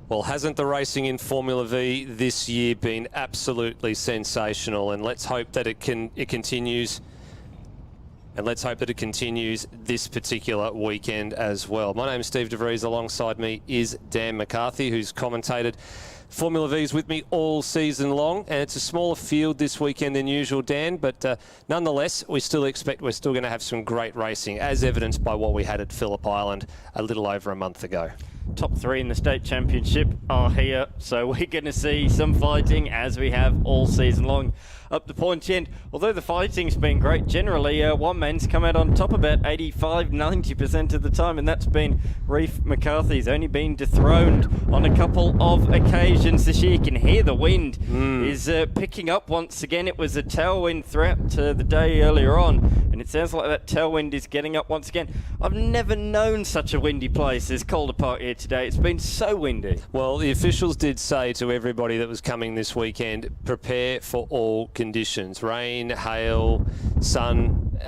Well, hasn't the racing in Formula V this year been absolutely sensational? And let's hope that it continues. And let's hope that it continues this particular weekend as well. My name is Steve DeVries. Alongside me is Dan McCarthy, who's commentated Formula V's with me all season long. And it's a smaller field this weekend than usual, Dan, but nonetheless, we still expect we're still going to have some great racing, as evidenced by what we had at Phillip Island a little over a month ago. Top three in the state championship are here, so we're going to see some fighting as we have all season long up to Pointy End. Although the fighting's been great generally, one man's come out on top about 85-90% of the time, and that's been Reef McCarthy's only been dethroned on a couple of occasions this year. You can hear the wind is picking up once again. It was a tailwind throughout the day earlier on, and it sounds like that tailwind is getting up once again. I've never known such a windy place as Calder Park here today. It's been so windy. Well, the officials did say to everybody that was coming this weekend, prepare for all conditions: rain, hail, sun,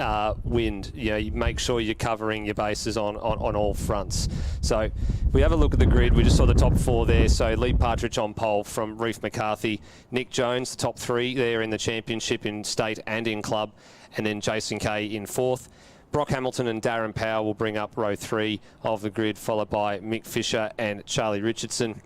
wind. You know, you make sure you're covering your bases on all fronts. So if we have a look at the grid, we just saw the top four there. So Lee Partridge on pole from Reef McCarthy, Nick Jones, the top three there in the championship in state and in club, and then Jason Kay in fourth. Brock Hamilton and Darren Power will bring up row three of the grid, followed by Mick Fisher and Charlie Richardson.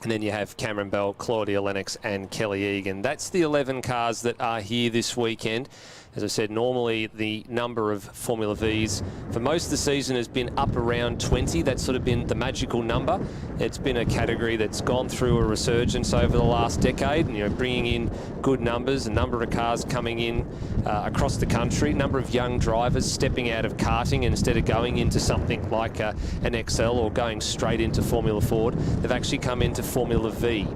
And then you have Cameron Bell, Claudia Lennox and Kelly Egan. That's the 11 cars that are here this weekend. As I said, normally the number of Formula Vs for most of the season has been up around 20. That's sort of been the magical number. It's been a category that's gone through a resurgence over the last decade, and, you know, bringing in good numbers, a number of cars coming in across the country, a number of young drivers stepping out of karting, and instead of going into something like an XL or going straight into Formula Ford, they've actually come into Formula V.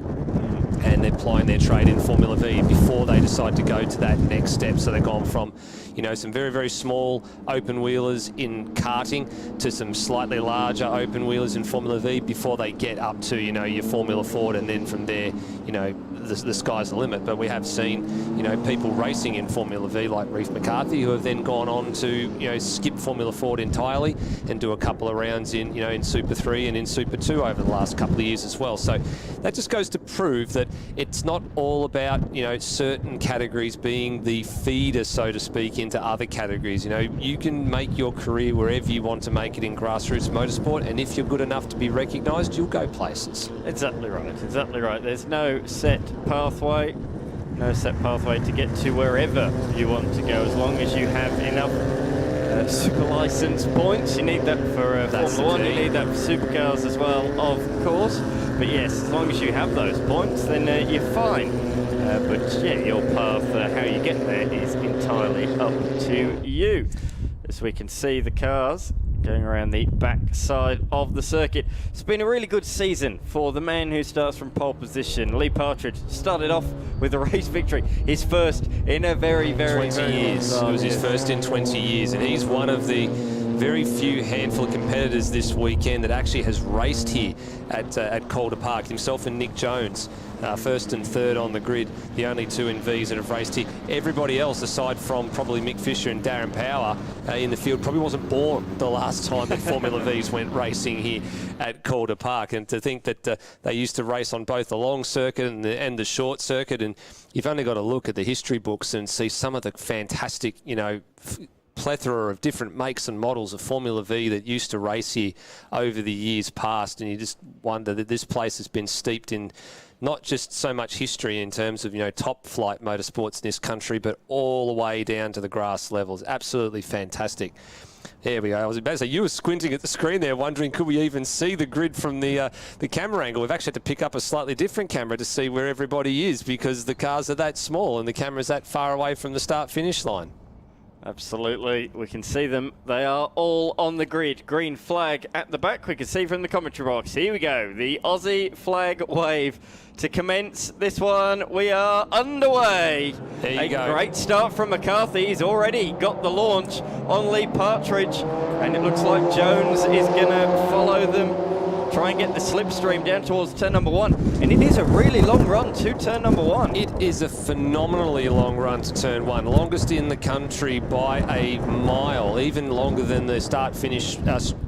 And they're plying their trade in Formula V before they decide to go to that next step. So they've gone from, you know, some very, very small open wheelers in karting to some slightly larger open wheelers in Formula V before they get up to, you know, your Formula Ford, and then from there, you know, the sky's the limit. But we have seen, you know, people racing in Formula V like Reef McCarthy, who have then gone on to, you know, skip Formula Ford entirely and do a couple of rounds in, you know, in Super 3 and in Super 2 over the last couple of years as well. So that just goes to prove that it's not all about, you know, certain categories being the feeder, so to speak, into other categories. You know, you can make your career wherever you want to make it in grassroots motorsport, and if you're good enough to be recognised, you'll go places. Exactly right, exactly right. There's no set pathway, to get to wherever you want to go, as long as you have enough super license points. You need that for Formula 1, you need that for supercars as well, of course. But yes, as long as you have those points, then you're fine. But yeah, your path, how you get there, is entirely up to you. As we can see the cars going around the back side of the circuit. It's been a really good season for the man who starts from pole position. Lee Partridge started off with a race victory, his first in a very, very, 20 years. It was his first in 20 years, and he's one of the very few handful of competitors this weekend that actually has raced here at Calder Park. Himself and Nick Jones, first and third on the grid, the only two in Vs that have raced here. Everybody else, aside from probably Mick Fisher and Darren Power in the field, probably wasn't born the last time that Formula Vs went racing here at Calder Park. And to think that they used to race on both the long circuit and the short circuit, and you've only got to look at the history books and see some of the fantastic, you know, plethora of different makes and models of Formula V that used to race here over the years past, and you just wonder that this place has been steeped in not just so much history in terms of, you know, top flight motorsports in this country, but all the way down to the grass levels. Absolutely fantastic. There we go. I was about to say, you were squinting at the screen there, wondering could we even see the grid from the camera angle. We've actually had to pick up a slightly different camera to see where everybody is, because the cars are that small and the camera's that far away from the start-finish line. Absolutely, we can see them. They are all on the grid. Green flag at the back, we can see from the commentary box. Here we go, the Aussie flag wave to commence this one. We are underway. There you go. A great start from McCarthy. He's already got the launch on Lee Partridge, and it looks like Jones is going to follow them try and get the slipstream down towards turn number 1. And it is a really long run to turn number 1. It is a phenomenally long run to turn 1, longest in the country by a mile, even longer than the start-finish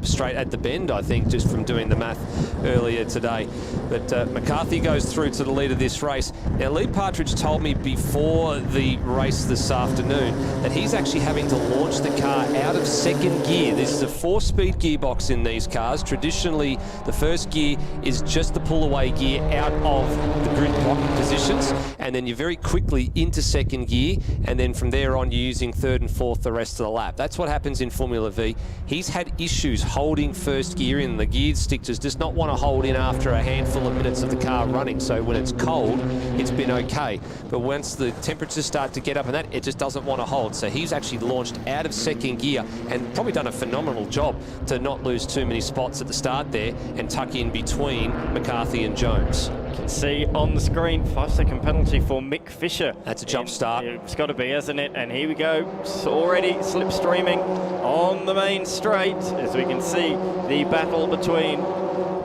straight at the bend, I think, just from doing the math earlier today. But McCarthy goes through to the lead of this race. Now, Lee Partridge told me before the race this afternoon that he's actually having to launch the car out of second gear. This is a 4-speed gearbox in these cars. Traditionally, the first gear is just the pull-away gear out of the grid blocking positions, and then you're very quickly into second gear, and then from there on, you're using third and fourth the rest of the lap. That's what happens in Formula V. He's had issues holding first gear in. The gear stick does not want to hold in after a handful of minutes of the car running, so when it's cold, it's been okay. But once the temperatures start to get up and that, it just doesn't want to hold. So he's actually launched out of second gear and probably done a phenomenal job to not lose too many spots at the start there and tuck in between McCarthy and Jones. You can see on the screen, 5-second penalty for Mick Fisher. That's a jump start. It's got to be, hasn't it? And here we go. It's already slipstreaming on the main straight, as we can see the battle between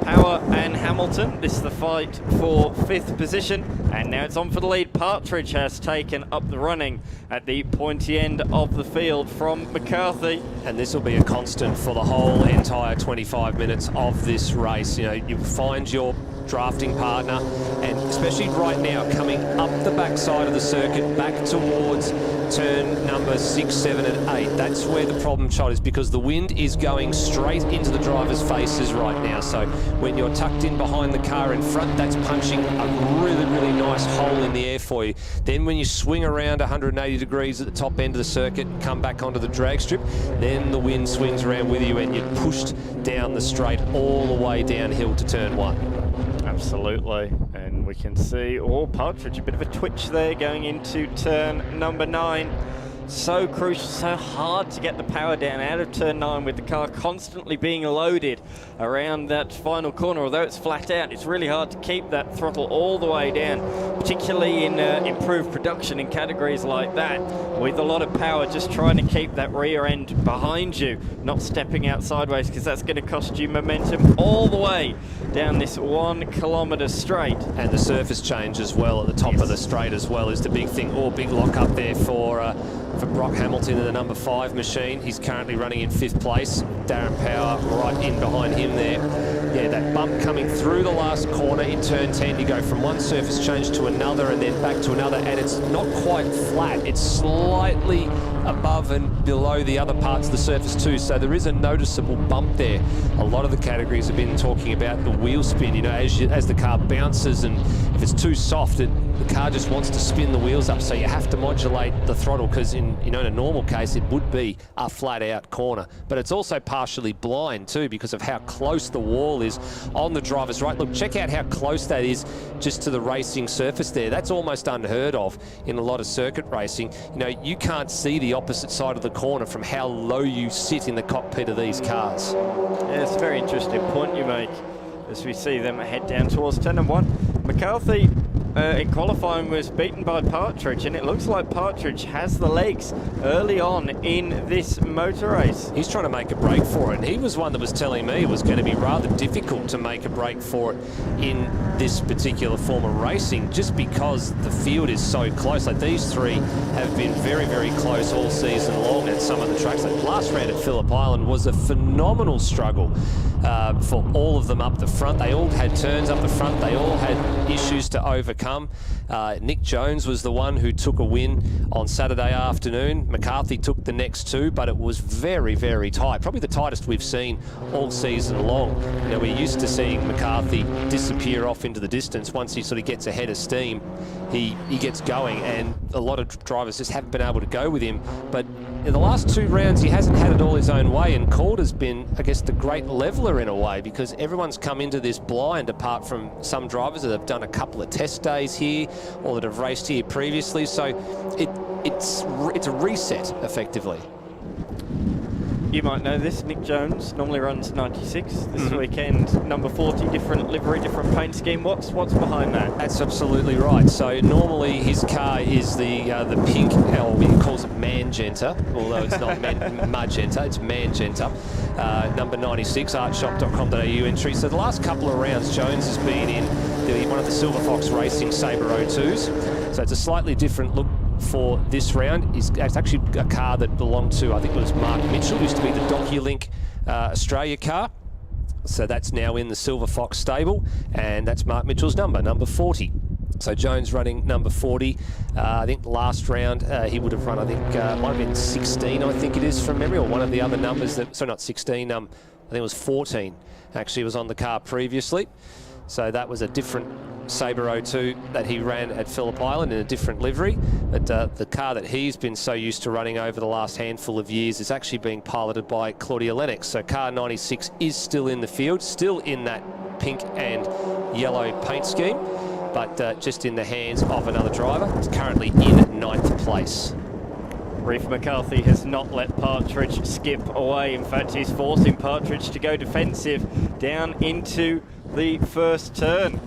Power and Hamilton. This is the fight for 5th position, and now it's on for the lead. Partridge has taken up the running at the pointy end of the field from McCarthy. And this will be a constant for the whole entire 25 minutes of this race. You know, you find your drafting partner, and especially right now coming up the backside of the circuit back towards turn number 6, 7 and 8. That's where the problem child is, because the wind is going straight into the drivers' faces right now. So when you're tucked in behind the car in front, that's punching a really, really nice hole in the air for you. Then when you swing around 180 degrees at the top end of the circuit, come back onto the drag strip, then the wind swings around with you and you're pushed down the straight all the way downhill to turn 1. Absolutely, and we can see, Partridge, a bit of a twitch there going into turn number 9. So crucial, so hard to get the power down out of turn 9 with the car constantly being loaded around that final corner. Although it's flat out, it's really hard to keep that throttle all the way down, particularly in improved production in categories like that, with a lot of power, just trying to keep that rear end behind you, not stepping out sideways, because that's going to cost you momentum all the way down this 1 kilometre straight. And the surface change as well at the top of the straight as well is the big thing. Big lock up there for Brock Hamilton in the number 5 machine. He's currently running in 5th place. Darren Power right in behind him there. Yeah, that bump coming through the last corner in turn 10. You go from one surface change to another and then back to another, and it's not quite flat. It's slightly above and below the other parts of the surface too, so there is a noticeable bump there. A lot of the categories have been talking about the wheel spin, you know, as the car bounces, and if it's too soft, the car just wants to spin the wheels up, so you have to modulate the throttle, because in a normal case it would be a flat out corner, but it's also partially blind too because of how close the wall is on the driver's right. Look, check out how close that is just to the racing surface there. That's almost unheard of in a lot of circuit racing. You know, you can't see the opposite side of the corner from how low you sit in the cockpit of these cars. Yeah, it's a very interesting point you make as we see them head down towards turn number 1. McCarthy in qualifying was beaten by Partridge, and it looks like Partridge has the legs early on in this motor race. He's trying to make a break for it, and he was one that was telling me it was going to be rather difficult to make a break for it in this particular form of racing, just because the field is so close. Like, these three have been very, very close all season long at some of the tracks. Like last round at Phillip Island was a phenomenal struggle for all of them up the front. They all had turns up the front. They all had issues to overcome. Nick Jones was the one who took a win on Saturday afternoon. McCarthy took the next two, but it was very, very tight. Probably the tightest we've seen all season long. You know, we're used to seeing McCarthy disappear off into the distance. Once he sort of gets ahead of steam, he gets going, and a lot of drivers just haven't been able to go with him. But in the last two rounds, he hasn't had it all his own way, and Calder's been, I guess, the great leveller in a way, because everyone's come into this blind, apart from some drivers that have done a couple of test days here or that have raced here previously. So it's a reset, effectively. you might know this. Nick Jones normally runs 96. This weekend, number 40, different livery, different paint scheme. What's behind that? That's absolutely right. So normally his car is the pink, or he calls it magenta, although it's not magenta, it's magenta. Number 96, artshop.com.au entry. So the last couple of rounds, Jones has been in one of the Silver Fox Racing Sabre O2s. So it's a slightly different look for this round. It's actually a car that belonged to, I think it was Mark Mitchell, used to be the DocuLink Australia car. So that's now in the Silver Fox stable, and that's Mark Mitchell's number 40. So Jones running number 40. I think last round he would have run, I think, might have been 16, I think it is from memory, or one of the other numbers that, so not 16, I think it was 14, actually was on the car previously. So that was a different Sabre O2 that he ran at Phillip Island in a different livery. But the car that he's been so used to running over the last handful of years is actually being piloted by Claudia Lennox. So car 96 is still in the field, still in that pink and yellow paint scheme, but just in the hands of another driver. It's currently in ninth place. Reef McCarthy has not let Partridge skip away. In fact, he's forcing Partridge to go defensive down into the first turn.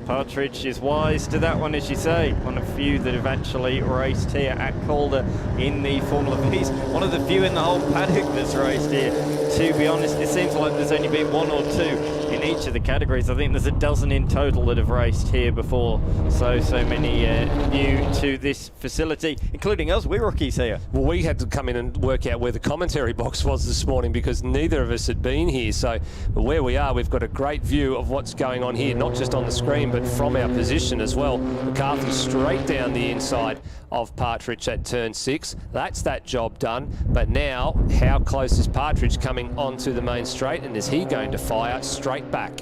Partridge is wise to that one, as you say. One of the few that have actually raced here at Calder in the Formula V's. One of the few in the whole paddock that's raced here. To be honest, it seems like there's only been one or two in each of the categories. I think there's a dozen in total that have raced here before. So many new to this facility, including us. We're rookies here. Well, we had to come in and work out where the commentary box was this morning because neither of us had been here. So where we are, we've got a great view of what's going on here, not just on the screen, but from our position as well. McCarthy straight down the inside of Partridge at turn 6. That's that job done. But now, how close is Partridge coming onto the main straight, and is he going to fire straight back?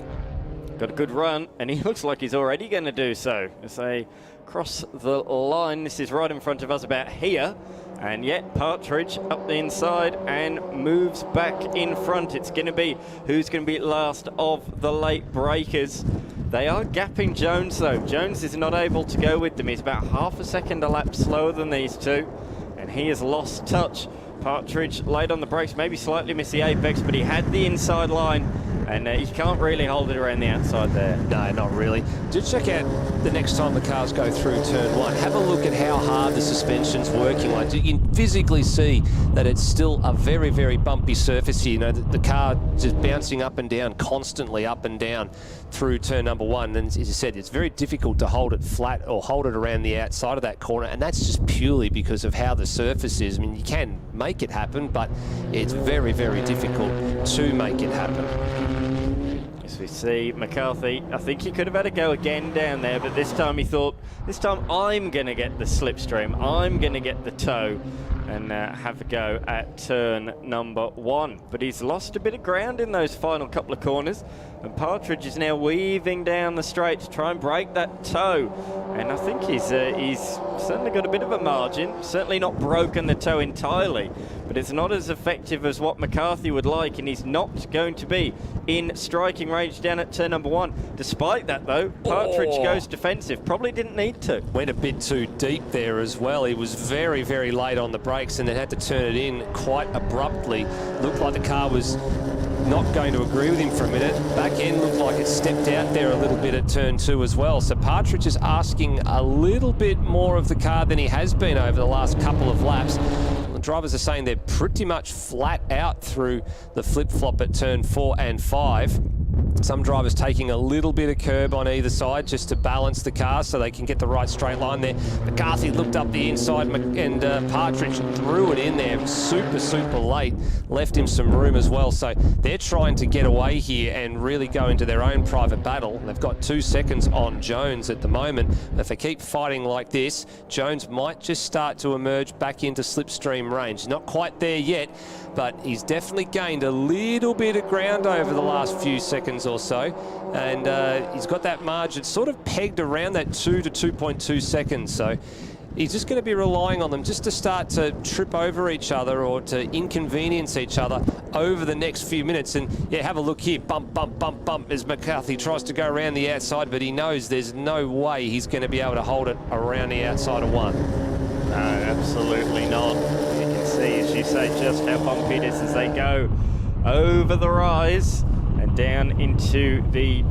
Got a good run, and he looks like he's already going to do so. As they cross the line, this is right in front of us about here. And yet Partridge up the inside and moves back in front. It's going to be who's going to be last of the late breakers. They are gapping Jones though. Jones is not able to go with them. He's about half a second a lap slower than these two, and he has lost touch. Partridge late on the brakes, maybe slightly missed the apex, but he had the inside line, and he can't really hold it around the outside there. No, not really. Do check out the next time the cars go through turn 1. Have a look at how hard the suspension's working. Like, you can physically see that it's still a very, very bumpy surface here. You know, the car just bouncing up and down, constantly up and down through turn number 1. And as you said, it's very difficult to hold it flat or hold it around the outside of that corner. And that's just purely because of how the surface is. I mean, you can make it happen, but it's very, very difficult to make it happen. As we see McCarthy, I think he could have had a go again down there, but this time he thought, this time I'm going to get the slipstream, I'm going to get the tow, and have a go at turn number 1. But he's lost a bit of ground in those final couple of corners, and Partridge is now weaving down the straight to try and break that toe. And I think he's certainly got a bit of a margin, certainly not broken the toe entirely, but it's not as effective as what McCarthy would like, and he's not going to be in striking range down at turn number 1. Despite that though, Partridge goes defensive, probably didn't need to. Went a bit too deep there as well. He was very, very late on the brakes and then had to turn it in quite abruptly. Looked like the car was not going to agree with him for a minute. Back end looked like it stepped out there a little bit at turn 2 as well. So Partridge is asking a little bit more of the car than he has been over the last couple of laps. The drivers are saying they're pretty much flat out through the flip-flop at turn 4 and 5. Some drivers taking a little bit of curb on either side just to balance the car so they can get the right straight line there. McCarthy looked up the inside and Partridge threw it in there super, super late. Left him some room as well. So they're trying to get away here and really go into their own private battle. They've got 2 seconds on Jones at the moment. If they keep fighting like this, Jones might just start to emerge back into slipstream range. Not quite there yet, but he's definitely gained a little bit of ground over the last few seconds or so, and he's got that margin sort of pegged around that 2 to 2.2 seconds. So he's just going to be relying on them just to start to trip over each other or to inconvenience each other over the next few minutes. And yeah, have a look here, bump, bump, bump, bump, as McCarthy tries to go around the outside, but he knows there's no way he's going to be able to hold it around the outside of 1. No, absolutely not. You can see, as you say, just how bumpy it is as they go over the rise and down into the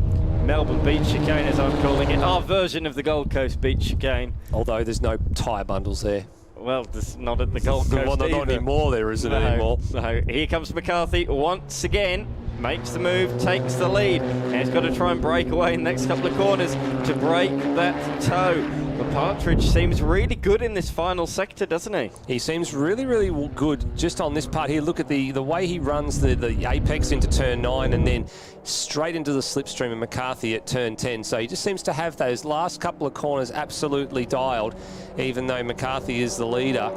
Melbourne Beach Chicane, as I'm calling it, our version of the Gold Coast Beach Chicane. Although there's no tyre bundles there. Well, there's not at the Gold Coast Well, not anymore, there isn't anymore. No, here comes McCarthy once again. Makes the move, takes the lead, and he's got to try and break away in the next couple of corners to break that toe. But Partridge seems really good in this final sector, doesn't he? He seems really, really good just on this part here. Look at the way he runs the apex into turn 9 and then straight into the slipstream of McCarthy at turn 10. So he just seems to have those last couple of corners absolutely dialed, even though McCarthy is the leader.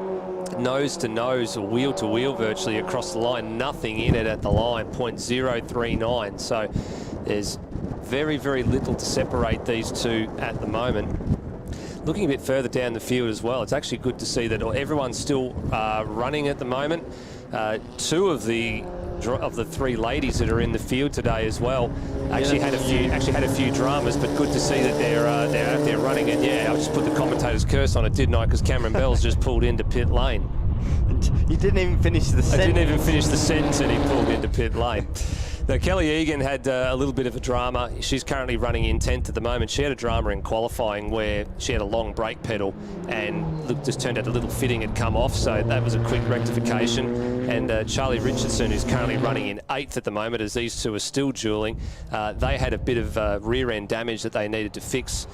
Nose to nose, or wheel to wheel virtually across the line, nothing in it at the line, 0.039. So there's very, very little to separate these two at the moment. Looking a bit further down the field as well, it's actually good to see that everyone's still running at the moment. Two of the three ladies that are in the field today as well actually had a few dramas, but good to see that they're out there running. And yeah, I just put the commentator's curse on it, didn't I? Because Cameron Bell's just pulled into pit lane. You didn't even finish the sentence. I didn't even finish the sentence and he pulled into pit lane. Now, Kelly Egan had a little bit of a drama. She's currently running in 10th at the moment. She had a drama in qualifying where she had a long brake pedal and just turned out a little fitting had come off, so that was a quick rectification. And Charlie Richardson, who's currently running in 8th at the moment, as these two are still dueling, they had a bit of rear-end damage that they needed to fix,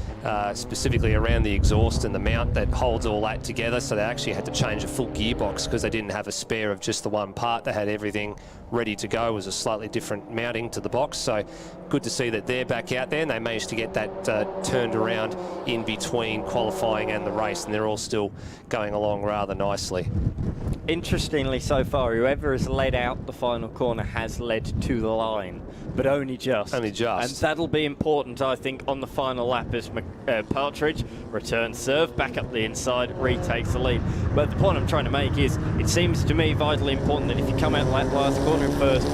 specifically around the exhaust and the mount that holds all that together, so they actually had to change a full gearbox because they didn't have a spare of just the one part. They had everything ready to go. It was a slightly different mounting to the box, so good to see that they're back out there, and they managed to get that turned around in between qualifying and the race, and they're all still going along rather nicely. Interestingly, so far, whoever has led out the final corner has led to the line, but only just. Only just. And that'll be important, I think, on the final lap as Partridge returns serve, back up the inside, retakes the lead. But the point I'm trying to make is, it seems to me vitally important that if you come out that last corner in first,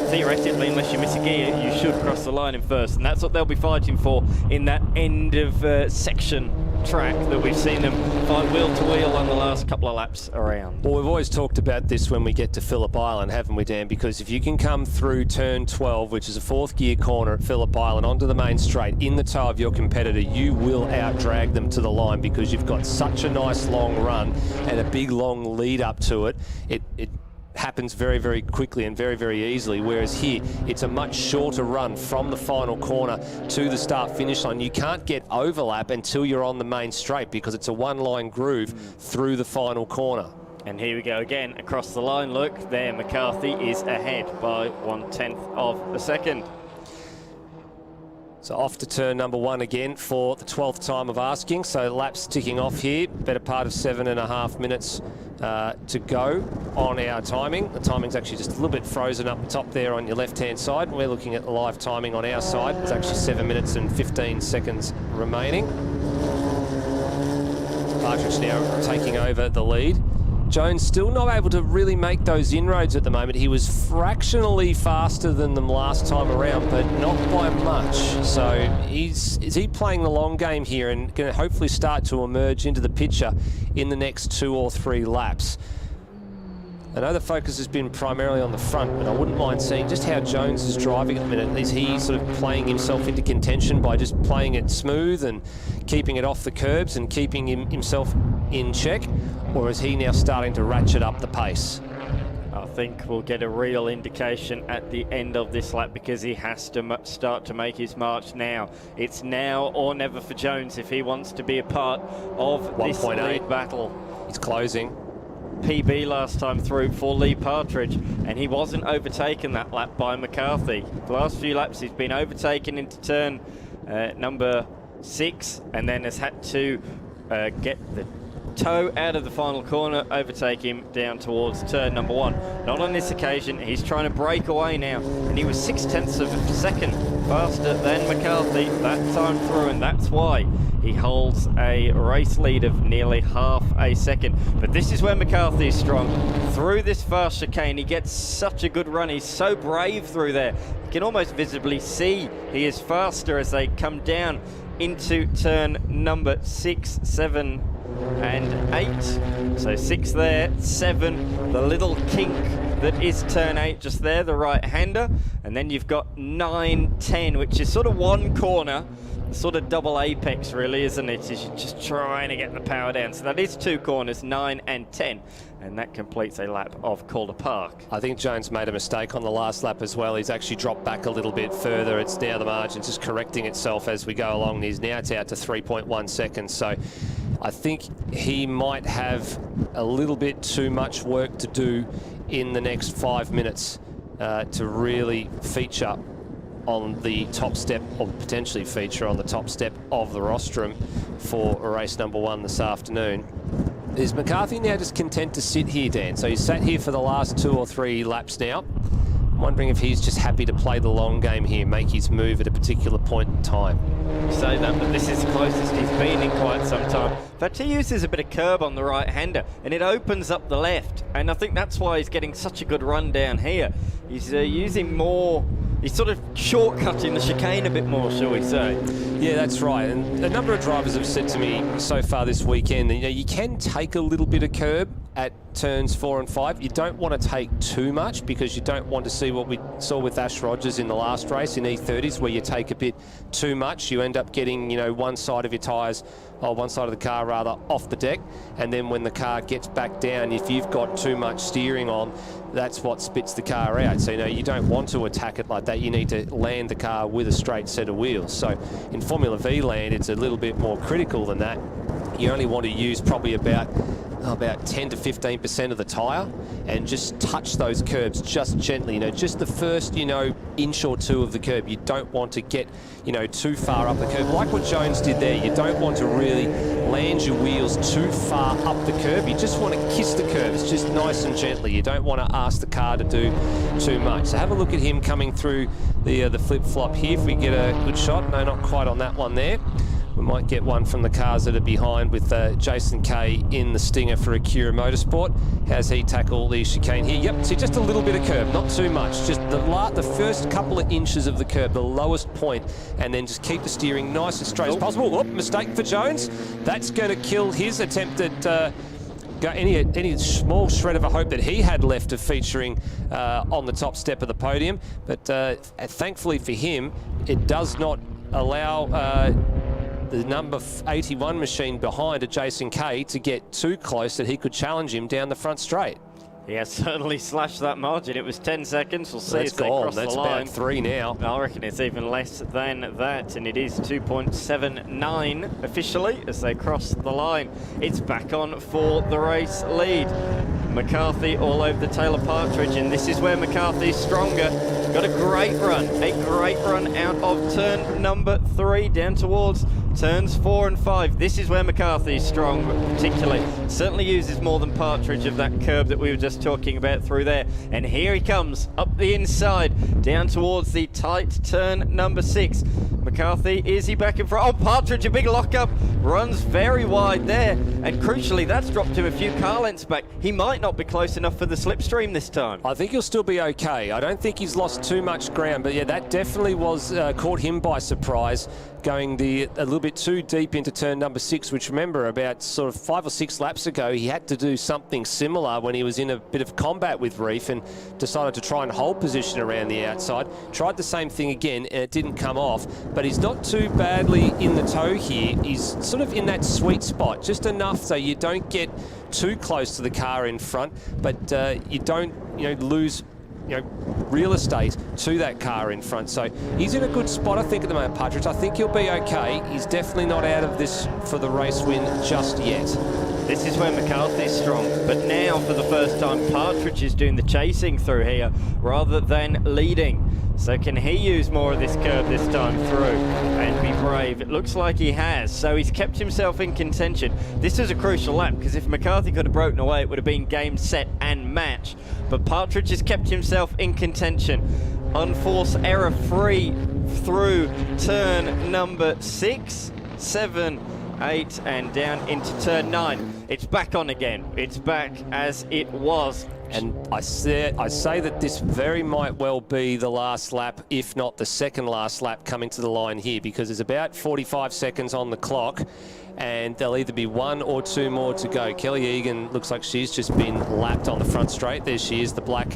theoretically, unless you miss a gear, you should cross the line in first, and that's what they'll be fighting for in that end of section track that we've seen them fight wheel to wheel on the last couple of laps around. Well, we've always talked about this when we get to Phillip Island, haven't we, Dan? Because if you can come through turn 12, which is a 4th gear corner at Phillip Island, onto the main straight in the toe of your competitor, you will out-drag them to the line because you've got such a nice long run and a big long lead up to it. It happens very, very quickly and very, very easily, whereas here it's a much shorter run from the final corner to the start-finish line. You can't get overlap until you're on the main straight because it's a one-line groove through the final corner. And here we go again across the line. Look there, McCarthy is ahead by 1/10 of a second. So off to turn number 1 again for the 12th time of asking. So laps ticking off here, better part of 7.5 minutes to go on our timing. The timing's actually just a little bit frozen up the top there on your left-hand side. We're looking at the live timing on our side. It's actually 7 minutes and 15 seconds remaining. Partridge now taking over the lead. Jones still not able to really make those inroads at the moment. He was fractionally faster than them last time around, but not by much. So is he playing the long game here and going to hopefully start to emerge into the picture in the next 2 or 3 laps? I know the focus has been primarily on the front, but I wouldn't mind seeing just how Jones is driving at the minute. Is he sort of playing himself into contention by just playing it smooth and keeping it off the curbs and keeping himself in check? Or is he now starting to ratchet up the pace? I think we'll get a real indication at the end of this lap because he has to start to make his march now. It's now or never for Jones if he wants to be a part of this lead battle. He's closing. PB last time through for Lee Partridge, and he wasn't overtaken that lap by McCarthy. The last few laps he's been overtaken into turn number 6 and then has had to get the toe out of the final corner, overtake him down towards turn number 1. Not on this occasion. He's trying to break away now, and he was 0.6 of a second faster than McCarthy that time through, and that's why he holds a race lead of nearly half a second. But this is where McCarthy is strong. Through this fast chicane, he gets such a good run. He's so brave through there. You can almost visibly see he is faster as they come down into turn number 6, 7, and 8. So 6 there, 7. The little kink that is turn 8 just there, the right-hander. And then you've got 9, 10, which is sort of one corner, sort of double apex really, isn't it? As you're just trying to get the power down. So that is 2 corners, 9 and 10. And that completes a lap of Calder Park. I think Jones made a mistake on the last lap as well. He's actually dropped back a little bit further. It's now the margin's just correcting itself as we go along. He's now it's out to 3.1 seconds. So I think he might have a little bit too much work to do in the next 5 minutes to really feature on the top step, or potentially feature on the top step of the rostrum for race number 1 this afternoon. Is McCarthy now just content to sit here, Dan? So he's sat here for the last 2 or 3 laps now. I'm wondering if he's just happy to play the long game here, make his move at a particular point in time. You say that, but this is the closest he's been in quite some time. In fact, he uses a bit of curb on the right-hander, and it opens up the left. And I think that's why he's getting such a good run down here. He's using more... He's sort of shortcutting the chicane a bit more, shall we say. Yeah, that's right. And a number of drivers have said to me so far this weekend that, you know, you can take a little bit of curb at turns 4 and 5. You don't want to take too much because you don't want to see what we saw with Ash Rogers in the last race in E30s, where you take a bit too much. You end up getting, you know, one side of your tyres, or one side of the car rather, off the deck. And then when the car gets back down, if you've got too much steering on, that's what spits the car out. So, you know, you don't want to attack it like that. You need to land the car with a straight set of wheels. So in Formula V land, it's a little bit more critical than that. You only want to use probably about 10 to 15% of the tyre and just touch those curbs just gently, you know, just the first, you know, inch or 2 of the curb. You don't want to get, you know, too far up the curb. Like what Jones did there, you don't want to really land your wheels too far up the curb. You just want to kiss the curbs just nice and gently. You don't want to ask the car to do too much. So have a look at him coming through the flip-flop here. If we get a good shot. No, not quite on that one there. We might get one from the cars that are behind with Jason Kay in the Stinger for Acura Motorsport. How's he tackle the chicane here? Yep, see, just a little bit of curb, not too much. Just the first couple of inches of the curb, the lowest point, and then just keep the steering nice and straight as possible. Whoop, mistake for Jones. That's going to kill his attempt at any small shred of a hope that he had left of featuring on the top step of the podium. But thankfully for him, it does not allow the number 81 machine behind a Jason Kay to get too close that he could challenge him down the front straight. He has certainly slashed that margin. It was 10 seconds. We'll see as they cross the line. That's about 3 now. I reckon it's even less than that, and it is 2.79 officially as they cross the line. It's back on for the race lead. McCarthy all over the tail of Partridge, and this is where McCarthy's stronger. Got a great run out of turn number 3 down towards turns 4 and 5. This is where McCarthy's strong, particularly. Certainly uses more than Partridge of that curb that we were just talking about through there. And here he comes up the inside, down towards the tight turn number 6. McCarthy, is he back in front? Oh, Partridge, a big lockup, runs very wide there. And crucially, that's dropped him a few car lengths back. He might not be close enough for the slipstream this time. I think he'll still be okay. I don't think he's lost too much ground, but yeah, that definitely was caught him by surprise, going a little bit too deep into turn number 6, which, remember, about sort of 5 or 6 laps ago, he had to do something similar when he was in a bit of combat with Reef and decided to try and hold position around the outside. Tried the same thing again, and it didn't come off, but he's not too badly in the tow here. He's sort of in that sweet spot, just enough so you don't get too close to the car in front, but you don't, you know, lose, you know, real estate to that car in front. So he's in a good spot, I think, at the moment, Partridge. I think he'll be okay. He's definitely not out of this for the race win just yet. This is where McCarthy's strong, but now for the first time Partridge is doing the chasing through here rather than leading. So can he use more of this curve this time through and be brave? It looks like he has, so he's kept himself in contention. This is a crucial lap, because if McCarthy could have broken away, it would have been game, set and match. But Partridge has kept himself in contention. Unforced error free through turn number 6, 7, 8 and down into turn 9. It's back on again. It's back as it was And I say that this very might well be the last lap, if not the second last lap coming to the line here, because there's about 45 seconds on the clock, and there'll either be one or two more to go. Kelly Egan looks like she's just been lapped on the front straight. There she is, the black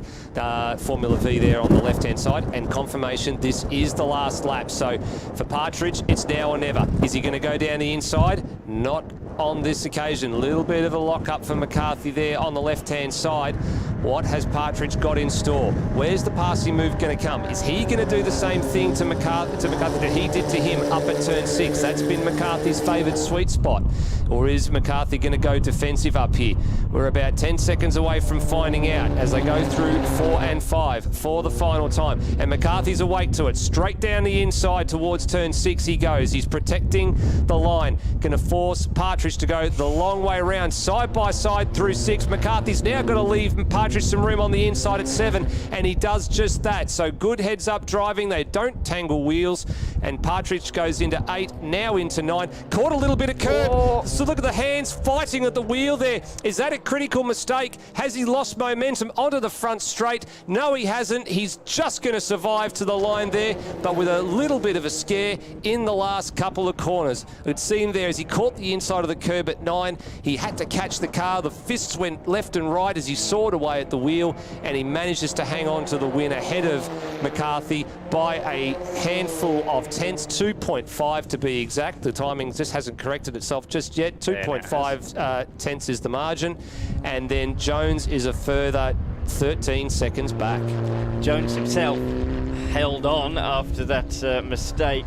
Formula V there on the left-hand side, and confirmation this is the last lap. So for Partridge, it's now or never. Is he going to go down the inside? Not on this occasion. A little bit of a lock-up for McCarthy there on the left-hand side. What has Partridge got in store? Where's the passing move going to come? Is he going to do the same thing to McCarthy that he did to him up at turn 6? That's been McCarthy's favoured sweet spot. Or is McCarthy going to go defensive up here? We're about 10 seconds away from finding out as they go through 4 and 5 for the final time. And McCarthy's awake to it. Straight down the inside towards turn 6 he goes. He's protecting the line. Going to force Partridge to go the long way around, side by side through 6. McCarthy's now got to leave Partridge some room on the inside at 7, and he does just that. So good heads-up driving. They don't tangle wheels, and Partridge goes into 8, now into 9. Caught a little bit of curb. Oh. So look at the hands fighting at the wheel there. Is that a critical mistake? Has he lost momentum onto the front straight? No, he hasn't. He's just going to survive to the line there, but with a little bit of a scare in the last couple of corners. We'd see him there as he caught the inside of the curb at 9. He had to catch the car. The fists went left and right as he soared away at the wheel, and he manages to hang on to the win ahead of McCarthy by a handful of tenths, 2.5 to be exact. The timing just hasn't corrected itself just yet. 2.5 tenths is the margin, and then Jones is a further 13 seconds back. Jones himself held on after that mistake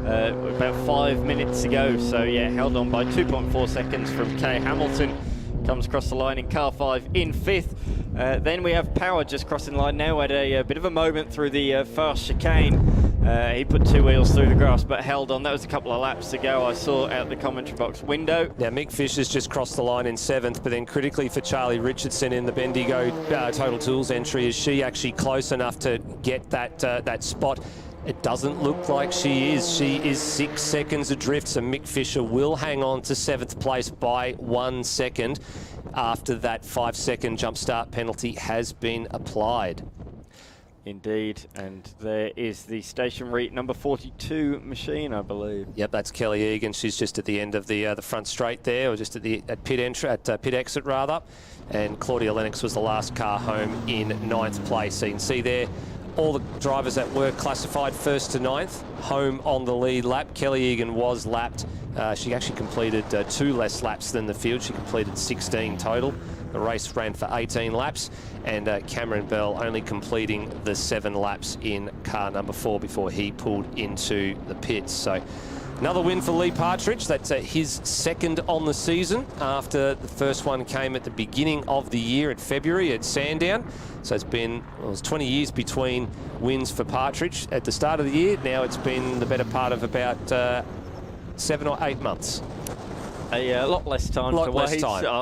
about 5 minutes ago. So yeah, held on by 2.4 seconds from Kay Hamilton. Comes across the line in car 5 in 5th. Then we have Power just crossing the line now. Had a bit of a moment through the fast chicane. He put 2 wheels through the grass but held on. That was a couple of laps to go. I saw out the commentary box window. Now Mick Fisher's just crossed the line in 7th, but then critically for Charlie Richardson in the Bendigo Total Tools entry, is she actually close enough to get that spot? It doesn't look like she is. She is 6 seconds adrift, so Mick Fisher will hang on to 7th place by 1 second after that 5-second jump start penalty has been applied. Indeed, and there is the stationary number 42 machine, I believe. Yep, that's Kelly Egan. She's just at the end of the front straight there, or just at pit exit rather. And Claudia Lennox was the last car home in 9th place. So you can see there all the drivers that were classified 1st to 9th home on the lead lap. Kelly Egan was lapped. She actually completed 2 less laps than the field. She completed 16 total. The race ran for 18 laps, and Cameron Bell only completing the 7 laps in car number 4 before he pulled into the pits. So another win for Lee Partridge. That's his 2nd on the season, after the first one came at the beginning of the year in February at Sandown. So it was 20 years between wins for Partridge at the start of the year. Now it's been the better part of about 7 or 8 months. A lot less time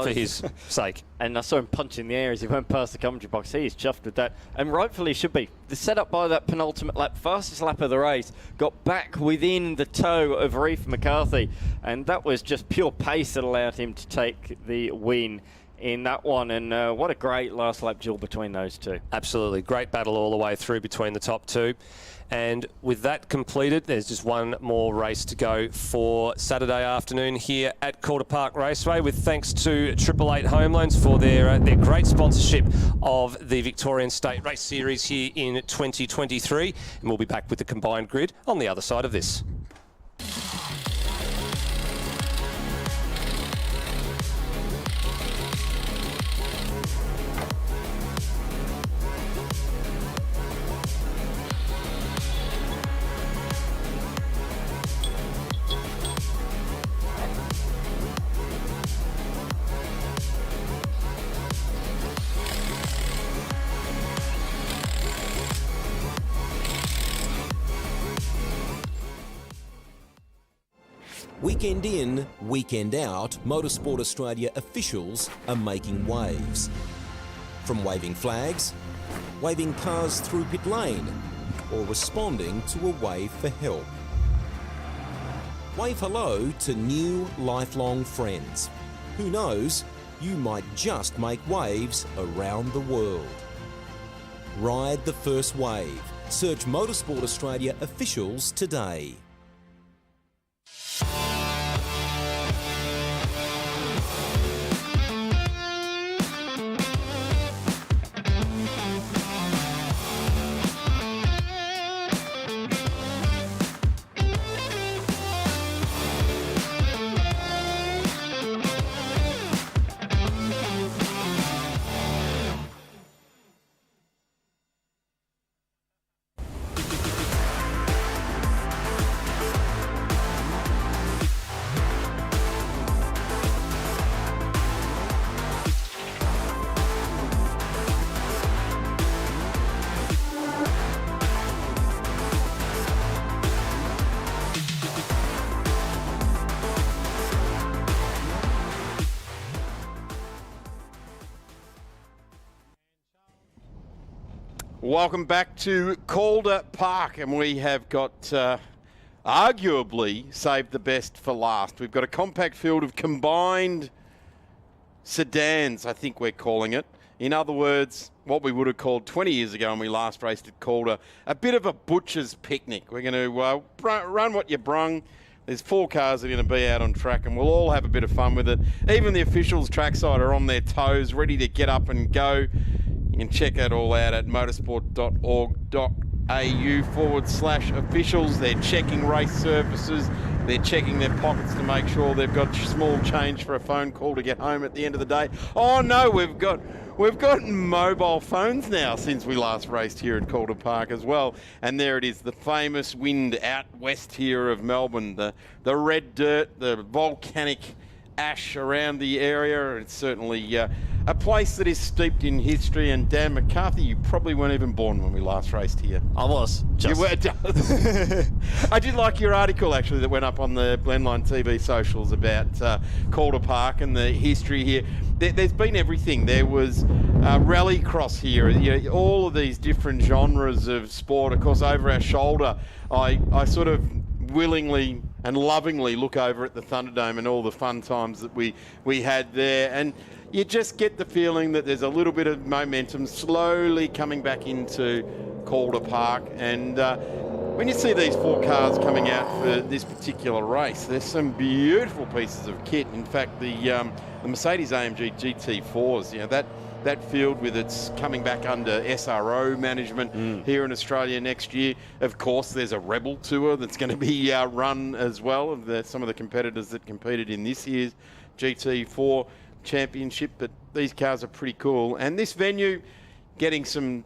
for his sake. And I saw him punch in the air as he went past the commentary box. He is chuffed with that, and rightfully should be. The setup by that penultimate lap, fastest lap of the race, got back within the toe of Reef McCarthy, and that was just pure pace that allowed him to take the win in that one. And what a great last lap duel between those two. Absolutely. Great battle all the way through between the top two. And with that completed, there's just one more race to go for Saturday afternoon here at Calder Park Raceway, with thanks to 888 Home Loans for their great sponsorship of the Victorian State Race Series here in 2023. And we'll be back with the combined grid on the other side of this. Weekend in, weekend out, Motorsport Australia officials are making waves. From waving flags, waving cars through pit lane, or responding to a wave for help. Wave hello to new lifelong friends. Who knows, you might just make waves around the world. Ride the first wave. Search Motorsport Australia officials today. Welcome back to Calder Park, and we have got arguably saved the best for last. We've got a compact field of combined sedans, I think we're calling it. In other words, what we would have called 20 years ago when we last raced at Calder, a bit of a butcher's picnic. We're going to run what you brung. There's 4 cars that are going to be out on track, and we'll all have a bit of fun with it. Even the officials trackside are on their toes, ready to get up and go. You can check that all out at motorsport.org.au/officials. They're checking race surfaces. They're checking their pockets to make sure they've got small change for a phone call to get home at the end of the day. Oh no, we've got mobile phones now since we last raced here at Calder Park as well. And there it is, the famous wind out west here of Melbourne, the red dirt, the volcanic ash around the area. It's certainly a place that is steeped in history. And Dan McCarthy, you probably weren't even born when we last raced here. I was. You were. I did like your article actually that went up on the Blendline TV socials about Calder Park and the history here. There's been everything. There was rallycross here. You know, all of these different genres of sport. Of course, over our shoulder, I sort of willingly and lovingly look over at the Thunderdome and all the fun times that we had there, and you just get the feeling that there's a little bit of momentum slowly coming back into Calder Park. And when you see these 4 cars coming out for this particular race, there's some beautiful pieces of kit. In fact, the Mercedes-AMG GT4s, you know, that field with its coming back under SRO management here in Australia next year. Of course, there's a Rebel Tour that's going to be run as well of some of the competitors that competed in this year's GT4 Championship. But these cars are pretty cool. And this venue getting some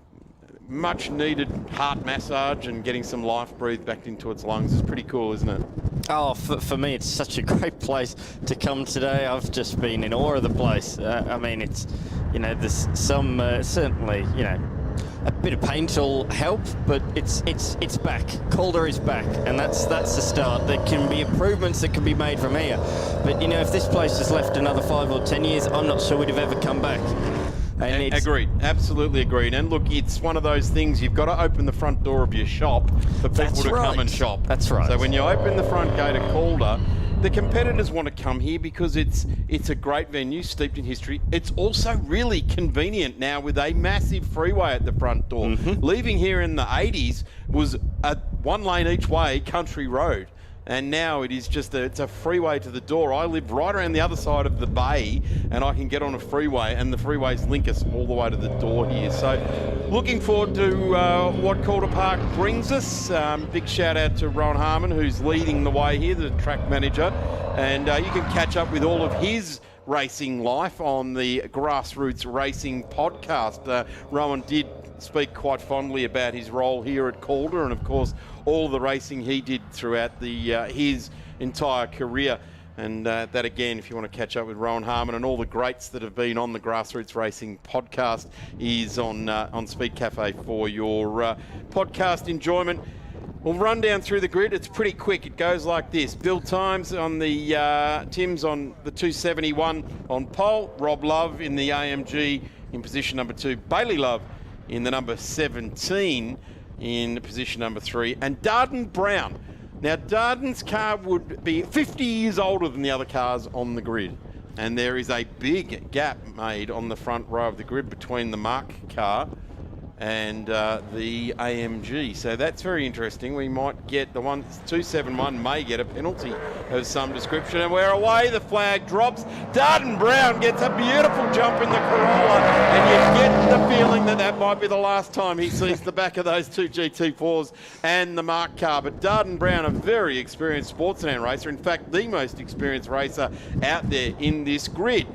much needed heart massage and getting some life breathed back into its lungs is pretty cool, isn't it? Oh, for me, it's such a great place to come today. I've just been in awe of the place. I mean, it's, you know, there's some, certainly, you know, a bit of paint will help, but it's back. Calder is back, and that's the start. There can be improvements that can be made from here. But, you know, if this place has left another 5 or 10 years, I'm not sure we'd have ever come back. And agreed, absolutely agreed. And look, it's one of those things, you've got to open the front door of your shop for people to come and shop. That's right. So when you open the front gate of Calder, the competitors want to come here because it's a great venue steeped in history. It's also really convenient now with a massive freeway at the front door. Leaving here in the 80s was a 1 lane each way country road. And now it is just it's a freeway to the door. I live right around the other side of the bay, and I can get on a freeway, and the freeways link us all the way to the door here. So looking forward to what Calder Park brings us. Big shout out to Rowan Harmon, who's leading the way here, the track manager. And you can catch up with all of his racing life on the Grassroots Racing podcast. Rowan did speak quite fondly about his role here at Calder, and of course all the racing he did throughout his entire career. And that again, if you want to catch up with Rowan Harmon and all the greats that have been on the Grassroots Racing podcast, is on Speed Cafe for your podcast enjoyment. We'll run down through the grid. It's pretty quick. It goes like this. Bill Times on the Tim's on the 271 on pole. Rob Love in the AMG in position number 2. Bailey Love in the number 17 in position number 3. And Darden Brown. Now, Darden's car would be 50 years older than the other cars on the grid. And there is a big gap made on the front row of the grid between the Mark car and the AMG. So that's very interesting. We might get the 271 may get a penalty of some description. And we're away. The flag drops. Darden Brown gets a beautiful jump in the Corolla. And you get the feeling that that might be the last time he sees the back of those two GT4s and the Mark car. But Darden Brown, a very experienced sports sedan racer. In fact, the most experienced racer out there in this grid.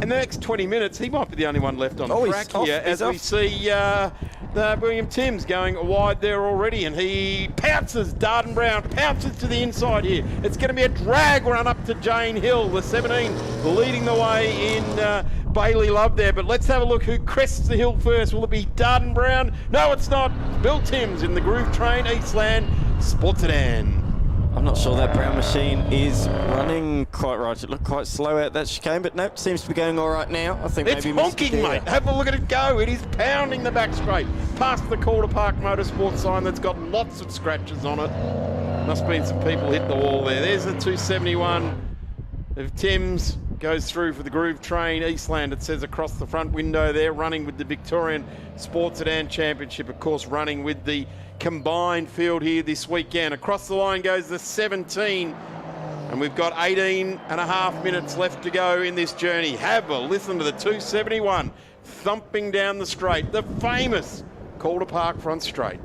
In the next 20 minutes, he might be the only one left on the track here, as we see the William Timms going wide there already, and he pounces. Darden Brown pounces to the inside here. It's going to be a drag run up to Jane Hill, the 17, leading the way in Bailey Love there. But let's have a look who crests the hill first. Will it be Darden Brown? No, it's not. Bill Timms in the Groove Train Eastland Sports Sedan. I'm not sure that Brown machine is running quite right. It looked quite slow out that chicane, but nope, seems to be going all right now. I think it's maybe honking, mate. Have a look at it go. It is pounding the back straight past the Calder Park Motorsport sign that's got lots of scratches on it. Must have been some people hit the wall there. There's the 271 of Timms. Goes through for the Groove Train Eastland, it says across the front window there, running with the Victorian Sports Sedan Championship, of course, running with the combined field here this weekend. Across the line goes the 17, and we've got 18 and a half minutes left to go in this journey. Have a listen to the 271 thumping down the straight, the famous Calder Park front straight.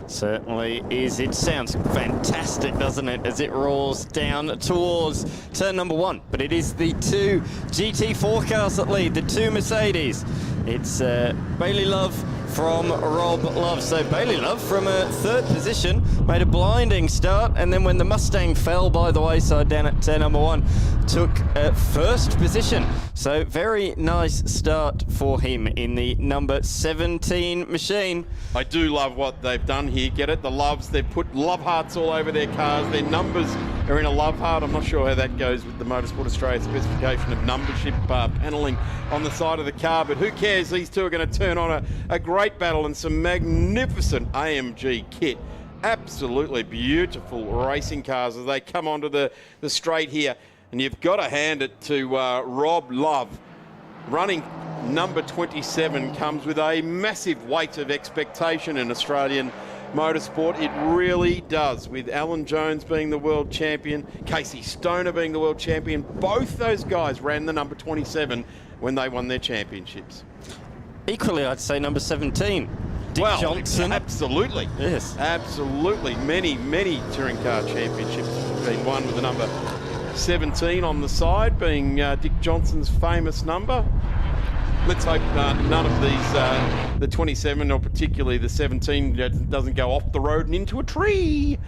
Certainly is. It sounds fantastic, doesn't it, as it roars down towards turn number 1. But it is the two GT4 cars that lead, the two Mercedes. It's Bailey Love from Rob Love. So Bailey Love from a 3rd position made a blinding start, and then when the Mustang fell by the wayside down at turn number 1, took 1st position. So very nice start for him in the number 17 machine. I do love what they've done here. Get it? The Loves, they've put love hearts all over their cars. Their numbers are in a love heart. I'm not sure how that goes with the Motorsport Australia specification of numbership panelling on the side of the car, but who cares? These two are going to turn on a great battle and some magnificent AMG kit. Absolutely beautiful racing cars as they come onto the straight here. And you've got to hand it to Rob Love. Running number 27 comes with a massive weight of expectation in Australian motorsport. It really does, with Alan Jones being the world champion, Casey Stoner being the world champion. Both those guys ran the number 27 when they won their championships. Equally, I'd say number 17, Dick Johnson. Absolutely. Yes. Absolutely. Many touring car championships have been won with the number 17 on the side, being Dick Johnson's famous number. Let's hope none of these, the 27 or particularly the 17, doesn't go off the road and into a tree,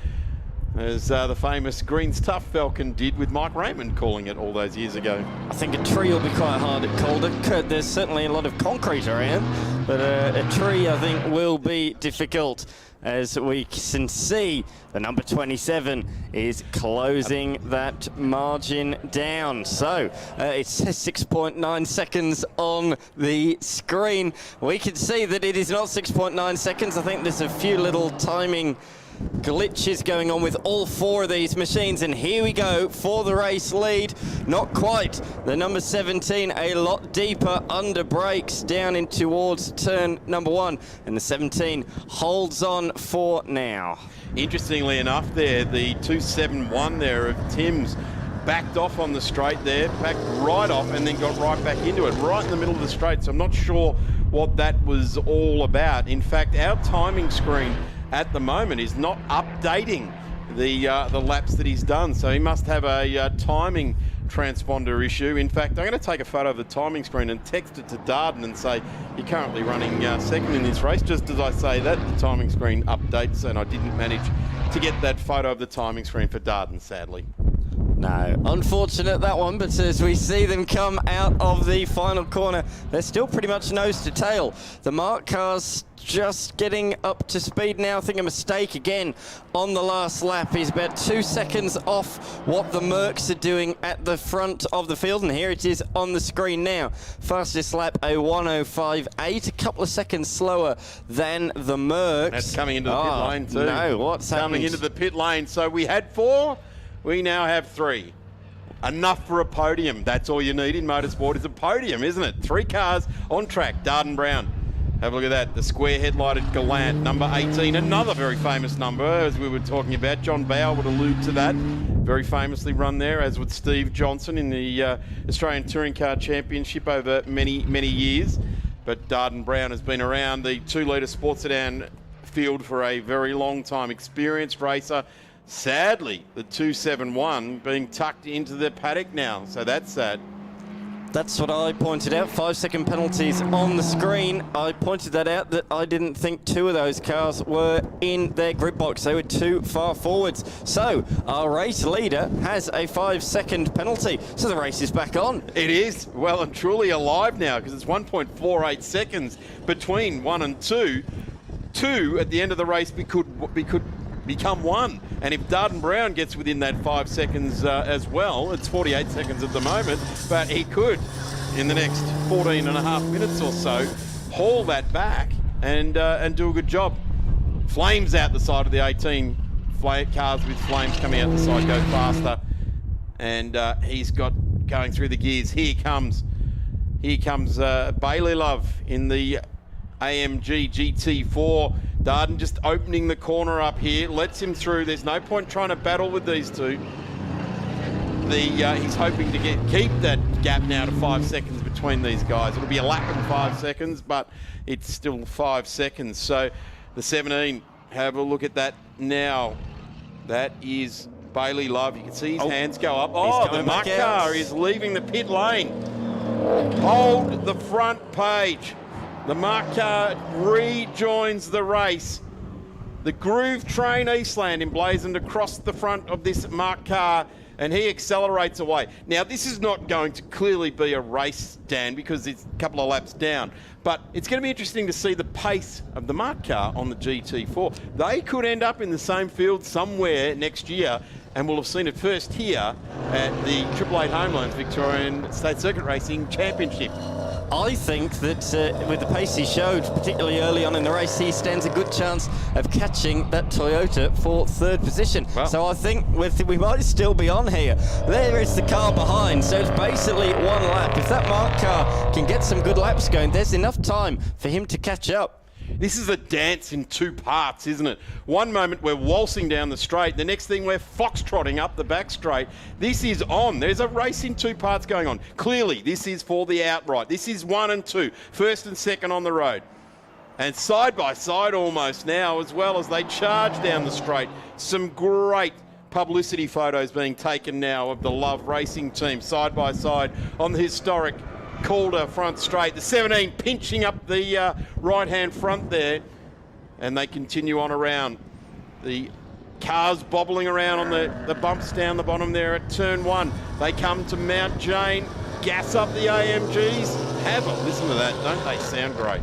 as the famous Green's Tough Falcon did with Mike Raymond calling it all those years ago. I think a tree will be quite hard at Calder. There's certainly a lot of concrete around, but a tree, I think, will be difficult. As we can see, the number 27 is closing that margin down. So it says 6.9 seconds on the screen. We can see that it is not 6.9 seconds. I think there's a few little timing glitches going on with all 4 of these machines, and here we go for the race lead. Not quite. The number 17 a lot deeper under brakes down in towards turn number 1, and the 17 holds on for now. Interestingly enough there, the 271 there of Timms backed off on the straight there, backed right off and then got right back into it, right in the middle of the straight. So I'm not sure what that was all about. In fact, our timing screen at the moment is not updating the laps that he's done, so he must have a timing transponder issue. In fact, I'm going to take a photo of the timing screen and text it to Darden and say you're currently running 2nd in this race. Just as I say that, the timing screen updates, and I didn't manage to get that photo of the timing screen for Darden, sadly. No, unfortunate that one, but as we see them come out of the final corner, they're still pretty much nose to tail. The Mark cars just getting up to speed now. I think a mistake again on the last lap. He's about 2 seconds off what the Mercs are doing at the front of the field, and here it is on the screen now. Fastest lap, a 1:05.8, a couple of seconds slower than the Mercs. That's coming into the pit lane too. No, what's happening? Coming into the pit lane. So we had 4, we now have 3. enough for a podium. That's all you need in motorsport is a podium, isn't it? 3 cars on track. Darden Brown. Have a look at that. The square headlighted Gallant, number 18. Another very famous number, as we were talking about. John Bowe would allude to that. Very famously run there, as would Steve Johnson in the Australian Touring Car Championship over many, many years. But Darden Brown has been around the 2-litre sports sedan field for a very long time. Experienced racer. Sadly, the 271 being tucked into the paddock now, so that's sad. That's what I pointed out. 5-second penalties on the screen. I pointed that out, that I didn't think 2 of those cars were in their grid box. They were too far forwards. So our race leader has a 5-second penalty. So the race is back on. It is well and truly alive now, because it's 1.48 seconds between 1 and 2. 2 at the end of the race could become 1. And if Darden Brown gets within that 5 seconds as well, it's 48 seconds at the moment, but he could, in the next 14 and a half minutes or so, haul that back and do a good job. Flames out the side of the 18. Cars with flames coming out the side go faster. And he's got going through the gears. Here comes Bailey Love in the AMG GT4. Darden just opening the corner up here, lets him through. There's no point trying to battle with these two. He's hoping to keep that gap now to 5 seconds between these guys. It'll be a lap in 5 seconds, but it's still 5 seconds. So the 17, have a look at that now. That is Bailey Love. You can see his hands go up. Oh, the Mark car is leaving the pit lane. Hold the front page. The Mark car rejoins the race. The Groove Train Eastland emblazoned across the front of this Mark car, and he accelerates away. Now, this is not going to clearly be a race, Dan, because it's a couple of laps down, but it's going to be interesting to see the pace of the Mark car on the GT4. They could end up in the same field somewhere next year, and we'll have seen it first here at the 888 Homelands Victorian State Circuit Racing Championship. I think that with the pace he showed, particularly early on in the race, he stands a good chance of catching that Toyota for 3rd position. Wow. So I think we might still be on here. There is the car behind, so it's basically 1 lap. If that Mark car can get some good laps going, there's enough time for him to catch up. This is a dance in 2 parts, isn't it? One moment we're waltzing down the straight, the next thing we're foxtrotting up the back straight. This is on. There's a race in 2 parts going on. Clearly, this is for the outright. This is 1 and 2, 1st and 2nd on the road. And side by side almost now, as well as they charge down the straight. Some great publicity photos being taken now of the Love Racing team side by side on the historic Calder front straight. The 17 pinching up the right-hand front there, and they continue on around. The cars bobbling around on the bumps down the bottom there at turn 1. They come to Mount Jane, gas up the AMGs. Have a listen to that, don't they sound great?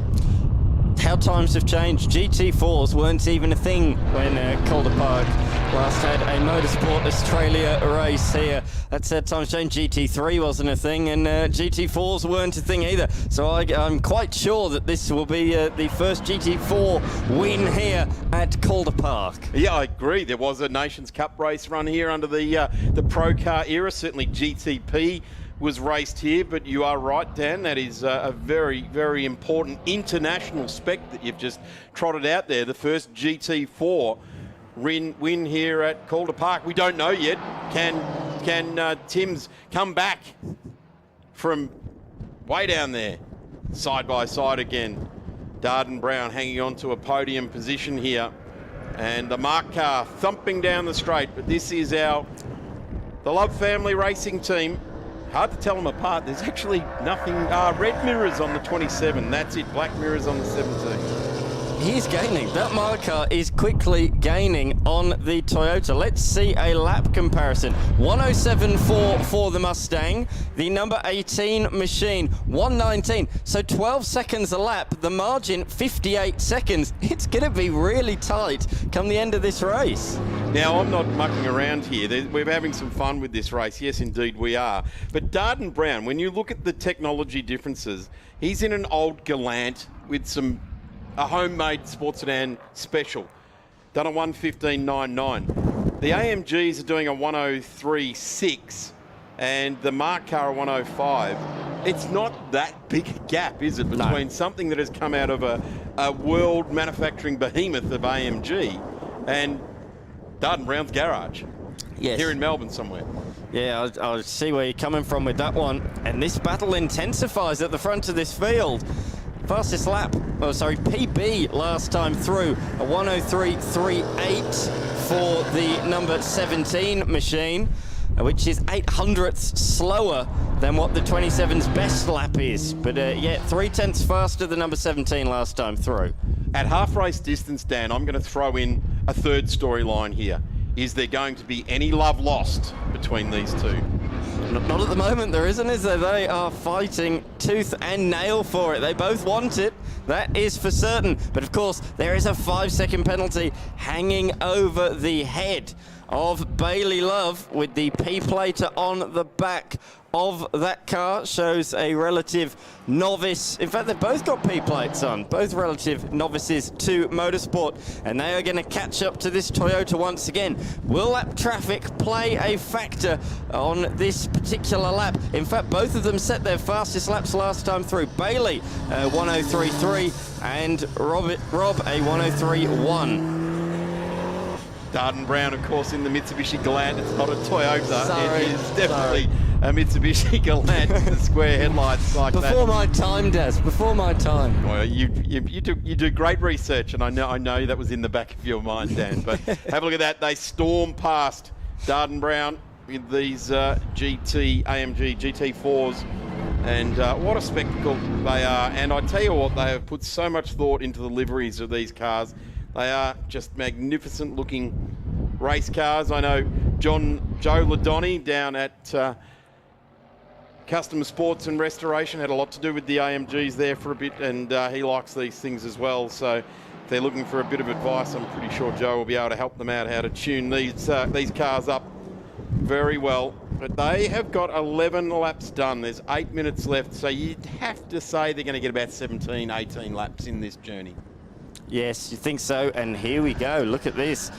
How times have changed. GT4s weren't even a thing when Calder Park last had a Motorsport Australia race here. That's how times changed. GT3 wasn't a thing, and GT4s weren't a thing either. So I'm quite sure that this will be the first GT4 win here at Calder Park. Yeah, I agree. There was a Nations Cup race run here under the Pro Car era. Certainly GTP was raced here, but you are right, Dan. That is a very, very important international spec that you've just trotted out there. The first GT4 win here at Calder Park. We don't know yet. Can Tim's come back from way down there? Side by side again. Darden Brown hanging on to a podium position here. And the Mark car thumping down the straight. But this is the Love Family Racing team. Hard to tell them apart. There's actually nothing. Red mirrors on the 27. That's it. Black mirrors on the 17. He's gaining. That Mark car is quickly gaining on the Toyota. Let's see a lap comparison. 107.4 for the Mustang. The number 18 machine, 119. So 12 seconds a lap. The margin, 58 seconds. It's going to be really tight come the end of this race. Now, I'm not mucking around here. We're having some fun with this race. Yes, indeed, we are. But Darden Brown, when you look at the technology differences, he's in an old Gallant with a homemade sports sedan special, done a 115.99. The AMGs are doing a 103.6. and the Mark car 105, it's not that big a gap, is it, between something that has come out of a world manufacturing behemoth of AMG and Darden Brown's garage here in Melbourne somewhere. Yeah, I see where you're coming from with that one. And this battle intensifies at the front of this field. Fastest lap, PB last time through, a 1:03.38 for the number 17 machine, which is 0.08 slower than what the 27's best lap is. But yeah, 0.3 faster than number 17 last time through. At half race distance, Dan, I'm going to throw in a third storyline here. Is there going to be any love lost between these two? Not at the moment, there isn't, is there? They are fighting tooth and nail for it. They both want it, that is for certain. But of course, there is a 5-second penalty hanging over the head of Bailey Love with the P-plater on the back of that car. Shows a relative novice. In fact, they've both got P-plates on, both relative novices to motorsport, and they are going to catch up to this Toyota once again. Will lap traffic play a factor on this particular lap? In fact, both of them set their fastest laps last time through. Bailey 1:03.3 and Rob a 1:03.1. Darden Brown, of course, in the Mitsubishi Galant. It's not a Toyota. Sorry. It is definitely a Mitsubishi Galant with the square headlights like that. Before my time, Des. Before my time. Well, you do great research, and I know that was in the back of your mind, Dan. But have a look at that. They storm past Darden Brown with these AMG GT4s. And what a spectacle they are. And I tell you what, they have put so much thought into the liveries of these cars. They are just magnificent looking race cars. I know Joe Ladoni down at Customer Sports and Restoration had a lot to do with the AMGs there for a bit, and he likes these things as well. So if they're looking for a bit of advice, I'm pretty sure Joe will be able to help them out how to tune these cars up very well. But they have got 11 laps done. There's 8 minutes left, so you'd have to say they're going to get about 17, 18 laps in this journey. Yes, you think so, and here we go. Look at this.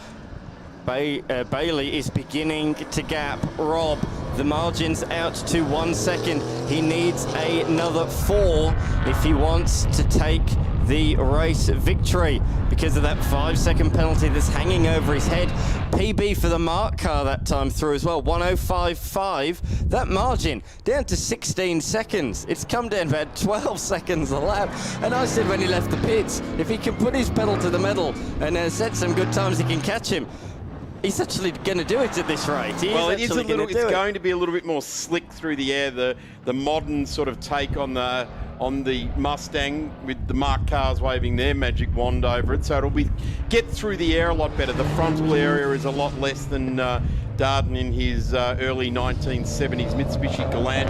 Bailey is beginning to gap Rob. The margin's out to 1 second. He needs another 4 if he wants to take the race victory because of that 5-second penalty that's hanging over his head. PB for the Mark car that time through as well, 1:05.5. That margin down to 16 seconds. It's come down about 12 seconds a lap. And I said when he left the pits, if he can put his pedal to the metal and set some good times, he can catch him. He's actually going to do it at this rate. It's going to be a little bit more slick through the air. The modern sort of take on the Mustang with the Mark cars waving their magic wand over it, so it'll get through the air a lot better. The frontal area is a lot less than Darden in his early 1970s Mitsubishi Galant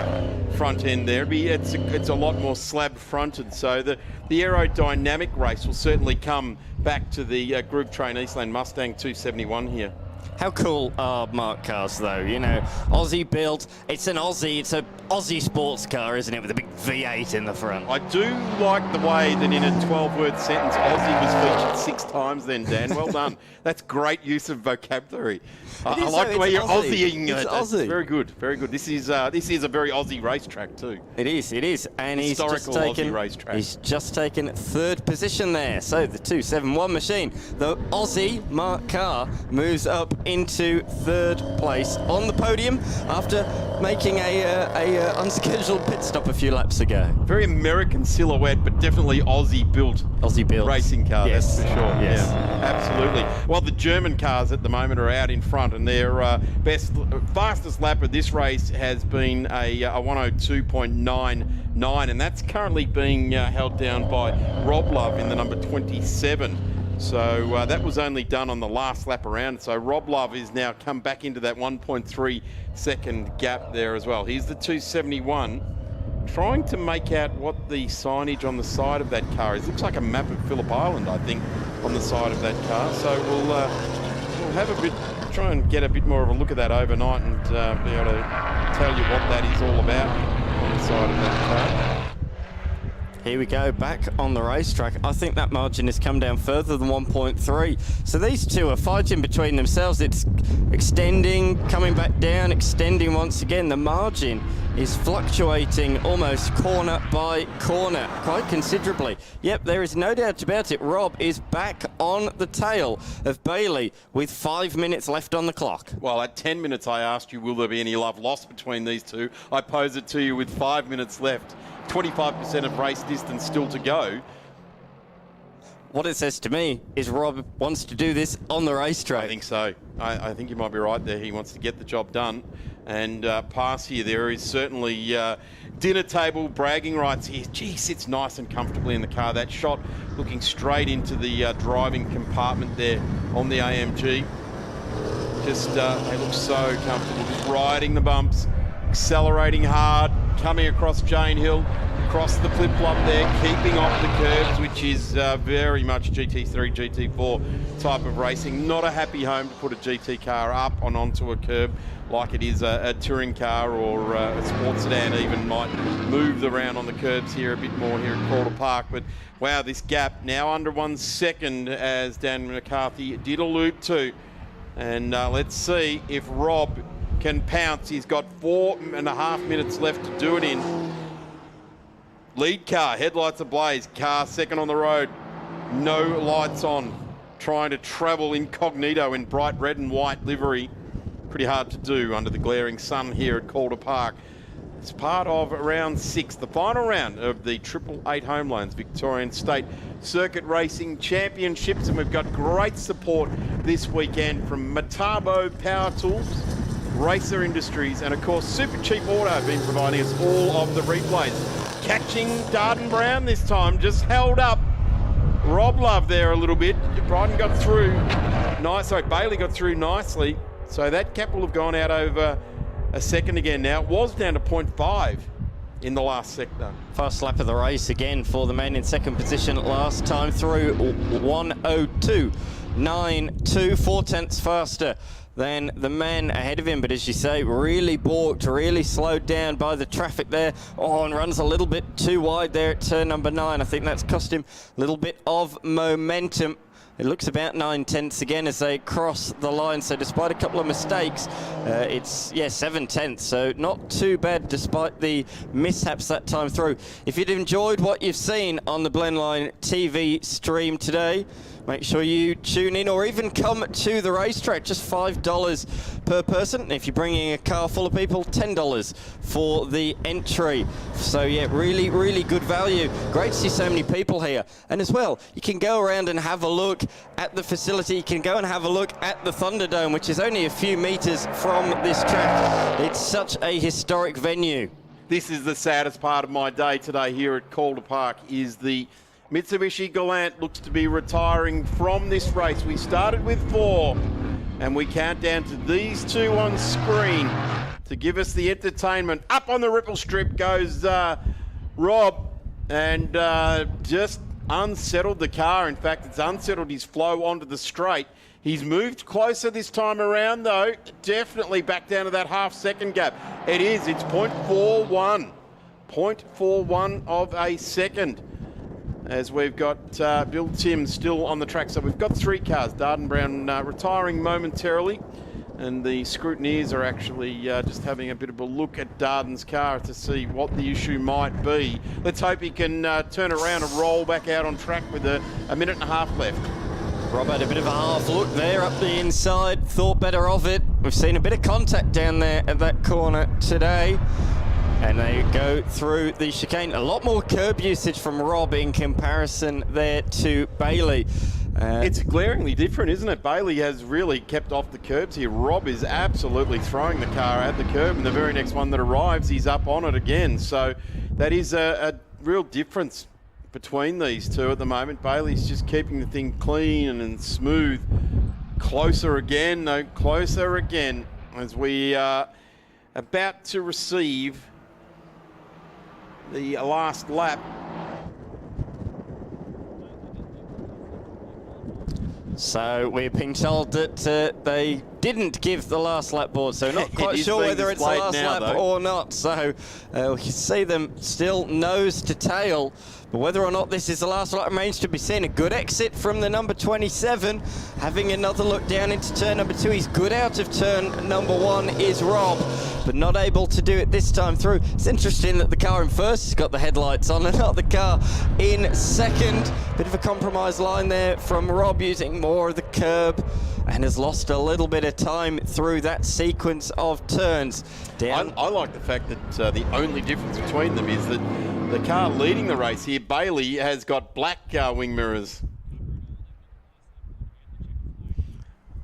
front end there. It's a lot more slab fronted, so the aerodynamic race will certainly come back to the Group Train Eastland Mustang 271 here. How cool are Mark cars, though? You know, Aussie built. It's an Aussie sports car, isn't it, with a big V8 in the front? I do like the way that in a 12-word sentence, Aussie was featured 6 times then, Dan. Well done. That's great use of vocabulary. I like the way you're Aussieing it. Aussie. Very good, very good. This is a very Aussie racetrack too. It is. And he's just taken 3rd position there. So the 271 machine, the Aussie Mark car, moves up into 3rd place on the podium after making a unscheduled pit stop a few laps ago. Very American silhouette, but definitely Aussie built racing car. Yes. That's for sure. Yes. Yeah, absolutely. Well, the German cars at the moment are out in front, and their fastest lap of this race has been a 1:02.99, and that's currently being held down by Rob Love in the number 27. So that was only done on the last lap around. So Rob Love is now come back into that 1.3 second gap there as well. Here's the 271, trying to make out what the signage on the side of that car is. Looks like a map of Phillip Island, I think, on the side of that car. So we'll have try and get a bit more of a look at that overnight and be able to tell you what that is all about on the side of that car. Here we go, back on the racetrack. I think that margin has come down further than 1.3. So these two are fighting between themselves. It's extending, coming back down, extending once again. The margin is fluctuating almost corner by corner, quite considerably. Yep, there is no doubt about it. Rob is back on the tail of Bailey with 5 minutes left on the clock. Well, at 10 minutes, I asked you, will there be any love lost between these two? I pose it to you with 5 minutes left. 25% of race distance still to go. What it says to me is Rob wants to do this on the racetrack. I think so. I think you might be right there. He wants to get the job done and pass here. There is certainly dinner table bragging rights here. Gee, sits nice and comfortably in the car. That shot looking straight into the driving compartment there on the AMG. Just, they look so comfortable. Just riding the bumps, accelerating hard, coming across Jane Hill, across the flip-flop there, keeping off the curbs, which is very much GT3, GT4 type of racing. Not a happy home to put a GT car up and onto a curb like it is a touring car or a sports sedan even might move around on the curbs here a bit more here at Calder Park. But wow, this gap now under 1 second as Dan McCarthy did allude to. And let's see if Rob can pounce. He's got 4.5 minutes left to do it in. Lead car, headlights ablaze, car second on the road, no lights on, trying to travel incognito in bright red and white livery. Pretty hard to do under the glaring sun here at Calder Park. It's part of round 6, the final round of the 888 Homeloans Victorian State Circuit Racing Championships, and we've got great support this weekend from Metabo Power Tools, Racer Industries, and of course Super Cheap Auto have been providing us all of the replays. Catching Darden Brown this time, just held up Rob Love there a little bit. Bryden got through nice, sorry, Bailey got through nicely. So that gap will have gone out over a second again now. It was down to 0.5 in the last sector. Fast lap of the race again for the man in second position last time through, 1:02.92, 4 tenths faster than the man ahead of him, but as you say, really balked, really slowed down by the traffic there. Oh, and runs a little bit too wide there at turn number 9. I think that's cost him a little bit of momentum. It looks about 9 tenths again as they cross the line. So despite a couple of mistakes, it's 7 tenths. So not too bad despite the mishaps that time through. If you'd enjoyed what you've seen on the Blendline TV stream today, make sure you tune in or even come to the racetrack. Just $5 per person. If you're bringing a car full of people, $10 for the entry. So yeah, really, really good value. Great to see so many people here. And as well, you can go around and have a look at the facility. You can go and have a look at the Thunderdome, which is only a few meters from this track. It's such a historic venue. This is the saddest part of my day today here at Calder Park, is the Mitsubishi Galant looks to be retiring from this race. We started with 4 and we count down to these 2 on screen to give us the entertainment. Up on the ripple strip goes Rob, and just unsettled the car. In fact, it's unsettled his flow onto the straight. He's moved closer this time around though, definitely back down to that half-second gap. It is, it's 0.41. 0.41 of a second. As we've got Bill Tim still on the track. So we've got 3 cars. Darden Brown retiring momentarily, and the scrutineers are actually just having a bit of a look at Darden's car to see what the issue might be. Let's hope he can turn around and roll back out on track with a minute and a half left. Rob had a bit of a half look there up the inside, thought better of it. We've seen a bit of contact down there at that corner today. And they go through the chicane. A lot more curb usage from Rob in comparison there to Bailey. It's glaringly different, isn't it? Bailey has really kept off the curbs here. Rob is absolutely throwing the car at the curb, and the very next one that arrives, he's up on it again. So that is a real difference between these two at the moment. Bailey's just keeping the thing clean and smooth. Closer again, no, closer again, as we are about to receive the last lap. So we're being told that they didn't give the last lap board, so not quite is sure being whether it's the displayed last now, lap though. or not. So we can see them still nose to tail. But whether or not this is the last lap remains to be seen. A good exit from the number 27. Having another look down into turn number 2. He's good out of turn number 1 is Rob, but not able to do it this time through. It's interesting that the car in first has got the headlights on and not the car in second. Bit of a compromise line there from Rob, using more of the curb, and has lost a little bit of time through that sequence of turns. Down. I like the fact that the only difference between them is that the car leading the race here, Bailey, has got black wing mirrors.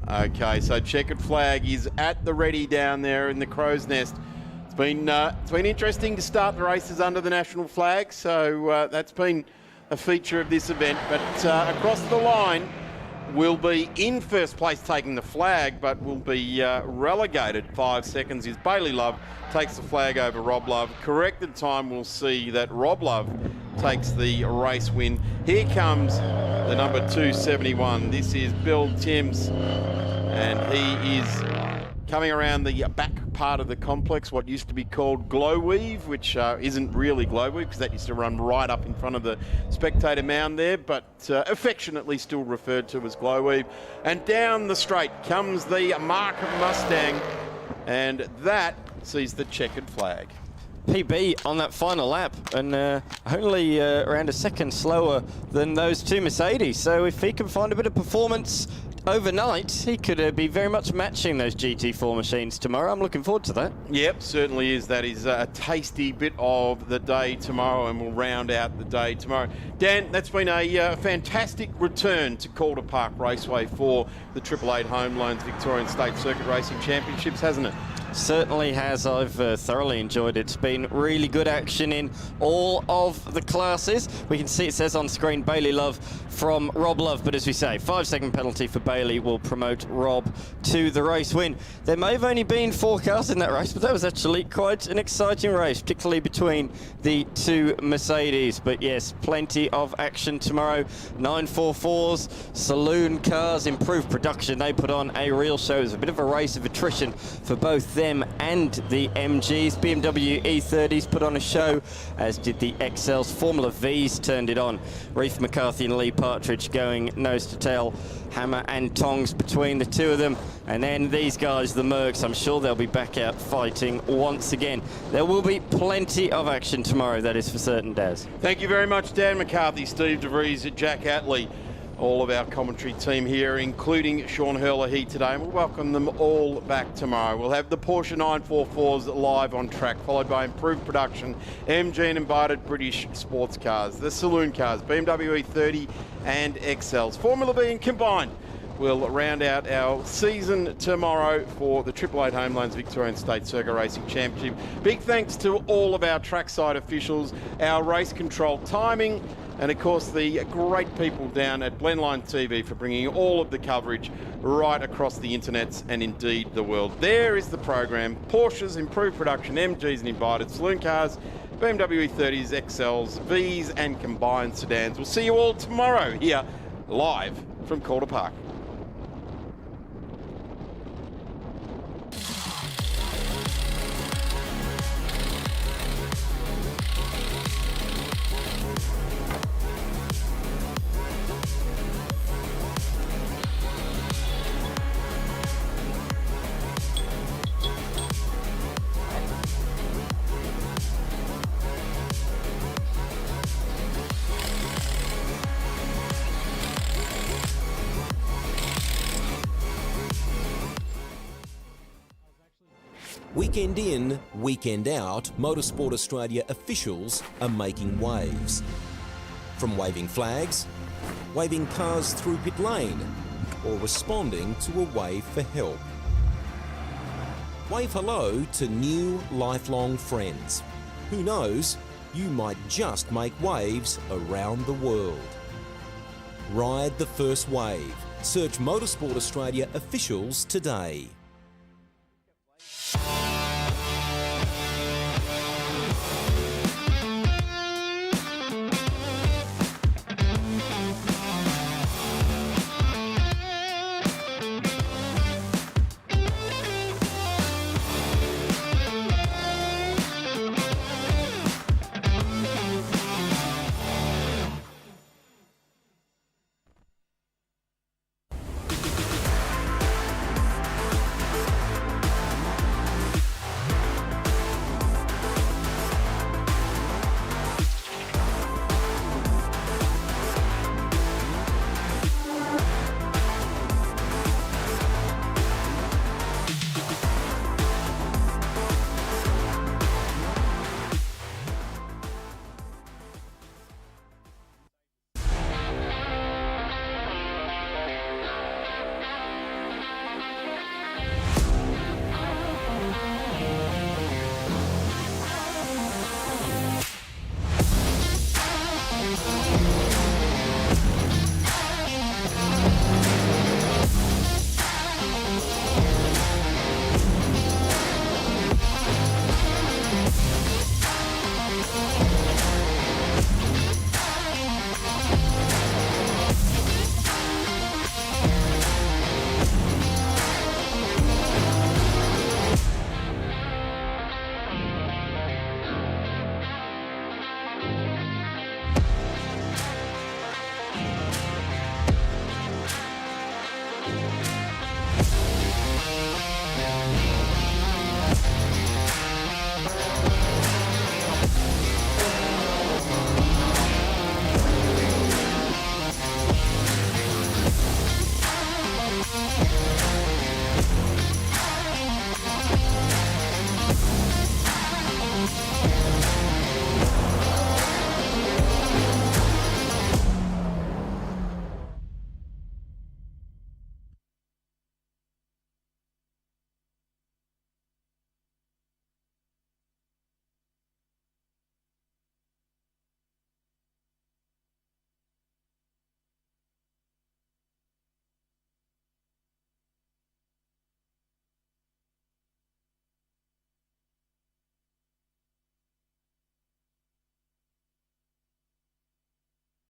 Okay, so checkered flag is at the ready down there in the crow's nest. It's been interesting to start the races under the national flag, so that's been a feature of this event. But across the line, will be in first place taking the flag, but will be relegated 5 seconds is Bailey Love. Takes the flag over Rob Love. Corrected time, we'll see that Rob Love takes the race win. Here comes the number 271. This is Bill Timms, and he is coming around the back part of the complex, what used to be called Glow Weave, which isn't really Glow Weave because that used to run right up in front of the spectator mound there, but affectionately still referred to as Glow Weave. And down the straight comes the Mark Mustang, and that sees the checkered flag. PB on that final lap, and only around a second slower than those two Mercedes. So if he can find a bit of performance overnight, he could be very much matching those GT4 machines tomorrow. I'm looking forward to that. Yep, certainly is. That is a tasty bit of the day tomorrow, and we'll round out the day tomorrow. Dan, that's been a fantastic return to Calder Park Raceway for the 888 Home Loans Victorian State Circuit Racing Championships, hasn't it? Certainly has. I've thoroughly enjoyed it. It's been really good action in all of the classes. We can see it says on screen Bailey Love from Rob Love, but as we say, 5-second penalty for Bailey will promote Rob to the race win. There may have only been 4 cars in that race, but that was actually quite an exciting race, particularly between the two Mercedes. But yes, plenty of action tomorrow. 944s, Saloon cars, improved production. They put on a real show. It was a bit of a race of attrition for both them and the MGs. BMW E30s put on a show, as did the XLs. Formula V's turned it on. Reef McCarthy and Lee Partridge going nose to tail, hammer and tongs between the two of them. And then these guys, the Mercs, I'm sure they'll be back out fighting once again. There will be plenty of action tomorrow, that is for certain, Daz. Thank you very much, Dan McCarthy, Steve DeVries, Jack Atley, all of our commentary team here, including Sean Herlihy today, and we'll welcome them all back tomorrow. We'll have the Porsche 944s live on track, followed by improved production, MG and invited British sports cars, the Saloon cars, BMW E30 and XLs. Formula V and combined. We'll round out our season tomorrow for the 888 Home Loans Victorian State Circuit Racing Championship. Big thanks to all of our trackside officials, our race control timing, and of course the great people down at Blendline TV for bringing all of the coverage right across the internets and indeed the world. There is the program. Porsches, improved production, MGs and invited, Saloon cars, BMW E30s, XLs, V's and combined sedans. We'll see you all tomorrow here live from Calder Park. Weekend in, weekend out, Motorsport Australia officials are making waves. From waving flags, waving cars through pit lane, or responding to a wave for help. Wave hello to new lifelong friends. Who knows, you might just make waves around the world. Ride the first wave. Search Motorsport Australia officials today.